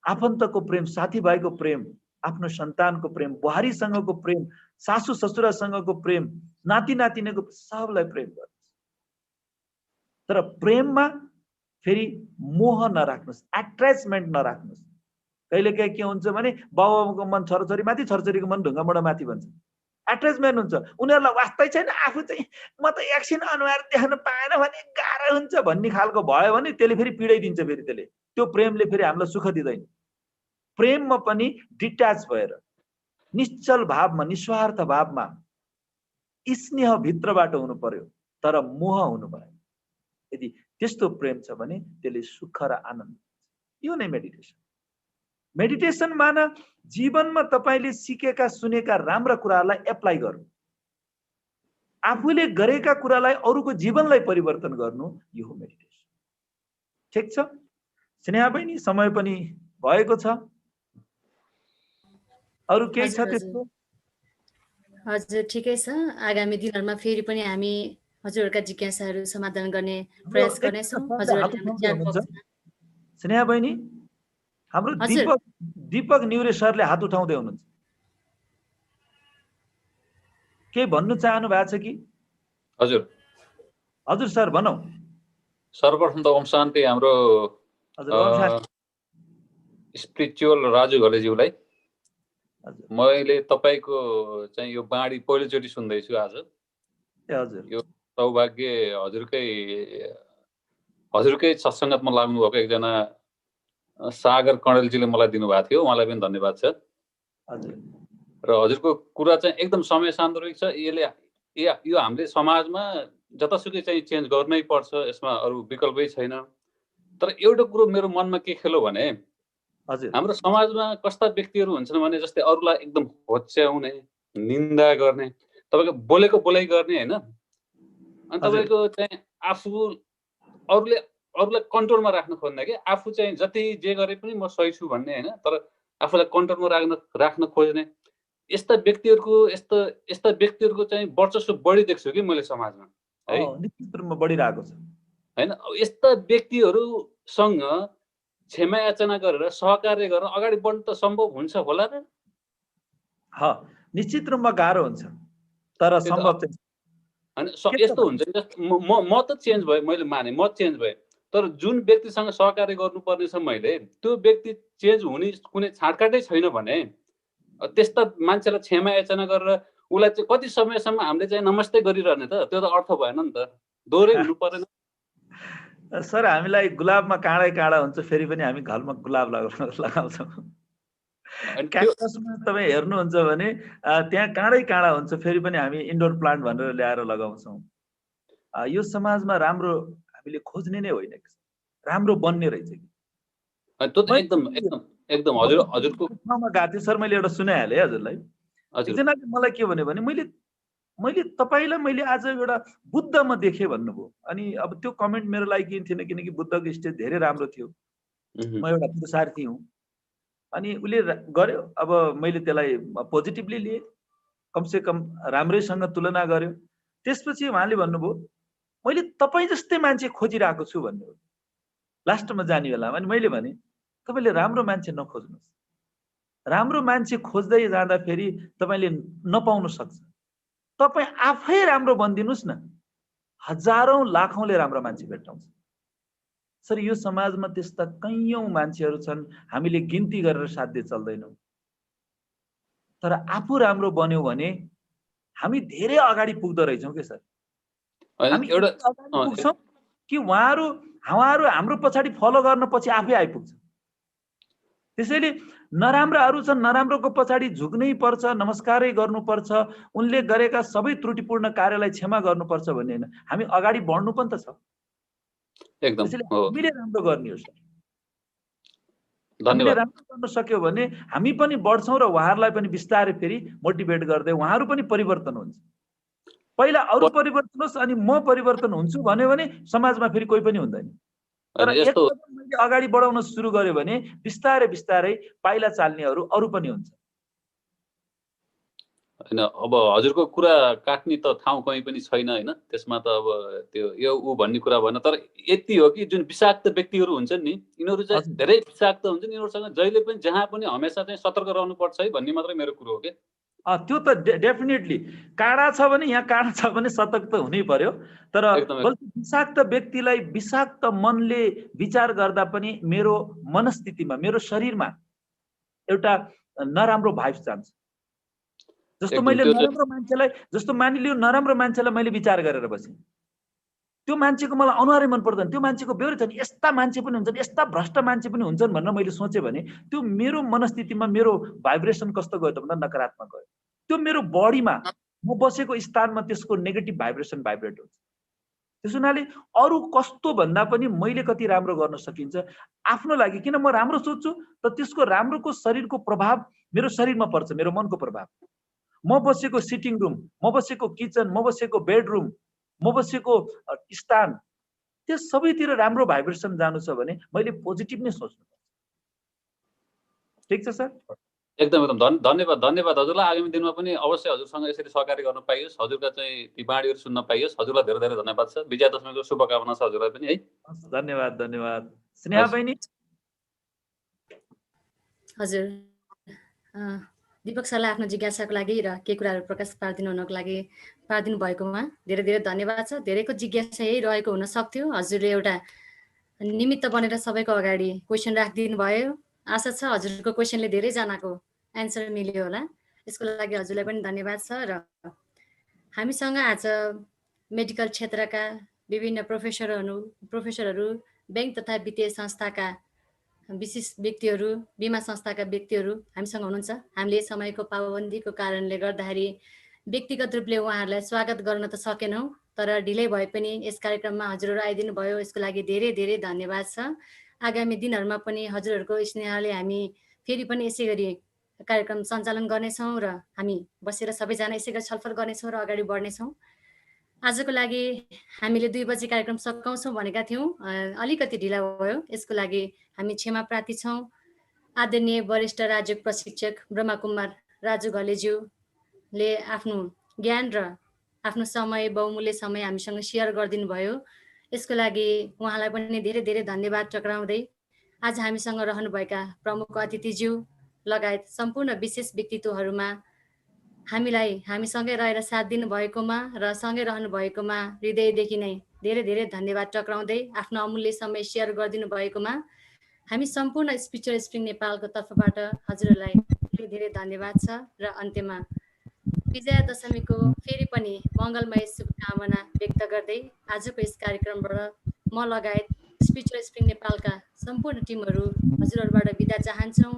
आफन्तको प्रेम, साथीभाइको प्रेम, आफ्नो सन्तानको प्रेम, बुहारीसँगको प्रेम, सासू ससुरासँगको प्रेम, नाति नातिनीको, सबलाई प्रेम गर्नुहोस्। तर प्रेममा फेरि मोह नराख्नुहोस्, एट्याचमेन्ट नराख्नुहोस्। कहिलेकाहीँ के हुन्छ भने बाबुआमाको मन छोराछोरी माथि, छोराछोरीको मन ढुङ्गामुढा माथि भन्छ। एट्याचमेन्ट हुन्छ। उनीहरूलाई वास्तै छैन, आफू चाहिँ म त एकछिन अनुहार देख्न पाएन भने गाह्रो हुन्छ भन्ने खालको भयो भने त्यसले फेरि पीडाइदिन्छ। फेरि त्यसले, त्यो प्रेमले फेरि हामीलाई सुख दिँदैन। प्रेममा पनि डिट्याच भएर निश्चल भावमा, निस्वार्थ भावमा स्नेह भित्रबाट हुनु पर्यो, तर मोह हुनु भएन। यदि त्यस्तो प्रेम छ भने त्यसले सुख र आनन्द। यो नै मेडिटेसन। मेडिटेसन माना जीवनमा तपाईले सिकेका सुनेका राम्रा कुराहरूलाई एप्लाई गर्नु, आफूले गरेका कुरालाई अरूको जीवनलाई परिवर्तन गर्नु, यो हो मेडिटेसन। ठिक छ स्नेहा बहिनी, समय पनि भएको छ। अरू केही छ त्यस्तो? हजुर ठिकै छ। आगामी दिनहरूमा फेरि पनि हामी हजुरहरूका जिज्ञासाहरू समाधान गर्ने प्रयास गर्नेछौँ। स्नेहा बहिनी, हाम्रो दीपक न्युरे सरले हात उठाउँदै हुनुहुन्छ। के भन्नु चाहनु भएको छ कि? हजुर हजुर सर भनौ। सर्वप्रथम त ओम शान्ति हाम्रो स्पिरिचुअल राजु घलेज्यूलाई। मैले तपाईको चाहिँ यो बाणी पहिलोचोटि सुन्दैछु आज। हजुर यो सौभाग्य हजुरकै सत्सङ्गतमा लाग्नु भएको एकजना सागर कणेलजीले मलाई दिनुभएको थियो, उहाँलाई पनि धन्यवाद छ। हजुर। र हजुरको कुरा चाहिँ एकदम समय सान्दर्भिक छ। यो हामीले समाजमा जतासुकै चाहिँ चेन्ज गर्नै पर्छ, यसमा अरू विकल्पै छैन। तर एउटा कुरो मेरो मनमा के खेल्यो भने हाम्रो समाजमा कस्ता व्यक्तिहरू हुन्छन् भने जस्तै अरूलाई एकदम होच्याउने, निन्दा गर्ने, तपाईको बोलेको बोलाइ गर्ने हैन, अनि तपाईको चाहिँ आफू अरूलाई कन्ट्रोलमा राख्न खोज्ने के, आफू चाहिँ जति जे गरे पनि म सही छु भन्ने हैन, तर आफूलाई कन्ट्रोलमा राख्न खोज्ने यस्ता व्यक्तिहरूको चाहिँ वर्चस्व बढी देख्छु कि मैले समाजमा है। निश्चित रूपमा बढिरहेको छ हैन। यस्ता व्यक्तिहरूसँग क्षमा याचना गरेर सहकार्य गरेर अगाडि बढ्नु त सम्भव हुन्छ होला र? निश्चित रूपमा गाह्रो हुन्छ, तर सम्भव चाहिँ। हैन यस्तो हुन्छ म त चेन्ज भए, मैले माने म चेन्ज भए, तर जुन व्यक्तिसँग सहकार्य गर्नुपर्ने छ मैले, त्यो व्यक्ति चेन्ज हुने कुनै छाडकाटै छैन भने त्यस्ता मान्छेलाई क्षमा याचना गरेर उसलाई चाहिँ कति समयसम्म हामीले चाहिँ नमस्ते गरिरहने त? त्यो त अर्थ भएन नि त, दोहोरै हुनु परेन। सर हामीलाई गुलाबमा काँडै काँडा हुन्छ, फेरि पनि हामी घरमा गुलाब लगाउँछौँ। अनि त्यो क्याक्टसमा तपाईँ हेर्नुहुन्छ भने त्यहाँ काँडै काँडा हुन्छ, फेरि पनि हामी इन्डोर प्लान्ट भनेर ल्याएर लगाउँछौँ। यो समाजमा राम्रो हामीले खोज्ने नै होइन, राम्रो बन्ने रहेछ कि। त्यो त एकदम एकदम एकदम हजुरको ठाउँमा गएको थिएँ सर, मैले एउटा सुनाइहालेँ हजुरलाई। एकजनाले मलाई के भन्यो भने मैले तपाईँलाई मैले आज एउटा बुद्धमा देखेँ भन्नुभयो। अनि अब त्यो कमेन्ट मेरो लागि किन थिएन, किनकि बुद्धको स्टेज धेरै राम्रो थियो, म एउटा पुरुषार्थी हुँ। अनि उसले गर्यो, अब मैले त्यसलाई पोजिटिभली लिएँ, कमसे कम राम्रैसँग तुलना गर्यो। त्यसपछि उहाँले भन्नुभयो मैले तपाईँ जस्तै मान्छे खोजिरहेको छु भन्नुभयो लास्टमा जाने बेलामा। अनि मैले भने तपाईँले राम्रो मान्छे नखोज्नुहोस्, राम्रो मान्छे खोज्दै जाँदाखेरि तपाईँले नपाउनु सक्छ। तपाईँ आफै राम्रो बनिदिनुहोस् न, हजारौँ लाखौँले राम्रो मान्छे भेट्टाउँछ। सर यो समाजमा त्यस्ता कैयौँ मान्छेहरू छन्, हामीले गिन्ती गरेर साध्य चल्दैनौँ। तर आफू राम्रो बन्यौँ भने हामी धेरै अगाडि पुग्दो रहेछौँ के सर। हामी अगाडि पुग्छौँ कि उहाँहरू हाम्रो पछाडि फलो गर्न पछि आफै आइपुग्छ। त्यसैले नराम्राहरू छन्, नराम्रोको पछाडि झुक्नै पर्छ, नमस्कारै गर्नुपर्छ, उनले गरेका सबै त्रुटिपूर्ण कार्यलाई क्षमा गर्नुपर्छ भन्ने होइन, हामी अगाडि बढ्नु पनि त छ। त्यसैले हामीले राम्रो गर्ने हो सर। हामीले राम्रो गर्न सक्यो भने हामी पनि बढ्छौँ र उहाँहरूलाई पनि बिस्तारै फेरि मोटिभेट गर्दै उहाँहरू पनि परिवर्तन हुन्छ। पहिला अरू परिवर्तन होस् अनि म परिवर्तन हुन्छु भन्यो भने समाजमा फेरि कोही पनि हुँदैन। तर एक कदम मैले अगाडि बढाउन सुरु गर्यो भने बिस्तारै बिस्तारै पाइला चाल्नेहरू अरू पनि हुन्छ। हैन, अब हजुरको कुरा काट्ने त ठाउँ कहीँ पनि छैन हैन, त्यसमा त अब त्यो यो ऊ भन्ने कुरा भएन। तर यति हो कि जुन विषाक्त व्यक्तिहरू हुन्छन् नि, यिनीहरू चाहिँ धेरै विषाक्त हुन्छन्, यिनीहरूसँग जहिले पनि जहाँ पनि हमेसा चाहिँ सतर्क रहनुपर्छ है भन्ने मात्रै मेरो कुरो हो के। त्यो त डेफिनेटली काँडा छ भने यहाँ काँडा छ भने सतर्क त हुनै पर्यो। तर बल्कि विषाक्त व्यक्तिलाई विषाक्त मनले विचार गर्दा पनि मेरो मनस्थितिमा, मेरो शरीरमा एउटा नराम्रो भाइब्स जान्छ। जस्तो मैले नराम्रो मान्छेलाई, जस्तो मानिलियो नराम्रो मान्छेलाई मैले विचार गरेर बसेँ, त्यो मान्छेको मलाई अनुहारै मन पर्दैन, त्यो मान्छेको बेहोरै छ नि, यस्ता मान्छे पनि हुन्छन्, यस्ता भ्रष्ट मान्छे पनि हुन्छन् भनेर मैले सोचेँ भने त्यो मेरो मनस्थितिमा मेरो भाइब्रेसन कस्तो गयो त भन्दा नकारात्मक गयो। त्यो मेरो बडीमा, म बसेको स्थानमा त्यसको नेगेटिभ भाइब्रेसन भाइब्रेट हुन्छ। त्यस हुनाले अरू कस्तो भन्दा पनि मैले कति राम्रो गर्न सकिन्छ आफ्नो लागि, किन म राम्रो सोच्छु त त्यसको राम्रोको शरीरको प्रभाव मेरो शरीरमा पर्छ, मेरो मनको प्रभाव। म बसेको सिटिङ रुम, म बसेको किचन, म बसेको बेडरुम, म बसेको स्थान, त्यो सबैतिर राम्रो भाइब्रेसन जानु छ भने मैले पोजिटिभ नै सोच्नु पर्छ। ठिक छ सर? एकदम एकदम धन्यवाद धन्यवाद हजुरलाई। आगामी दिनमा पनि अवश्य हजुरसँग यसरी सहकारी गर्न पाइयोस्, हजुरका चाहिँ ती बाणीहरू सुन्न पाइयोस्। हजुरलाई धेरै धेरै धन्यवाद छ। विजया दशमीको शुभकामना छ हजुरलाई पनि है। धन्यवाद धन्यवाद। स्नेहा बहिनी। हजुर, दीपक सरलाई आफ्नो जिज्ञासाको लागि र के कुराहरू प्रकाश पारिदिनु हुनको लागि पारिदिनु भएकोमा धेरै धेरै धन्यवाद छ। धेरैको जिज्ञासा यही रहेको हुन सक्थ्यो, हजुरले एउटा निमित्त बनेर सबैको अगाडि क्वेसन राखिदिनु भयो। आशा छ हजुरको क्वेसनले धेरैजनाको एन्सर मिल्यो होला, यसको लागि हजुरलाई पनि धन्यवाद छ। र हामीसँग आज मेडिकल क्षेत्रका विभिन्न प्रोफेसरहरू, ब्याङ्क तथा वित्तीय संस्थाका विशेष व्यक्तिहरू, बिमा संस्थाका व्यक्तिहरू हामीसँग हुनुहुन्छ। हामीले समयको पाबन्दीको कारणले गर्दाखेरि व्यक्तिगत रूपले उहाँहरूलाई स्वागत गर्न त सकेनौँ, तर ढिलै भए पनि यस कार्यक्रममा हजुरहरू आइदिनु भयो, यसको लागि धेरै धेरै धन्यवाद छ। आगामी दिनहरूमा पनि हजुरहरूको स्नेहले हामी फेरि पनि यसै गरी कार्यक्रम सञ्चालन गर्नेछौँ र हामी बसेर सबैजना यसै गरी छलफल गर्नेछौँ र अगाडि बढ्नेछौँ। आजको लागि हामीले 2 बजे कार्यक्रम सकाउँछौँ भनेका थियौँ, अलिकति ढिला भयो, यसको लागि हामी क्षमा प्रार्थी छौँ। आदरणीय वरिष्ठ राजयोग प्रशिक्षक ब्रह्मकुमार राजु घलेज्यूले आफ्नो ज्ञान र आफ्नो समय, बहुमूल्य समय हामीसँग सेयर गरिदिनु भयो, यसको लागि उहाँलाई पनि धेरै धेरै धन्यवाद टक्राउँदै आज हामीसँग रहनुभएका प्रमुख अतिथिज्यू लगायत सम्पूर्ण विशेष व्यक्तित्वहरूमा हामीसँगै रहेर साथ दिनुभएकोमा र सँगै रहनुभएकोमा हृदयदेखि नै धेरै धेरै धन्यवाद टक्राउँदै आफ्नो अमूल्य समय सेयर गरिदिनु भएकोमा हामी सम्पूर्ण स्पिरिचुअल स्प्रिङ नेपालको तर्फबाट हजुरहरूलाई धेरै धेरै धन्यवाद छ। र अन्त्यमा विजया दशमीको फेरि पनि मङ्गलमय शुभकामना व्यक्त गर्दै आजको यस कार्यक्रमबाट म लगायत स्पिरिचुअल स्प्रिङ नेपालका सम्पूर्ण टिमहरू हजुरहरूबाट बिदा चाहन्छौँ।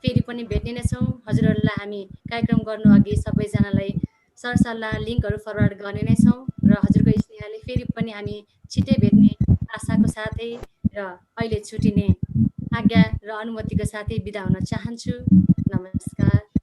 फेरि पनि भेट्ने नै छौँ। हजुरहरूलाई हामी कार्यक्रम गर्नु अघि सबैजनालाई सरसल्लाह लिङ्कहरू फरवर्ड गर्ने नै छौँ र हजुरको स्नेहले फेरि पनि हामी छिट्टै भेट्ने आशाको साथै र अहिले छुटिने आज्ञा र अनुमतिको साथै बिदा हुन चाहन्छु। नमस्कार।